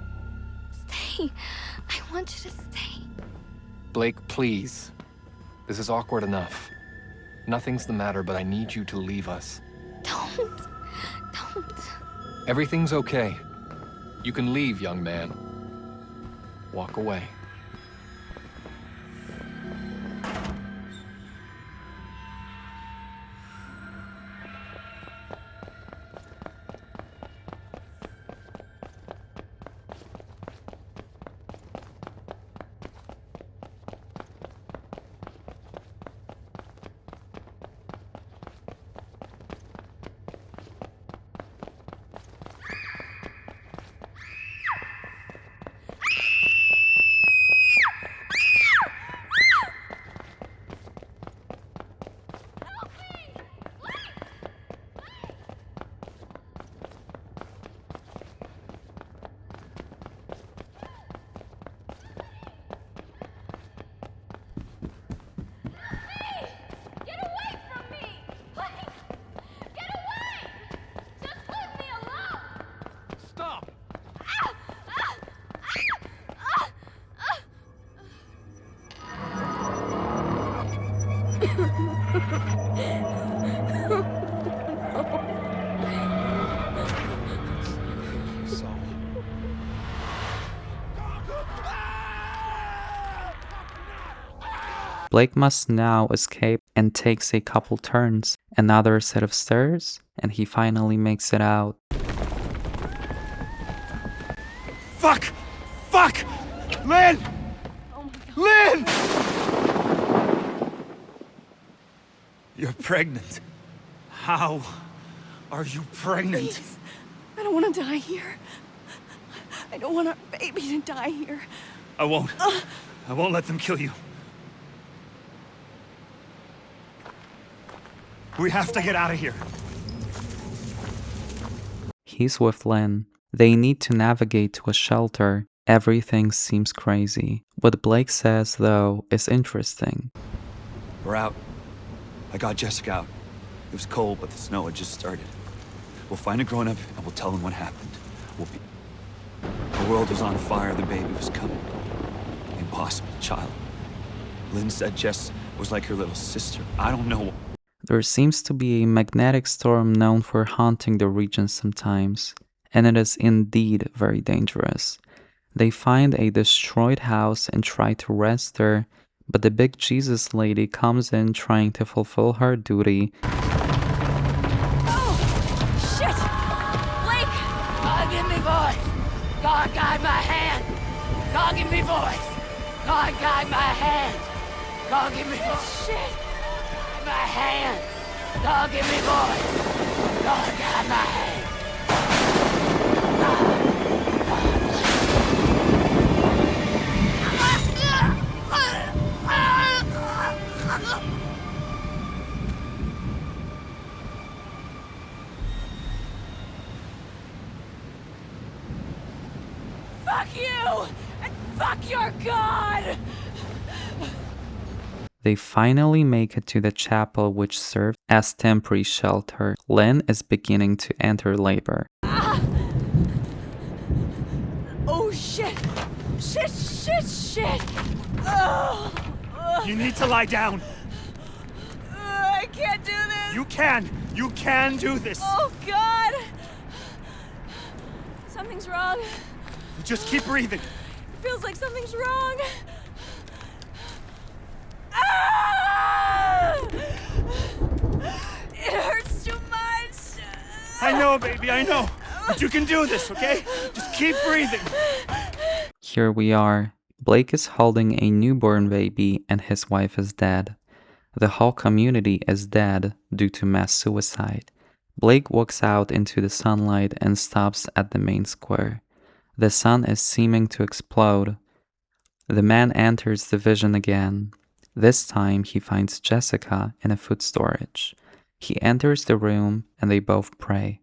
Stay. I want you to stay. Blake, please. This is awkward enough. Nothing's the matter, but I need you to leave us. Don't. Everything's okay. You can leave, young man. Walk away. Blake must now escape and takes a couple turns, another set of stairs, and he finally makes it out. Fuck! Fuck! Lynn! Lynn! You're pregnant. How are you pregnant? Please. I don't want to die here. I don't want our baby to die here. I won't let them kill you. We have to get out of here. He's with Lynn. They need to navigate to a shelter. Everything seems crazy. What Blake says, though, is interesting. We're out. I got Jessica out. It was cold, but the snow had just started. We'll find a grown-up, and we'll tell them what happened. The world was on fire, the baby was coming. The impossible child. Lynn said Jess was like her little sister. I don't know. There seems to be a magnetic storm known for haunting the region sometimes, and it is indeed very dangerous. They find a destroyed house and try to rest her, but the big Jesus lady comes in trying to fulfill her duty. Oh, shit! Blake! God, give me voice! God, guide my hand! God, give me voice! God, guide my hand! God, give me voice! Shit! My hand! God, give me voice! God, guide my hand! Fuck you! And fuck your God! They finally make it to the chapel, which served as temporary shelter. Lynn is beginning to enter labor. Oh Shit! Oh, You need to lie down. I can't do this. You can. You can do this. Oh, God. Something's wrong. Just keep breathing. It feels like something's wrong. Ah! It hurts too much. I know, baby, I know. But you can do this, okay? Just keep breathing. Here we are. Blake is holding a newborn baby and his wife is dead. The whole community is dead due to mass suicide. Blake walks out into the sunlight and stops at the main square. The sun is seeming to explode. The man enters the vision again. This time he finds Jessica in a food storage. He enters the room and they both pray.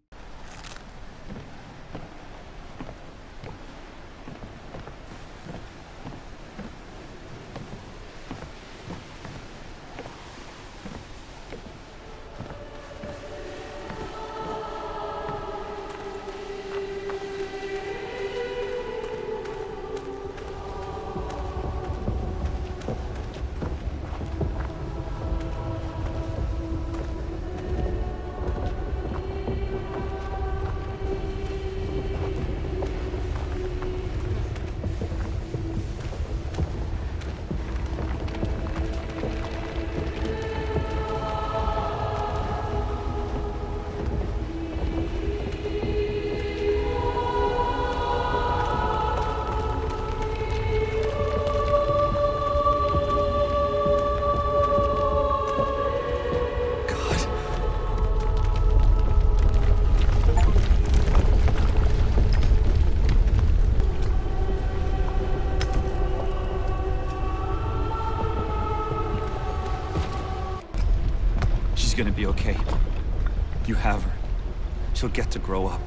She's gonna be okay. You have her. She'll get to grow up.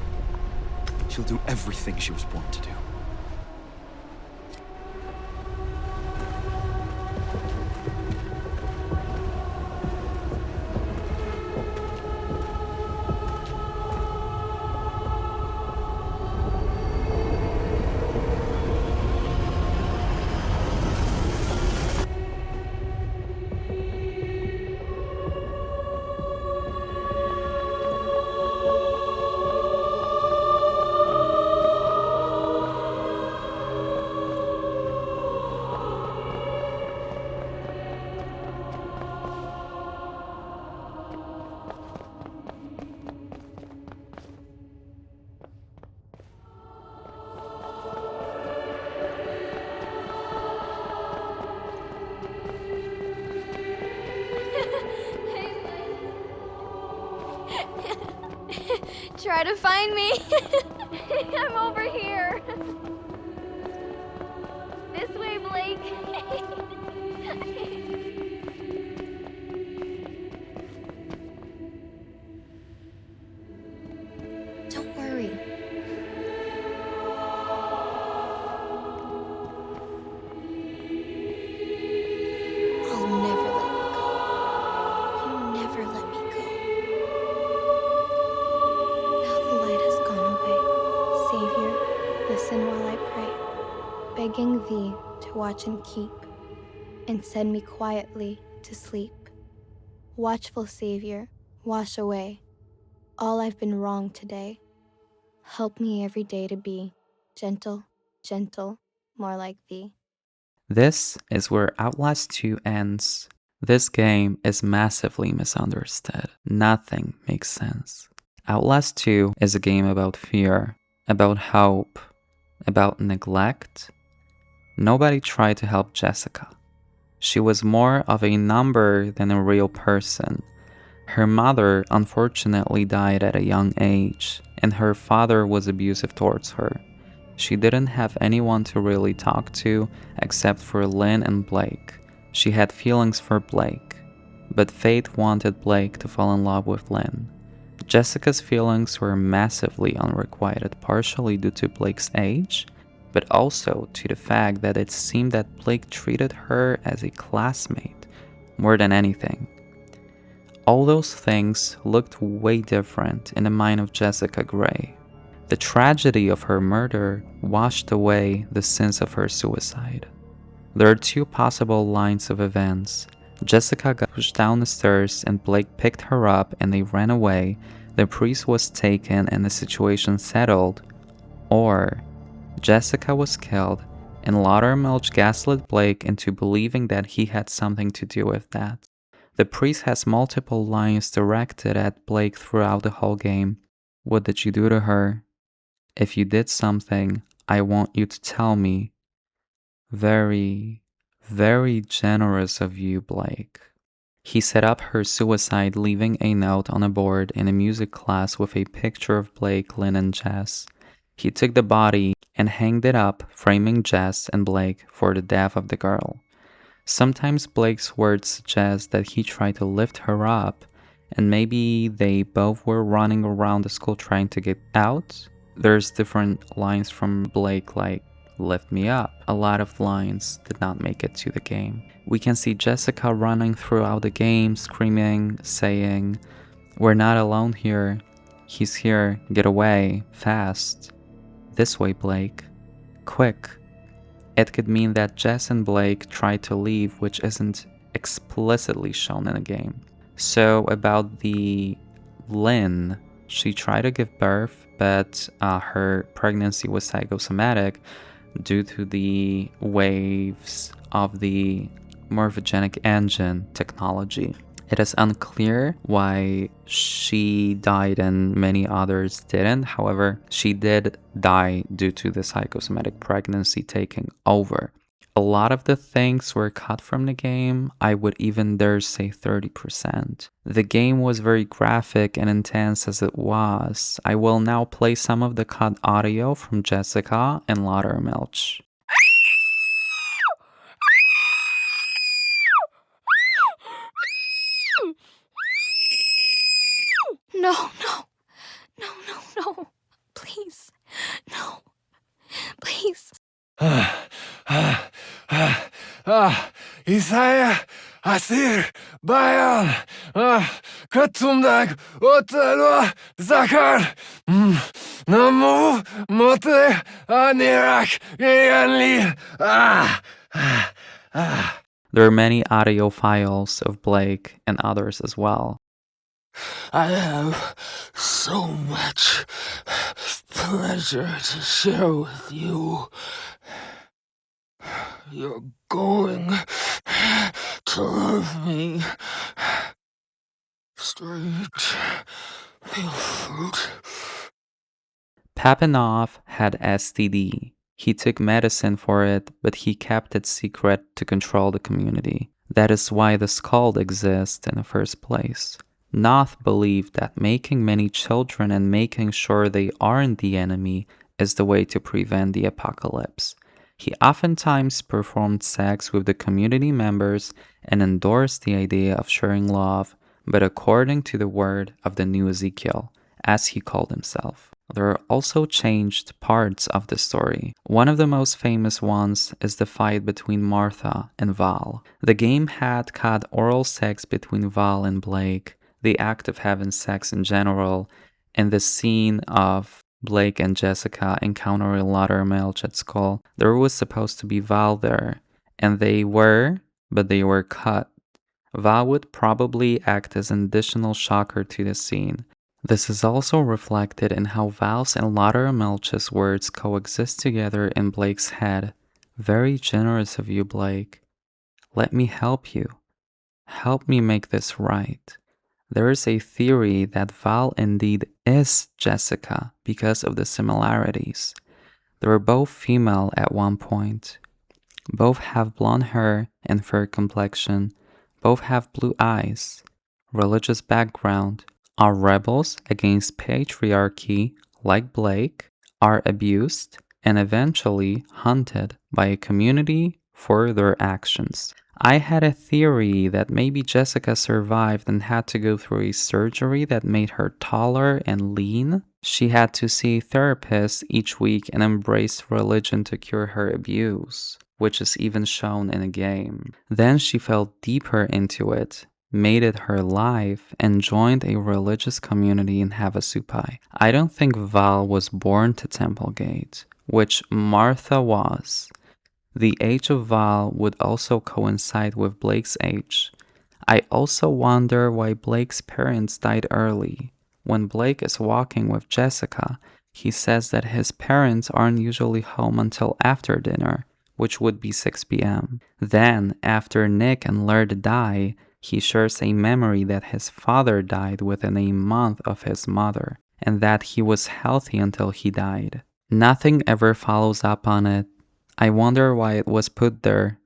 She'll do everything she was born to do. Try to find me. I'm over here. This way, Blake. Don't worry. I'll never let you go. You never let me go. Now the light has gone away. Savior, listen while I pray, begging thee to watch and keep, and send me quietly to sleep. Watchful Savior, wash away all I've been wrong today. Help me every day to be gentle, gentle, more like thee. This is where Outlast 2 ends. This game is massively misunderstood. Nothing makes sense. Outlast 2 is a game about fear, about hope, about neglect. Nobody tried to help Jessica. She was more of a number than a real person. Her mother unfortunately died at a young age, and her father was abusive towards her. She didn't have anyone to really talk to except for Lynn and Blake. She had feelings for Blake, but fate wanted Blake to fall in love with Lynn. Jessica's feelings were massively unrequited, partially due to Blake's age, but also to the fact that it seemed that Blake treated her as a classmate more than anything. All those things looked way different in the mind of Jessica Gray. The tragedy of her murder washed away the sins of her suicide. There are two possible lines of events. Jessica got pushed down the stairs and Blake picked her up and they ran away. The priest was taken and the situation settled. Or Jessica was killed and Laudermilch gaslit Blake into believing that he had something to do with that. The priest has multiple lines directed at Blake throughout the whole game. What did you do to her? If you did something, I want you to tell me. Very, very generous of you, Blake. He set up her suicide, leaving a note on a board in a music class with a picture of Blake, Lynn, and Jess. He took the body and hanged it up, framing Jess and Blake for the death of the girl. Sometimes Blake's words suggest that he tried to lift her up, and maybe they both were running around the school trying to get out. There's different lines from Blake like, lift me up. A lot of lines did not make it to the game. We can see Jessica running throughout the game, screaming, saying, we're not alone here. He's here. Get away. Fast. This way, Blake. Quick. It could mean that Jess and Blake tried to leave, which isn't explicitly shown in the game. So about the Lynn, she tried to give birth, but her pregnancy was psychosomatic due to the waves of the morphogenic engine technology. It is unclear why she died and many others didn't. However, she did die due to the psychosomatic pregnancy taking over. A lot of the things were cut from the game. I would even dare say 30%. The game was very graphic and intense as it was. I will now play some of the cut audio from Jessica and Laudermilch. No. Please. No. Please. Isaiah, Asir, Bayan, Katumdag, Otelwa, Zakar, Namu, Mote, Anirak, Yanli. There are many audio files of Blake and others as well. I have so much pleasure to share with you. You're going to love me. Strange, pale fruit. Papinov had STD. He took medicine for it, but he kept it secret to control the community. That is why the Skald exists in the first place. Noth believed that making many children and making sure they aren't the enemy is the way to prevent the apocalypse. He oftentimes performed sex with the community members and endorsed the idea of sharing love, but according to the word of the new Ezekiel, as he called himself. There are also changed parts of the story. One of the most famous ones is the fight between Martha and Val. The game had cut oral sex between Val and Blake, the act of having sex in general, and the scene of Blake and Jessica encountering Laudermilch at school. There was supposed to be Val there, and they were, but they were cut. Val would probably act as an additional shocker to the scene. This is also reflected in how Val's and Laudermilch's words coexist together in Blake's head. Very generous of you, Blake. Let me help you. Help me make this right. There is a theory that Val indeed is Jessica because of the similarities. They were both female at one point. Both have blonde hair and fair complexion. Both have blue eyes. Religious background. Are rebels against patriarchy, like Blake, are abused and eventually hunted by a community for their actions. I had a theory that maybe Jessica survived and had to go through a surgery that made her taller and lean. She had to see therapists each week and embrace religion to cure her abuse, which is even shown in a game. Then she fell deeper into it, made it her life, and joined a religious community in Havasupai. I don't think Val was born to Templegate, which Martha was. The age of Val would also coincide with Blake's age. I also wonder why Blake's parents died early. When Blake is walking with Jessica, he says that his parents aren't usually home until after dinner, which would be 6 p.m. Then, after Nick and Laird die, he shares a memory that his father died within a month of his mother, and that he was healthy until he died. Nothing ever follows up on it. I wonder why it was put there.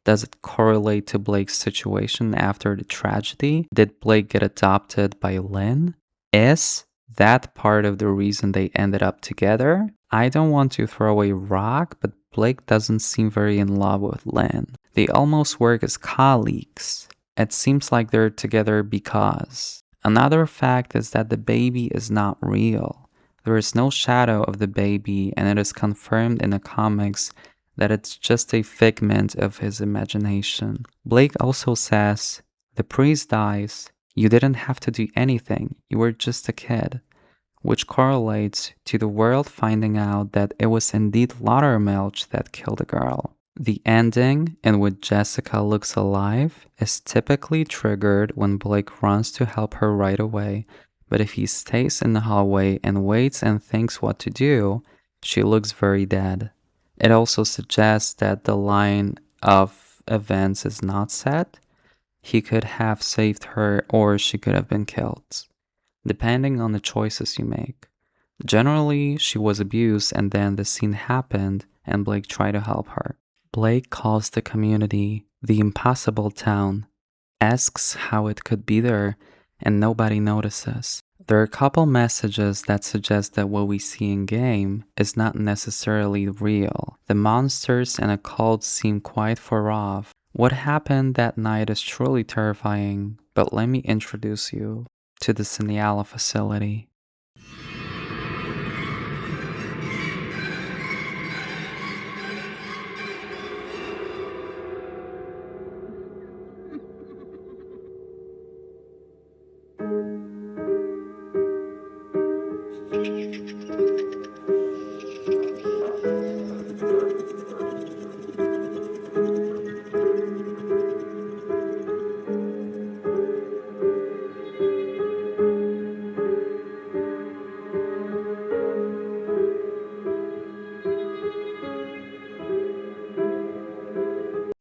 Does it correlate to Blake's situation after the tragedy? Did Blake get adopted by Lynn? Is that part of the reason they ended up together? I don't want to throw a rock, but Blake doesn't seem very in love with Lynn. They almost work as colleagues. It seems like they're together because. Another fact is that the baby is not real. There is no shadow of the baby, and it is confirmed in the comics that it's just a figment of his imagination. Blake also says, "The priest dies. You didn't have to do anything. You were just a kid," which correlates to the world finding out that it was indeed Laudermilch that killed the girl. The ending, in which Jessica looks alive, is typically triggered when Blake runs to help her right away, but if he stays in the hallway and waits and thinks what to do, she looks very dead. It also suggests that the line of events is not set. He could have saved her or she could have been killed, depending on the choices you make. Generally, she was abused and then the scene happened and Blake tried to help her. Blake calls the community the impossible town, asks how it could be there, and nobody notices. There are a couple messages that suggest that what we see in game is not necessarily real. The monsters and occult seem quite far off. What happened that night is truly terrifying, but let me introduce you to the Sinyala facility.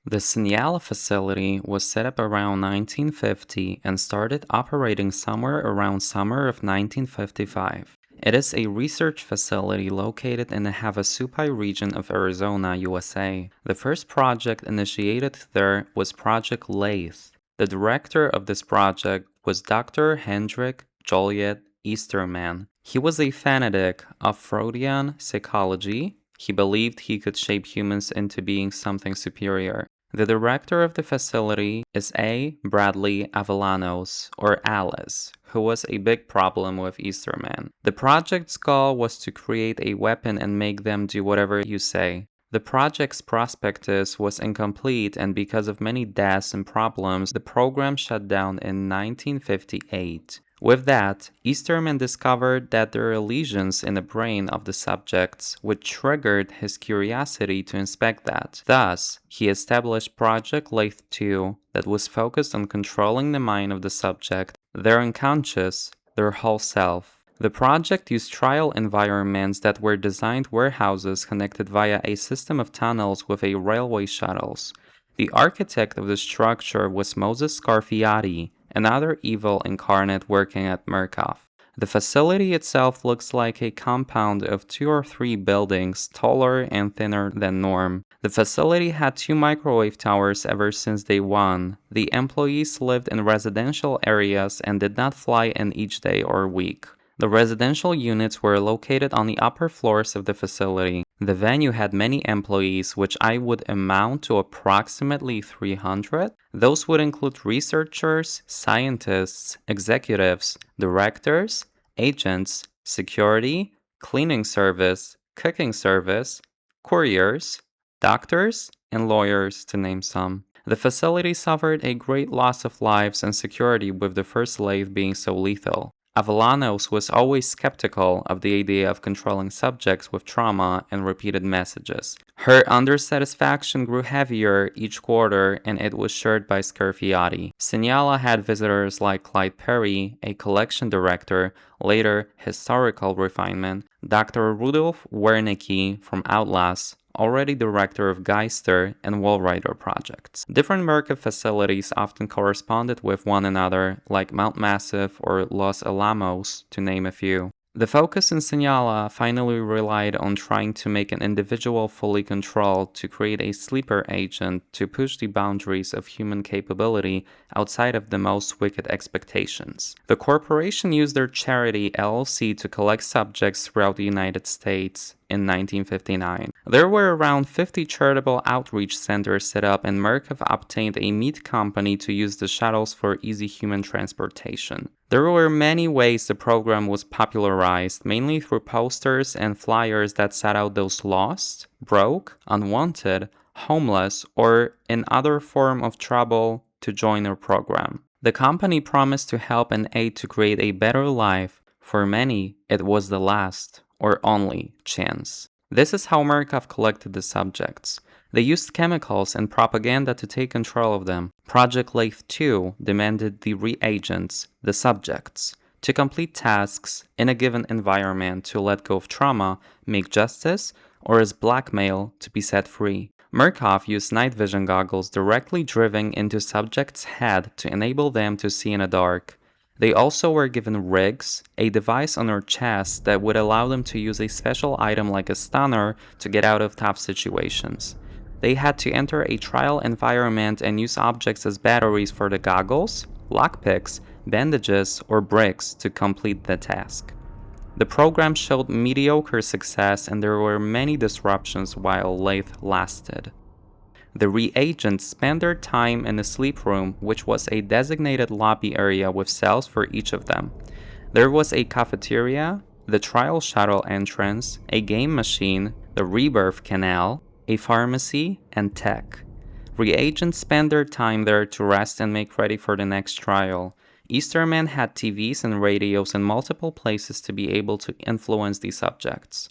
The Sinyala facility was set up around 1950 and started operating somewhere around summer of 1955. It is a research facility located in the Havasupai region of Arizona, USA. The first project initiated there was Project Lathe. The director of this project was Dr. Hendrik Joliet Easterman. He was a fanatic of Freudian psychology. He believed he could shape humans into being something superior. The director of the facility is A. Bradley Avellanos, or Alice, who was a big problem with Easterman. The project's goal was to create a weapon and make them do whatever you say. The project's prospectus was incomplete, and because of many deaths and problems, the program shut down in 1958. With that, Easterman discovered that there are lesions in the brain of the subjects, which triggered his curiosity to inspect that. Thus, he established Project Lathe 2 that was focused on controlling the mind of the subject, their unconscious, their whole self. The project used trial environments that were designed warehouses connected via a system of tunnels with a railway shuttles. The architect of the structure was Moses Scarfiati, another evil incarnate working at Murkoff. The facility itself looks like a compound of 2 or 3 buildings, taller and thinner than norm. The facility had 2 microwave towers ever since day 1. The employees lived in residential areas and did not fly in each day or week. The residential units were located on the upper floors of the facility. The venue had many employees, which I would amount to approximately 300. Those would include researchers, scientists, executives, directors, agents, security, cleaning service, cooking service, couriers, doctors, and lawyers, to name some. The facility suffered a great loss of lives and security, with the first lathe being so lethal. Alamos was always skeptical of the idea of controlling subjects with trauma and repeated messages. Her undersatisfaction grew heavier each quarter, and it was shared by Scarfiotti. Sinyala had visitors like Clyde Perry, a collection director, later historical refinement, Dr. Rudolf Wernicke from Outlast, already director of Geister and Wallrider projects. Different Murkoff facilities often corresponded with one another, like Mount Massive or Los Alamos, to name a few. The focus in Sinyala finally relied on trying to make an individual fully controlled to create a sleeper agent to push the boundaries of human capability outside of the most wicked expectations. The corporation used their charity LLC to collect subjects throughout the United States in 1959. There were around 50 charitable outreach centers set up, and Murkoff obtained a meat company to use the shuttles for easy human transportation. There were many ways the program was popularized, mainly through posters and flyers that set out those lost, broke, unwanted, homeless, or in other form of trouble to join their program. The company promised to help and aid to create a better life. For many, it was the last or only chance. This is how Murkoff collected the subjects. They used chemicals and propaganda to take control of them. Project Lathe 2 demanded the reagents, the subjects, to complete tasks in a given environment to let go of trauma, make justice, or as blackmail to be set free. Murkoff used night vision goggles directly driven into subjects' head to enable them to see in the dark. They also were given rigs, a device on their chest that would allow them to use a special item like a stunner to get out of tough situations. They had to enter a trial environment and use objects as batteries for the goggles, lockpicks, bandages, or bricks to complete the task. The program showed mediocre success, and there were many disruptions while Lathe lasted. The reagents spent their time in the sleep room, which was a designated lobby area with cells for each of them. There was a cafeteria, the trial shuttle entrance, a game machine, the rebirth canal, a pharmacy, and tech. Reagents spent their time there to rest and make ready for the next trial. Eastermen had TVs and radios in multiple places to be able to influence the subjects.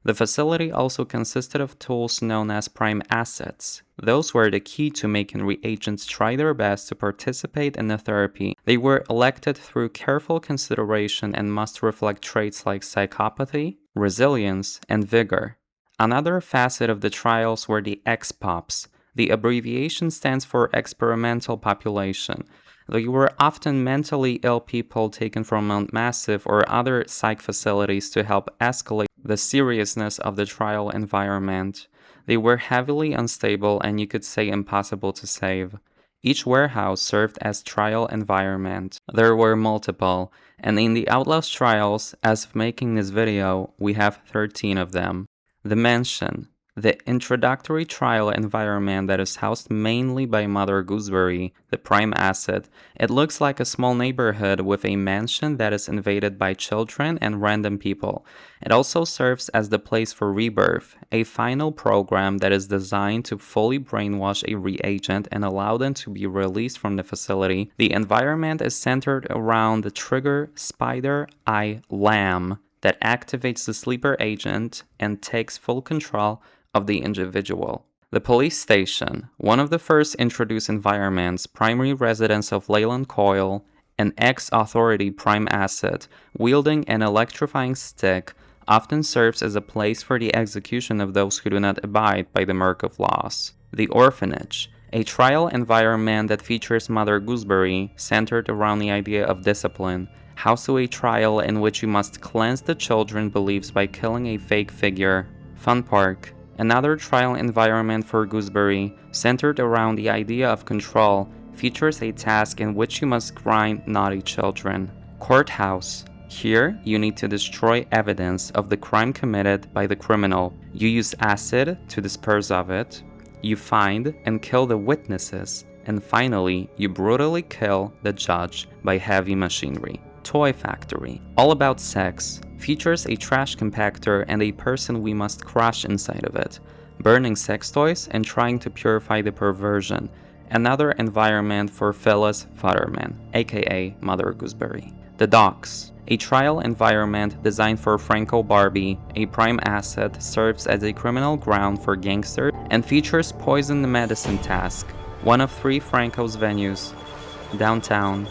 The facility also consisted of tools known as prime assets. Those were the key to making reagents try their best to participate in the therapy. They were elected through careful consideration and must reflect traits like psychopathy, resilience, and vigor. Another facet of the trials were the XPOPs. The abbreviation stands for experimental population. They were often mentally ill people taken from Mount Massive or other psych facilities to help escalate the seriousness of the trial environment. They were heavily unstable and you could say impossible to save. Each warehouse served as trial environment. There were multiple, and in the Outlast trials, as of making this video, we have 13 of them. The Mansion, the introductory trial environment that is housed mainly by Mother Gooseberry, the prime asset. It looks like a small neighborhood with a mansion that is invaded by children and random people. It also serves as the place for Rebirth, a final program that is designed to fully brainwash a reagent and allow them to be released from the facility. The environment is centered around the trigger Spider Eye Lamb that activates the sleeper agent and takes full control of the individual. The police station, one of the first introduced environments, primary residence of Leyland Coyle, an ex-authority prime asset, wielding an electrifying stick, often serves as a place for the execution of those who do not abide by the Murkoff laws. The orphanage, a trial environment that features Mother Gooseberry, centered around the idea of discipline, housed to a trial in which you must cleanse the children's beliefs by killing a fake figure. Fun Park, another trial environment for Gooseberry, centered around the idea of control, features a task in which you must grind naughty children. Courthouse. Here, you need to destroy evidence of the crime committed by the criminal. You use acid to disperse of it. You find and kill the witnesses. And finally, you brutally kill the judge by heavy machinery. Toy Factory, all about sex, features a trash compactor and a person we must crush inside of it, burning sex toys and trying to purify the perversion. another environment for Phyllis Futterman, aka Mother Gooseberry. The Docks, a trial environment designed for Franco Barbie, a prime asset, serves as a criminal ground for gangsters and features Poison the Medicine Task, one of 3 Franco's venues. Downtown,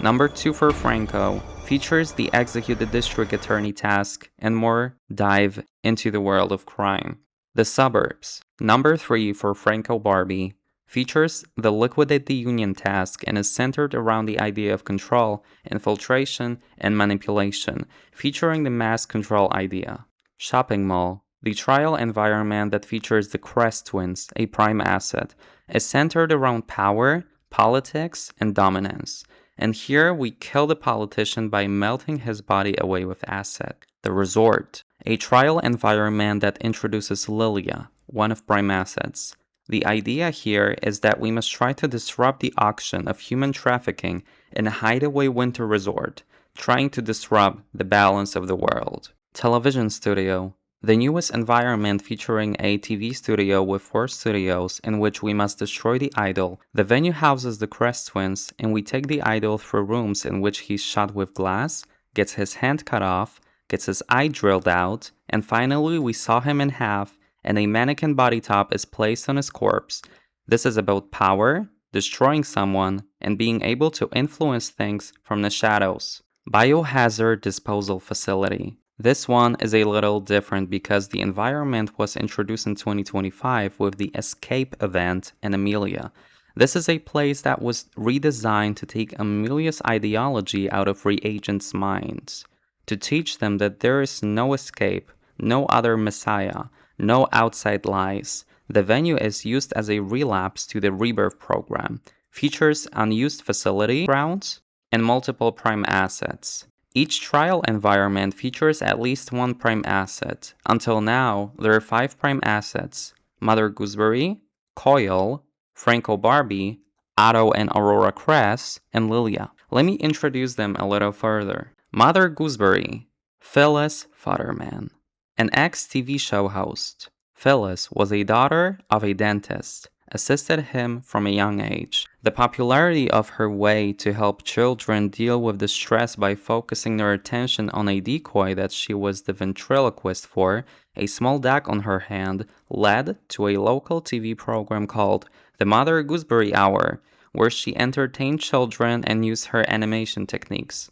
number 2 for Franco, features the Execute the District Attorney task and more dive into the world of crime. The Suburbs, number 3 for Franco Barbie, features the Liquidate the Union task and is centered around the idea of control, infiltration, and manipulation, featuring the mass control idea. Shopping Mall, the trial environment that features the Crest Twins, a prime asset, is centered around power, politics, and dominance. And here we kill the politician by melting his body away with acid. The Resort, a trial environment that introduces Lilia, one of prime assets. The idea here is that we must try to disrupt the auction of human trafficking in a hideaway winter resort, trying to disrupt the balance of the world. Television Studio, the newest environment featuring a TV studio with 4 studios in which we must destroy the idol. The venue houses the Crest Twins, and we take the idol through rooms in which he's shot with glass, gets his hand cut off, gets his eye drilled out, and finally we saw him in half, and a mannequin body top is placed on his corpse. This is about power, destroying someone, and being able to influence things from the shadows. Biohazard Disposal Facility. This one is a little different because the environment was introduced in 2025 with the Escape event in Amelia. This is a place that was redesigned to take Amelia's ideology out of reagents' minds, to teach them that there is no escape, no other messiah, no outside lies. The venue is used as a relapse to the Rebirth program, features unused facility grounds, and multiple prime assets. Each trial environment features at least 1 prime asset. Until now, there are 5 prime assets: Mother Gooseberry, Coil, Franco Barbie, Otto and Aurora Cress, and Lilia. Let me introduce them a little further. Mother Gooseberry, Phyllis Futterman, an ex-TV show host. Phyllis was a daughter of a dentist, assisted him from a young age. The popularity of her way to help children deal with the stress by focusing their attention on a decoy that she was the ventriloquist for, a small deck on her hand, led to a local TV program called The Mother Gooseberry Hour, where she entertained children and used her animation techniques.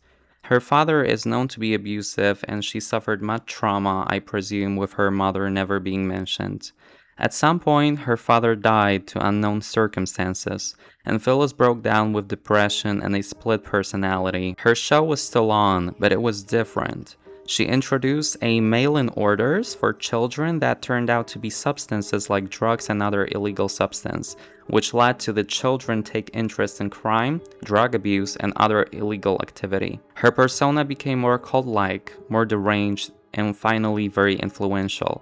Her father is known to be abusive, and she suffered much trauma, I presume, with her mother never being mentioned. At some point, her father died to unknown circumstances, and Phyllis broke down with depression and a split personality. Her show was still on, but it was different. She introduced a mail-in orders for children that turned out to be substances like drugs and other illegal substances, which led to the children take interest in crime, drug abuse, and other illegal activity. Her persona became more cult-like, more deranged, and finally very influential.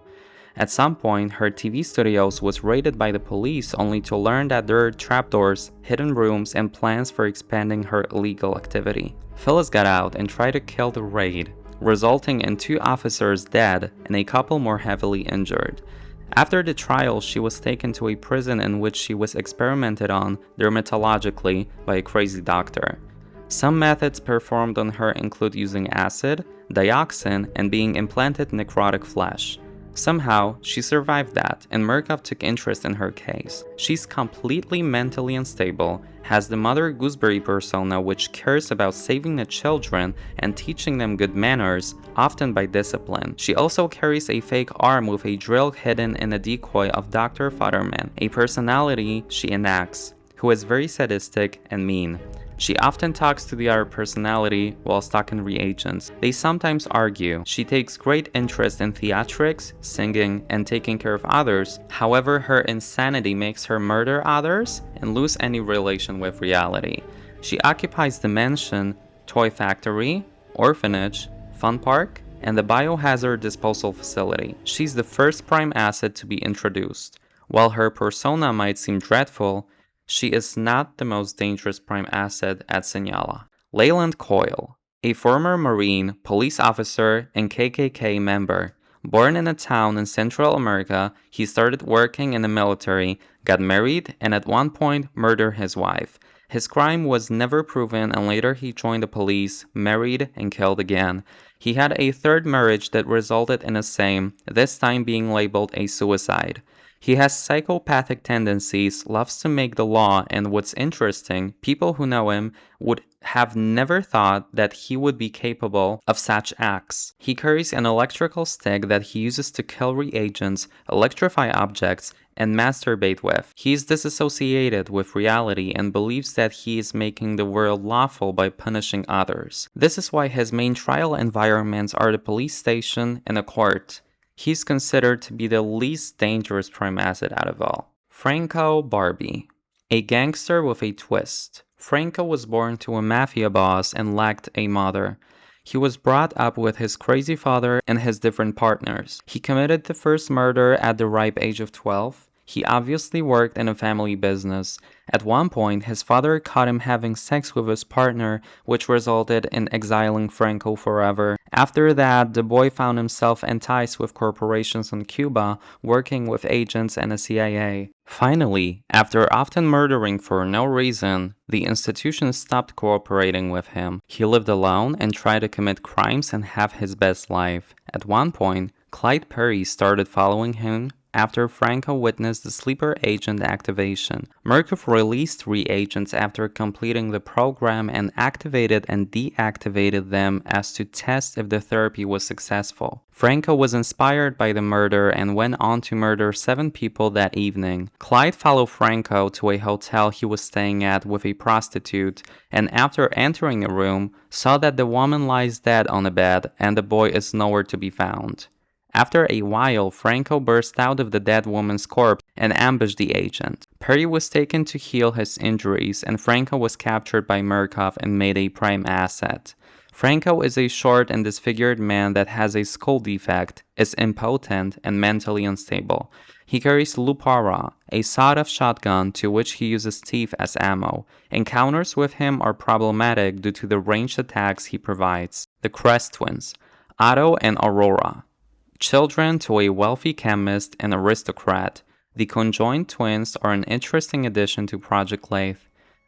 At some point, her TV studios was raided by the police only to learn that there are trapdoors, hidden rooms, and plans for expanding her illegal activity. Phyllis got out and tried to kill the raid, resulting in 2 officers dead and a couple more heavily injured. After the trial, she was taken to a prison in which she was experimented on dermatologically by a crazy doctor. Some methods performed on her include using acid, dioxin, and being implanted necrotic flesh. Somehow, she survived that, and Murkoff took interest in her case. She's completely mentally unstable, has the Mother Gooseberry persona which cares about saving the children and teaching them good manners, often by discipline. She also carries a fake arm with a drill hidden in the decoy of Dr. Futterman, a personality she enacts, who is very sadistic and mean. She often talks to the other personality while stuck in reagents. They sometimes argue. She takes great interest in theatrics, singing, and taking care of others. However, her insanity makes her murder others and lose any relation with reality. She occupies the mansion, toy factory, orphanage, fun park, and the biohazard disposal facility. She's the first prime asset to be introduced. While her persona might seem dreadful, she is not the most dangerous prime asset at Sinyala. Leyland Coyle, a former Marine, police officer, and KKK member. Born in a town in Central America, he started working in the military, got married, and at one point murdered his wife. His crime was never proven, and later he joined the police, married, and killed again. He had a third marriage that resulted in the same, this time being labeled a suicide. He has psychopathic tendencies, loves to make the law, and what's interesting, people who know him would have never thought that he would be capable of such acts. He carries an electrical stick that he uses to kill reagents, electrify objects, and masturbate with. He is disassociated with reality and believes that he is making the world lawful by punishing others. This is why his main trial environments are the police station and a court. He's considered to be the least dangerous prime asset out of all. Franco Barbie. A gangster with a twist. Franco was born to a mafia boss and lacked a mother. He was brought up with his crazy father and his different partners. He committed the first murder at the ripe age of 12. He obviously worked in a family business. At one point, his father caught him having sex with his partner, which resulted in exiling Franco forever. After that, the boy found himself enticed with corporations in Cuba, working with agents and the CIA. Finally, after often murdering for no reason, the institution stopped cooperating with him. He lived alone and tried to commit crimes and have his best life. At one point, Clyde Perry started following him after Franco witnessed the sleeper agent activation. Murkoff released reagents after completing the program and activated and deactivated them as to test if the therapy was successful. Franco was inspired by the murder and went on to murder 7 people that evening. Clyde followed Franco to a hotel he was staying at with a prostitute, and after entering a room, saw that the woman lies dead on a bed and the boy is nowhere to be found. After a while, Franco burst out of the dead woman's corpse and ambushed the agent. Perry was taken to heal his injuries, and Franco was captured by Murkoff and made a prime asset. Franco is a short and disfigured man that has a skull defect, is impotent, and mentally unstable. He carries Lupara, a sawed-off shotgun to which he uses teeth as ammo. Encounters with him are problematic due to the ranged attacks he provides. The Crest twins, Otto and Aurora. Children to a wealthy chemist and aristocrat, the conjoined twins are an interesting addition to Project Lathe.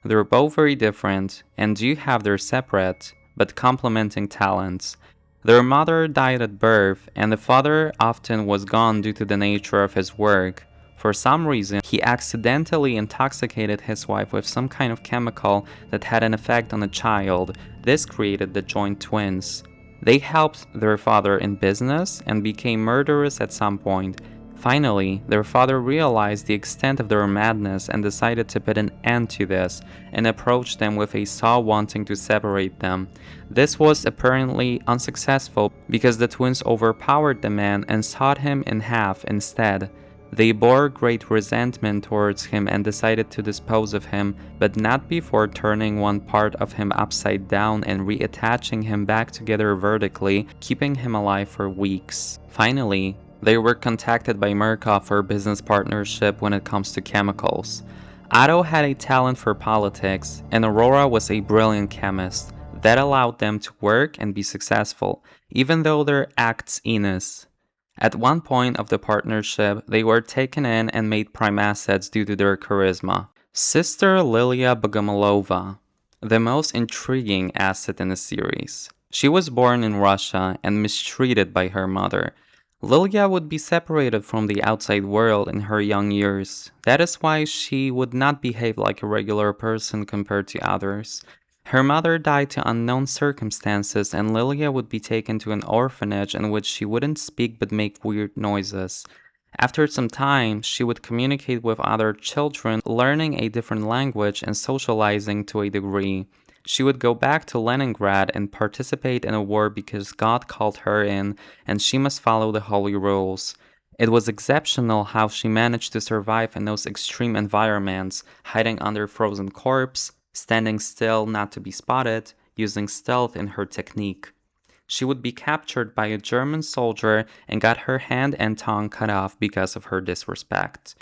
They're both very different and do have their separate but complementing talents. Their mother died at birth and the father often was gone due to the nature of his work. For some reason, he accidentally intoxicated his wife with some kind of chemical that had an effect on the child. This created the joint twins. They helped their father in business and became murderers at some point. Finally, their father realized the extent of their madness and decided to put an end to this and approached them with a saw wanting to separate them. This was apparently unsuccessful because the twins overpowered the man and sawed him in half instead. They bore great resentment towards him and decided to dispose of him, but not before turning one part of him upside down and reattaching him back together vertically, keeping him alive for weeks. Finally, they were contacted by Murkoff for a business partnership when it comes to chemicals. Otto had a talent for politics, and Aurora was a brilliant chemist. That allowed them to work and be successful, even though their acts heinous. At one point of the partnership, they were taken in and made prime assets due to their charisma. Sister Lilia Bogomolova, the most intriguing asset in the series. She was born in Russia and mistreated by her mother. Lilia would be separated from the outside world in her young years. That is why she would not behave like a regular person compared to others. Her mother died to unknown circumstances and Lilia would be taken to an orphanage in which she wouldn't speak but make weird noises. After some time, she would communicate with other children, learning a different language and socializing to a degree. She would go back to Leningrad and participate in a war because God called her in and she must follow the holy rules. It was exceptional how she managed to survive in those extreme environments, hiding under frozen corpse, standing still not to be spotted, using stealth in her technique. She would be captured by a German soldier and got her hand and tongue cut off because of her disrespect.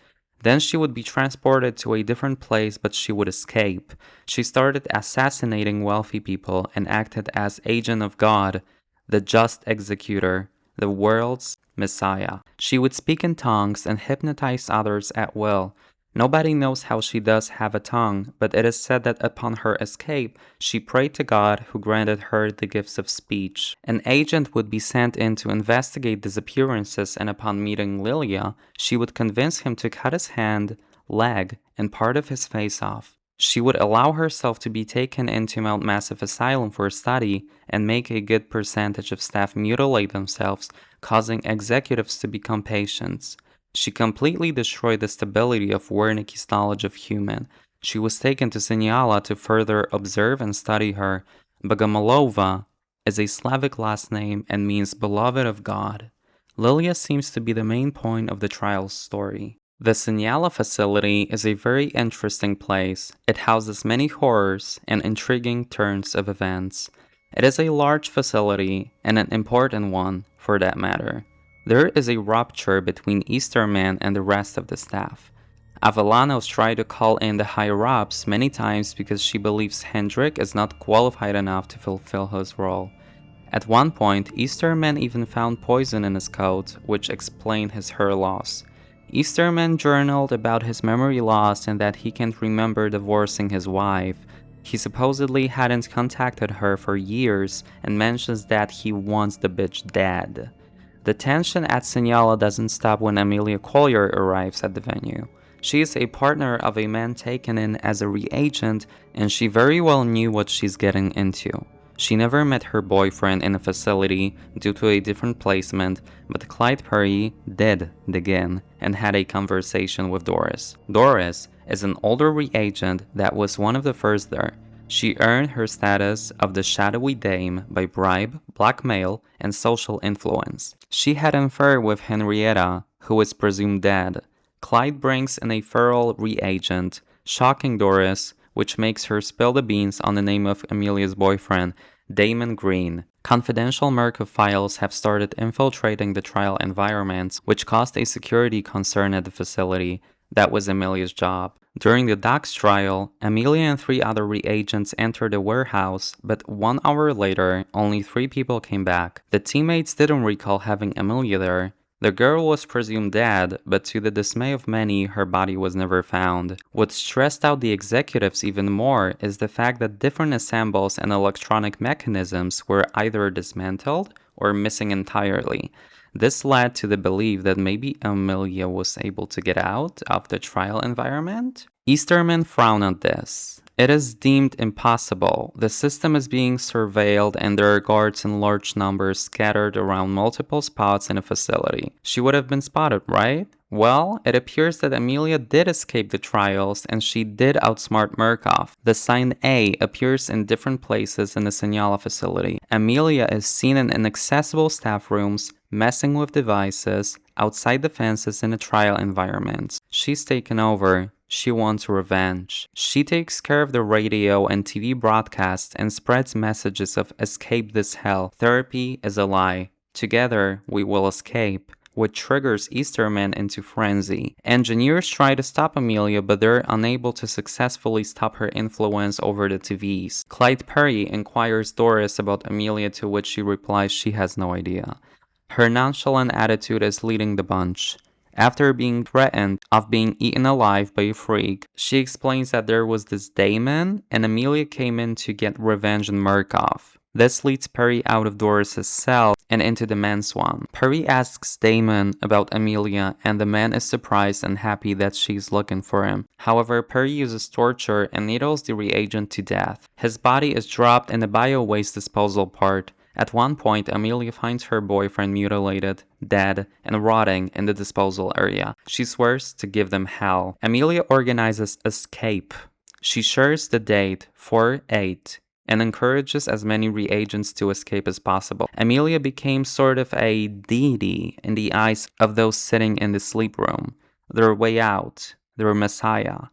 Then she would be transported to a different place, but she would escape. She started assassinating wealthy people and acted as agent of God, the just executor, the world's Messiah. She would speak in tongues and hypnotize others at will. Nobody knows how she does have a tongue, but it is said that upon her escape, she prayed to God, who granted her the gifts of speech. An agent would be sent in to investigate disappearances, and upon meeting Lilia, she would convince him to cut his hand, leg, and part of his face off. She would allow herself to be taken into Mount Massive Asylum for study and make a good percentage of staff mutilate themselves, causing executives to become patients. She completely destroyed the stability of Wernicke's knowledge of human. She was taken to Sinyala to further observe and study her. Bogomolova is a Slavic last name and means beloved of God. Lilia seems to be the main point of the trial's story. The Sinyala facility is a very interesting place. It houses many horrors and intriguing turns of events. It is a large facility, and an important one, for that matter. There is a rupture between Easterman and the rest of the staff. Avellanos tried to call in the higher-ups many times because she believes Hendrik is not qualified enough to fulfill his role. At one point, Easterman even found poison in his coat, which explained his hair loss. Easterman journaled about his memory loss and that he can't remember divorcing his wife. He supposedly hadn't contacted her for years and mentions that he wants the bitch dead. The tension at Sinyala doesn't stop when Amelia Collier arrives at the venue. She is a partner of a man taken in as a reagent, and she very well knew what she's getting into. She never met her boyfriend in a facility due to a different placement, but Clyde Perry did dig in and had a conversation with Doris. Doris is an older reagent that was one of the first there. She earned her status of the shadowy dame by bribe, blackmail, and social influence. She had an affair with Henrietta, who is presumed dead. Clyde brings in a feral reagent, shocking Doris, which makes her spill the beans on the name of Amelia's boyfriend, Damon Green. Confidential Murkoff files have started infiltrating the trial environments, which caused a security concern at the facility. That was Amelia's job. During the Docs trial, Amelia and 3 other reagents entered the warehouse, but 1 hour later, only 3 people came back. The teammates didn't recall having Amelia there. The girl was presumed dead, but to the dismay of many, her body was never found. What stressed out the executives even more is the fact that different assembles and electronic mechanisms were either dismantled or missing entirely. This led to the belief that maybe Amelia was able to get out of the trial environment. Easterman frowned at this. It is deemed impossible. The system is being surveilled and there are guards in large numbers scattered around multiple spots in a facility. She would have been spotted, right? Well, it appears that Amelia did escape the trials and she did outsmart Murkoff. The sign A appears in different places in the Sinyala facility. Amelia is seen in inaccessible staff rooms, messing with devices, outside the fences in the trial environments. She's taken over. She wants revenge. She takes care of the radio and TV broadcasts and spreads messages of escape this hell. Therapy is a lie. Together, we will escape, which triggers Easterman into frenzy. Engineers try to stop Amelia, but they're unable to successfully stop her influence over the TVs. Clyde Perry inquires Doris about Amelia, to which she replies she has no idea. Her nonchalant attitude is leading the bunch. After being threatened of being eaten alive by a freak, she explains that there was this Damon and Amelia came in to get revenge on Murkoff. This leads Perry out of Doris's cell and into the men's one. Perry asks Damon about Amelia and the man is surprised and happy that she's looking for him. However, Perry uses torture and needles the reagent to death. His body is dropped in the bio-waste disposal part. At one point, Amelia finds her boyfriend mutilated, dead, and rotting in the disposal area. She swears to give them hell. Amelia organizes escape. She shares the date, 4/8, and encourages as many reagents to escape as possible. Amelia became sort of a deity in the eyes of those sitting in the sleep room. Their way out, their messiah.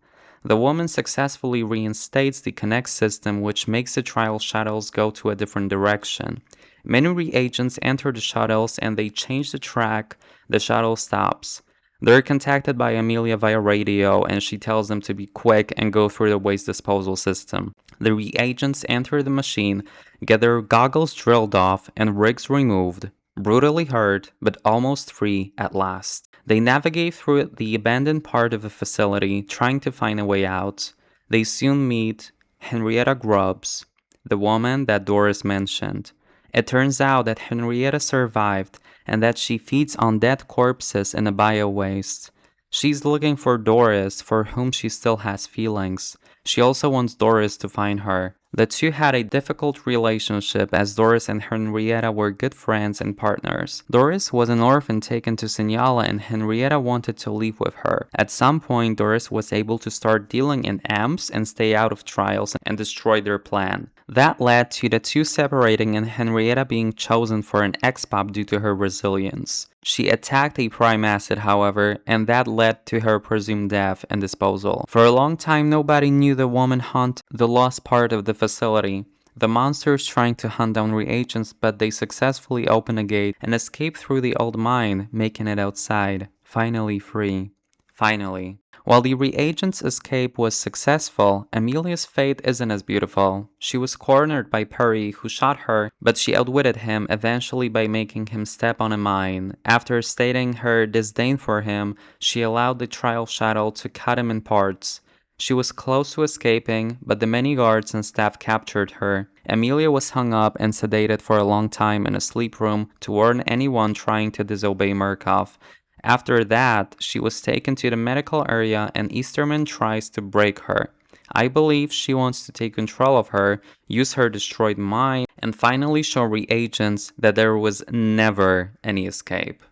The woman successfully reinstates the Connect system, which makes the trial shuttles go to a different direction. Many reagents enter the shuttles and they change the track. The shuttle stops. They're contacted by Amelia via radio and she tells them to be quick and go through the waste disposal system. The reagents enter the machine, get their goggles drilled off and rigs removed, brutally hurt but almost free at last. They navigate through the abandoned part of the facility, trying to find a way out. They soon meet Henrietta Grubbs, the woman that Doris mentioned. It turns out that Henrietta survived and that she feeds on dead corpses in a bio-waste. She's looking for Doris, for whom she still has feelings. She also wants Doris to find her. The two had a difficult relationship as Doris and Henrietta were good friends and partners. Doris was an orphan taken to Sinyala and Henrietta wanted to leave with her. At some point, Doris was able to start dealing in amps and stay out of trials and destroy their plan. That led to the two separating and Henrietta being chosen for an X-Pop due to her resilience. She attacked a prime acid, however, and that led to her presumed death and disposal. For a long time, nobody knew the woman hunt the lost part of the facility. The monsters trying to hunt down reagents, but they successfully open a gate and escape through the old mine, making it outside, finally free. Finally. While the reagent's escape was successful, Amelia's fate isn't as beautiful. She was cornered by Perry, who shot her, but she outwitted him eventually by making him step on a mine. After stating her disdain for him, she allowed the trial shuttle to cut him in parts. She was close to escaping, but the many guards and staff captured her. Amelia was hung up and sedated for a long time in a sleep room to warn anyone trying to disobey Murkoff. After that, she was taken to the medical area and Easterman tries to break her. I believe she wants to take control of her, use her destroyed mind, and finally show reagents that there was never any escape.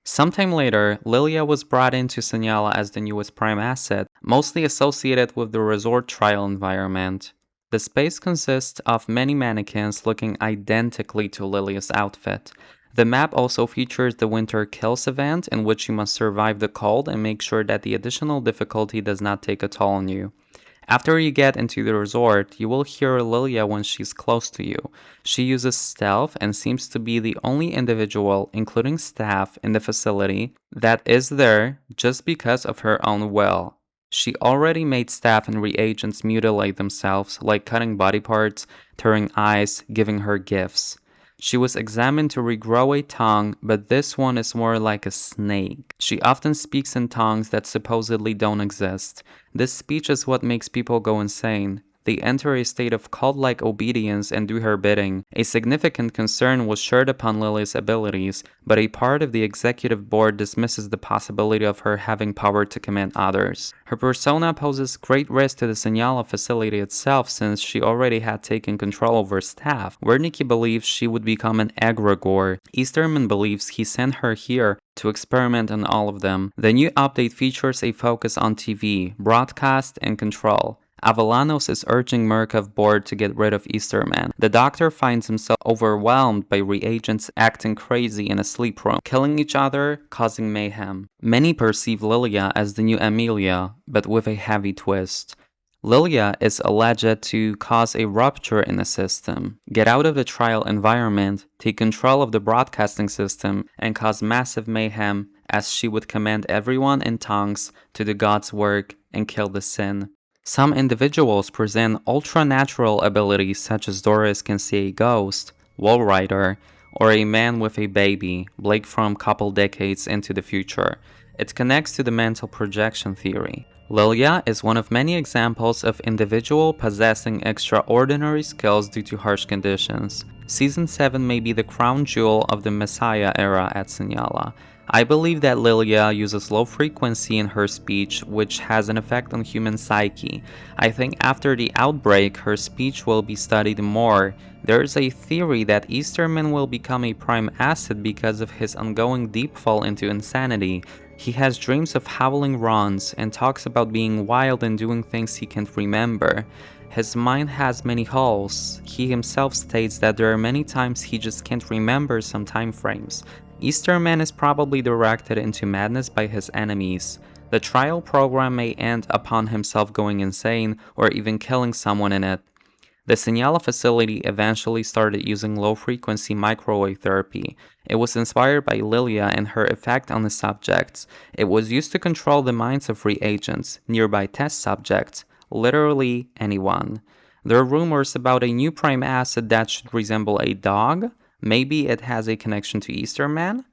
Sometime later, Lilia was brought into Sinyala as the newest prime asset, mostly associated with the resort trial environment. The space consists of many mannequins looking identically to Lilia's outfit. The map also features the Winter Kills event, in which you must survive the cold and make sure that the additional difficulty does not take a toll on you. After you get into the resort, you will hear Lilia when she's close to you. She uses stealth and seems to be the only individual, including staff, in the facility that is there just because of her own will. She already made staff and reagents mutilate themselves, like cutting body parts, tearing eyes, giving her gifts. She was examined to regrow a tongue, but this one is more like a snake. She often speaks in tongues that supposedly don't exist. This speech is what makes people go insane. They enter a state of cult-like obedience and do her bidding. A significant concern was shared upon Lily's abilities, but a part of the executive board dismisses the possibility of her having power to command others. Her persona poses great risk to the Sinyala facility itself since she already had taken control over staff. Wernicke believes she would become an egregore. Easterman believes he sent her here to experiment on all of them. The new update features a focus on TV, broadcast, and control. Avallanos is urging Murkoff board to get rid of Easterman. The doctor finds himself overwhelmed by reagents acting crazy in a sleep room, killing each other, causing mayhem. Many perceive Lilia as the new Amelia, but with a heavy twist. Lilia is alleged to cause a rupture in the system, get out of the trial environment, take control of the broadcasting system, and cause massive mayhem as she would command everyone in tongues to do God's work and kill the sin. Some individuals present ultra-natural abilities such as Doris can see a ghost, Walrider, or a man with a baby, Blake from couple decades into the future. It connects to the mental projection theory. Lilia is one of many examples of individual possessing extraordinary skills due to harsh conditions. Season 7 may be the crown jewel of the Messiah era at Sinyala. I believe that Lilia uses low frequency in her speech, which has an effect on human psyche. I think after the outbreak, her speech will be studied more. There is a theory that Easterman will become a prime asset because of his ongoing deep fall into insanity. He has dreams of howling runs and talks about being wild and doing things he can't remember. His mind has many holes. He himself states that there are many times he just can't remember some time frames. Easterman is probably directed into madness by his enemies. The trial program may end upon himself going insane or even killing someone in it. The Sinyala facility eventually started using low-frequency microwave therapy. It was inspired by Lilia and her effect on the subjects. It was used to control the minds of reagents, nearby test subjects, literally anyone. There are rumors about a new prime asset that should resemble a dog. Maybe it has a connection to Easterman?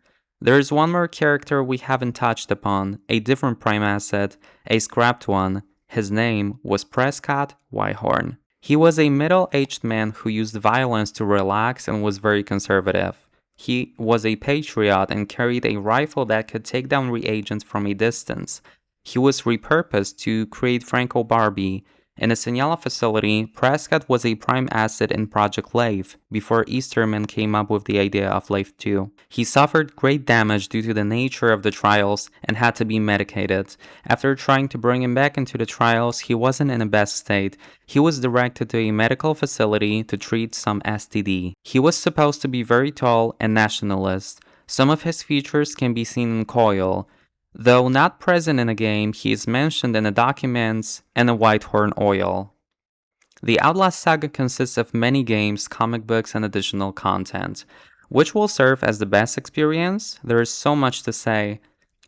There is one more character we haven't touched upon, a different Prime asset, a scrapped one. His name was Prescott Whitehorn. He was a middle-aged man who used violence to relax and was very conservative. He was a patriot and carried a rifle that could take down reagents from a distance. He was repurposed to create Franco Barbie. In a Sinyala facility, Prescott was a prime asset in Project Lathe before Easterman came up with the idea of Lathe 2. He suffered great damage due to the nature of the trials and had to be medicated. After trying to bring him back into the trials, he wasn't in the best state. He was directed to a medical facility to treat some STD. He was supposed to be very tall and nationalist. Some of his features can be seen in Coil. Though not present in a game, he is mentioned in the documents and a Whitehorn oil. The Outlast saga consists of many games, comic books, and additional content. Which will serve as the best experience? There is so much to say.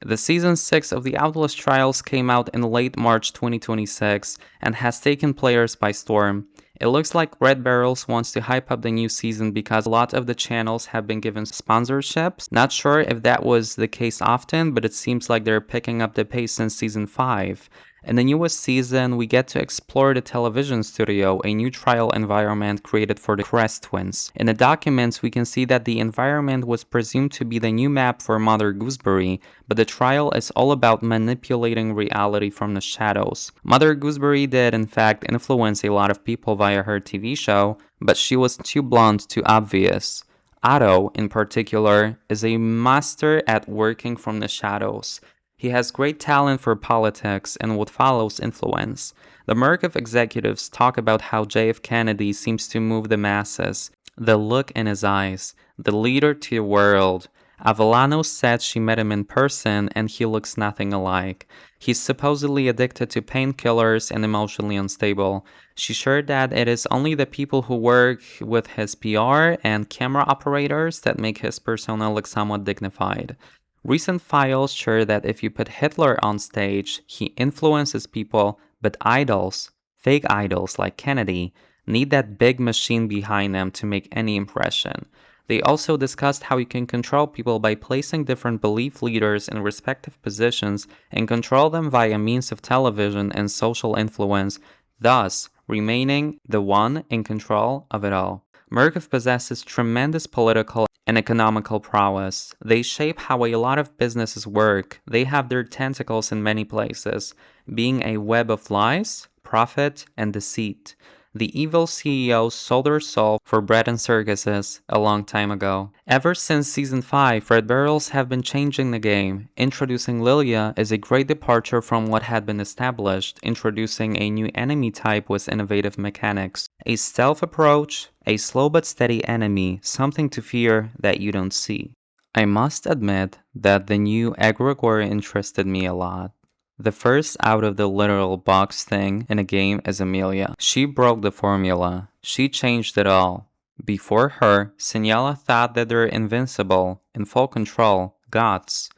The Season 6 of the Outlast Trials came out in late March 2026 and has taken players by storm. It looks like Red Barrels wants to hype up the new season because a lot of the channels have been given sponsorships. Not sure if that was the case often, but it seems like they're picking up the pace since Season 5. In the newest season, we get to explore the television studio, a new trial environment created for the Crest twins. In the documents, we can see that the environment was presumed to be the new map for Mother Gooseberry, but the trial is all about manipulating reality from the shadows. Mother Gooseberry did, in fact, influence a lot of people via her TV show, but she was too blunt, too obvious. Otto, in particular, is a master at working from the shadows. He has great talent for politics and what follows influence. The Murkoff executives talk about how JF Kennedy seems to move the masses, the look in his eyes, the leader to the world. Avellano said she met him in person and he looks nothing alike. He's supposedly addicted to painkillers and emotionally unstable. She shared that it is only the people who work with his PR and camera operators that make his persona look somewhat dignified. Recent files share that if you put Hitler on stage, he influences people, but idols, fake idols like Kennedy, need that big machine behind them to make any impression. They also discussed how you can control people by placing different belief leaders in respective positions and control them via means of television and social influence, thus remaining the one in control of it all. Murkoff possesses tremendous political and economical prowess. They shape how a lot of businesses work. They have their tentacles in many places, being a web of lies, profit, and deceit. The evil CEOs sold their soul for bread and circuses a long time ago. Ever since Season 5, Red Barrels have been changing the game. Introducing Lilia is a great departure from what had been established, introducing a new enemy type with innovative mechanics. A stealth approach, a slow but steady enemy, something to fear that you don't see. I must admit that the new egregore interested me a lot. The first out of the literal box thing in a game is Amelia. She broke the formula. She changed it all. Before her, Sinyala thought that they're invincible, in full control, gods.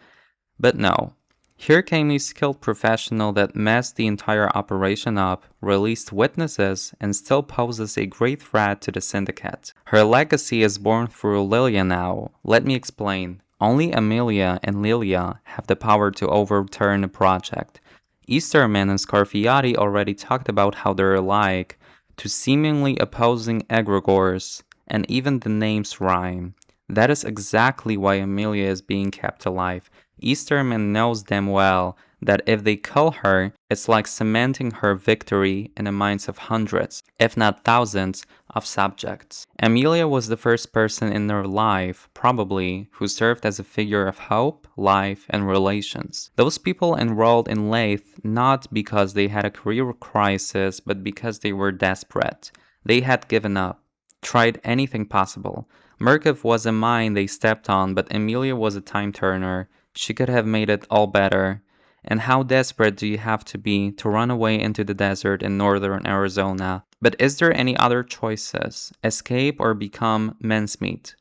But no. Here came a skilled professional that messed the entire operation up, released witnesses, and still poses a great threat to the Syndicate. Her legacy is born through Lilia now. Let me explain. Only Amelia and Lilia have the power to overturn the project. Easterman and Scarfiotti already talked about how they're alike, to seemingly opposing egregores, and even the names rhyme. That is exactly why Amelia is being kept alive. Easterman knows damn well that if they kill her, it's like cementing her victory in the minds of hundreds, if not thousands, of subjects. Amelia was the first person in their life, probably, who served as a figure of hope, life, and relations. Those people enrolled in Lathe not because they had a career crisis, but because they were desperate. They had given up, tried anything possible. Murkoff was a mine they stepped on, but Amelia was a time turner. She could have made it all better. And how desperate do you have to be to run away into the desert in northern Arizona? But is there any other choices? Escape or become mincemeat?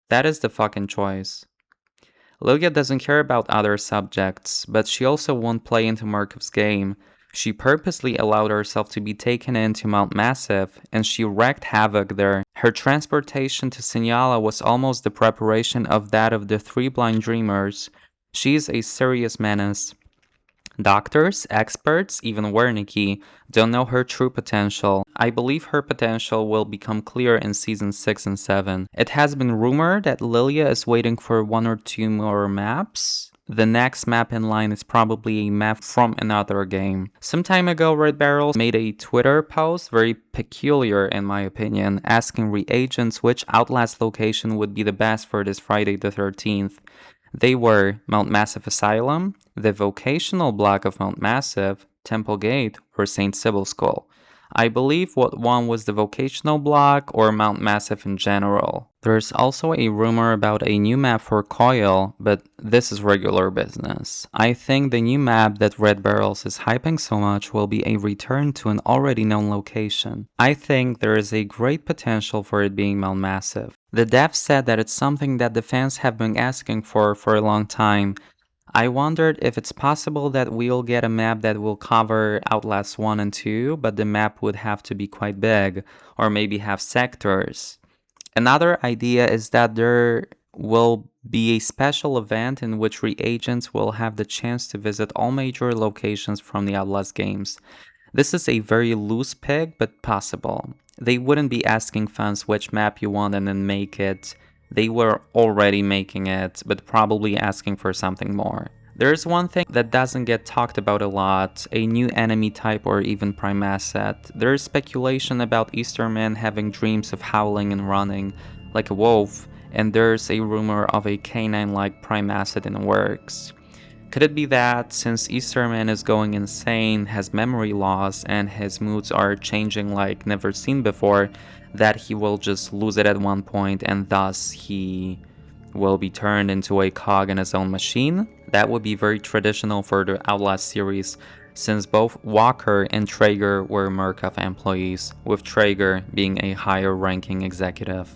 That is the fucking choice. Lilia doesn't care about other subjects, but she also won't play into Murkoff's game. She purposely allowed herself to be taken into Mount Massive, and she wreaked havoc there. Her transportation to Sinyala was almost the preparation of that of the three blind dreamers. She is a serious menace. Doctors, experts, even Wernicke don't know her true potential. I believe her potential will become clear in season 6 and 7. It has been rumored that Lilia is waiting for 1 or 2 more maps. The next map in line is probably a map from another game. Some time ago, redbarrels made a Twitter post, very peculiar in my opinion, asking reagents which Outlast location would be the best for this Friday the 13th. They were Mount Massive Asylum, the vocational block of Mount Massive, Temple Gate, or St. Sybil's School. I believe what won was the vocational block or Mount Massive in general. There's also a rumor about a new map for Coil, but this is regular business. I think the new map that redbarrels is hyping so much will be a return to an already known location. I think there is a great potential for it being Mount Massive. The devs said that it's something that the fans have been asking for a long time. I wondered if it's possible that we'll get a map that will cover Outlast 1 and 2, but the map would have to be quite big, or maybe have sectors. Another idea is that there will be a special event in which reagents will have the chance to visit all major locations from the Outlast games. This is a very loose pick, but possible. They wouldn't be asking fans which map you want and then make it. They were already making it, but probably asking for something more. There's one thing that doesn't get talked about a lot, a new enemy type or even prime asset. There's speculation about Easterman having dreams of howling and running, like a wolf, and there's a rumor of a canine-like prime asset in the works. Could it be that, since Easterman is going insane, has memory loss, and his moods are changing like never seen before, that he will just lose it at one point and thus he will be turned into a cog in his own machine? That would be very traditional for the Outlast series, since both Walker and Traeger were Murkoff employees, with Traeger being a higher ranking executive.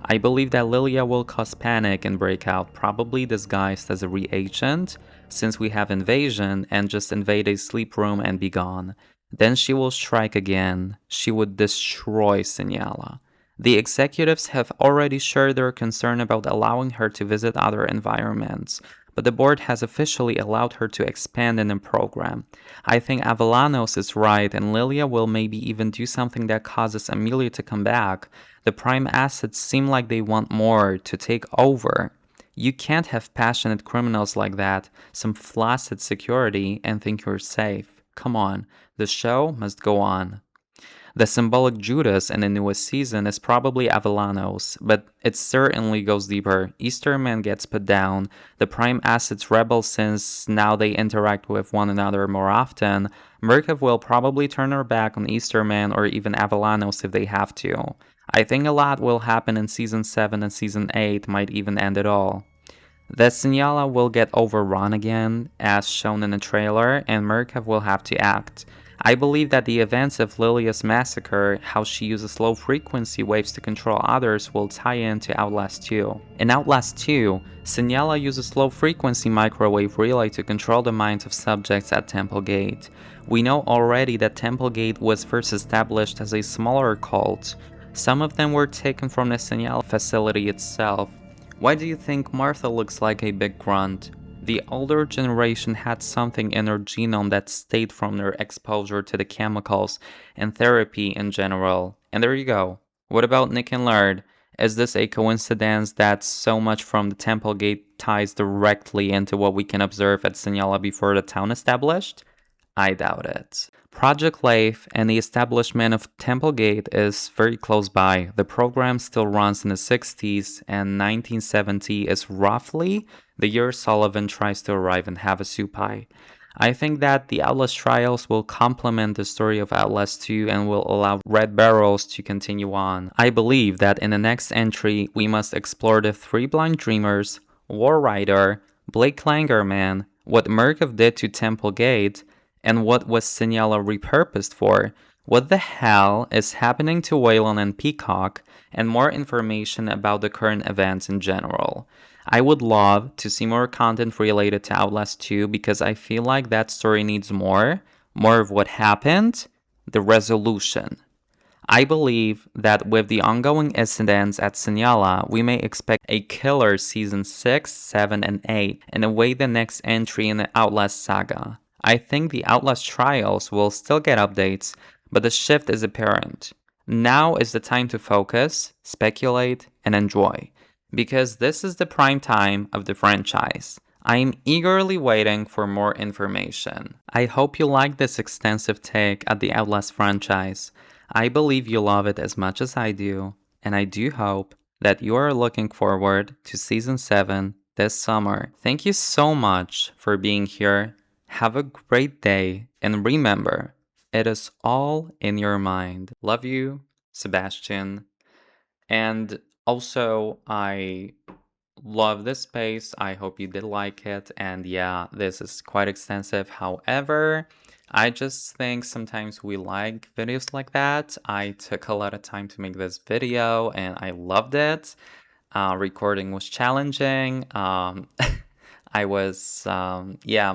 I believe that Lilia will cause panic and break out, probably disguised as a reagent, since we have invasion, and just invade a sleep room and be gone. Then she will strike again. She would destroy Sinyala. The executives have already shared their concern about allowing her to visit other environments, but the board has officially allowed her to expand in the program. I think Alamos is right, and Lilia will maybe even do something that causes Amelia to come back. The prime assets seem like they want more, to take over. You can't have passionate criminals like that, some flaccid security, and think you're safe. Come on, the show must go on. The symbolic Judas in the newest season is probably Avalanos, but it certainly goes deeper. Easterman gets put down, the prime assets rebel since now they interact with one another more often. Murkoff will probably turn her back on Easterman or even Avalanos if they have to. I think a lot will happen in Season 7 and Season 8 might even end it all. The Sinyala will get overrun again, as shown in the trailer, and Murkoff will have to act. I believe that the events of Lilia's massacre, how she uses low frequency waves to control others, will tie into Outlast 2. In Outlast 2, Sinyala uses low frequency microwave relay to control the minds of subjects at Temple Gate. We know already that Temple Gate was first established as a smaller cult. Some of them were taken from the Sinyala facility itself. Why do you think Martha looks like a big grunt? The older generation had something in their genome that stayed from their exposure to the chemicals and therapy in general. And there you go. What about Nick and Laird? Is this a coincidence that so much from the Temple Gate ties directly into what we can observe at Sinyala before the town established? I doubt it. Project Life and the establishment of Temple Gate is very close by. The program still runs in the 60s, and 1970 is roughly the year Sullivan tries to arrive in Havasupai. I think that the Outlast trials will complement the story of Outlast 2 and will allow Red Barrels to continue on. I believe that in the next entry, we must explore the three blind dreamers, War Rider, Blake Langerman, what Murkoff did to Temple Gate, and what was Sinyala repurposed for, what the hell is happening to Waylon and Peacock, and more information about the current events in general. I would love to see more content related to Outlast 2 because I feel like that story needs more more of what happened, the resolution. I believe that with the ongoing incidents at Sinyala, we may expect a killer season 6, 7, and 8, and await the next entry in the Outlast saga. I think the Outlast trials will still get updates, but the shift is apparent. Now is the time to focus, speculate, and enjoy, because this is the prime time of the franchise. I am eagerly waiting for more information. I hope you like this extensive take at the Outlast franchise. I believe you love it as much as I do, and I do hope that you are looking forward to Season 7 this summer. Thank you so much for being here. Have a great day, and remember, it is all in your mind. Love you, Sebastian. And also, I love this space. I hope you did like it. And yeah, this is quite extensive. However, I just think sometimes we like videos like that. I took a lot of time to make this video and I loved it. Recording was challenging. I was, yeah,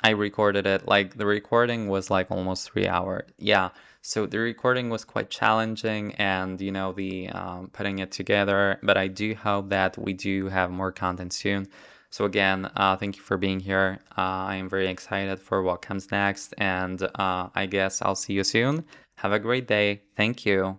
I recorded it, like the recording was like almost 3 hours. Yeah, so the recording was quite challenging and, you know, the putting it together. But I do hope that we do have more content soon. So again, thank you for being here. I am very excited for what comes next. And I guess I'll see you soon. Have a great day. Thank you.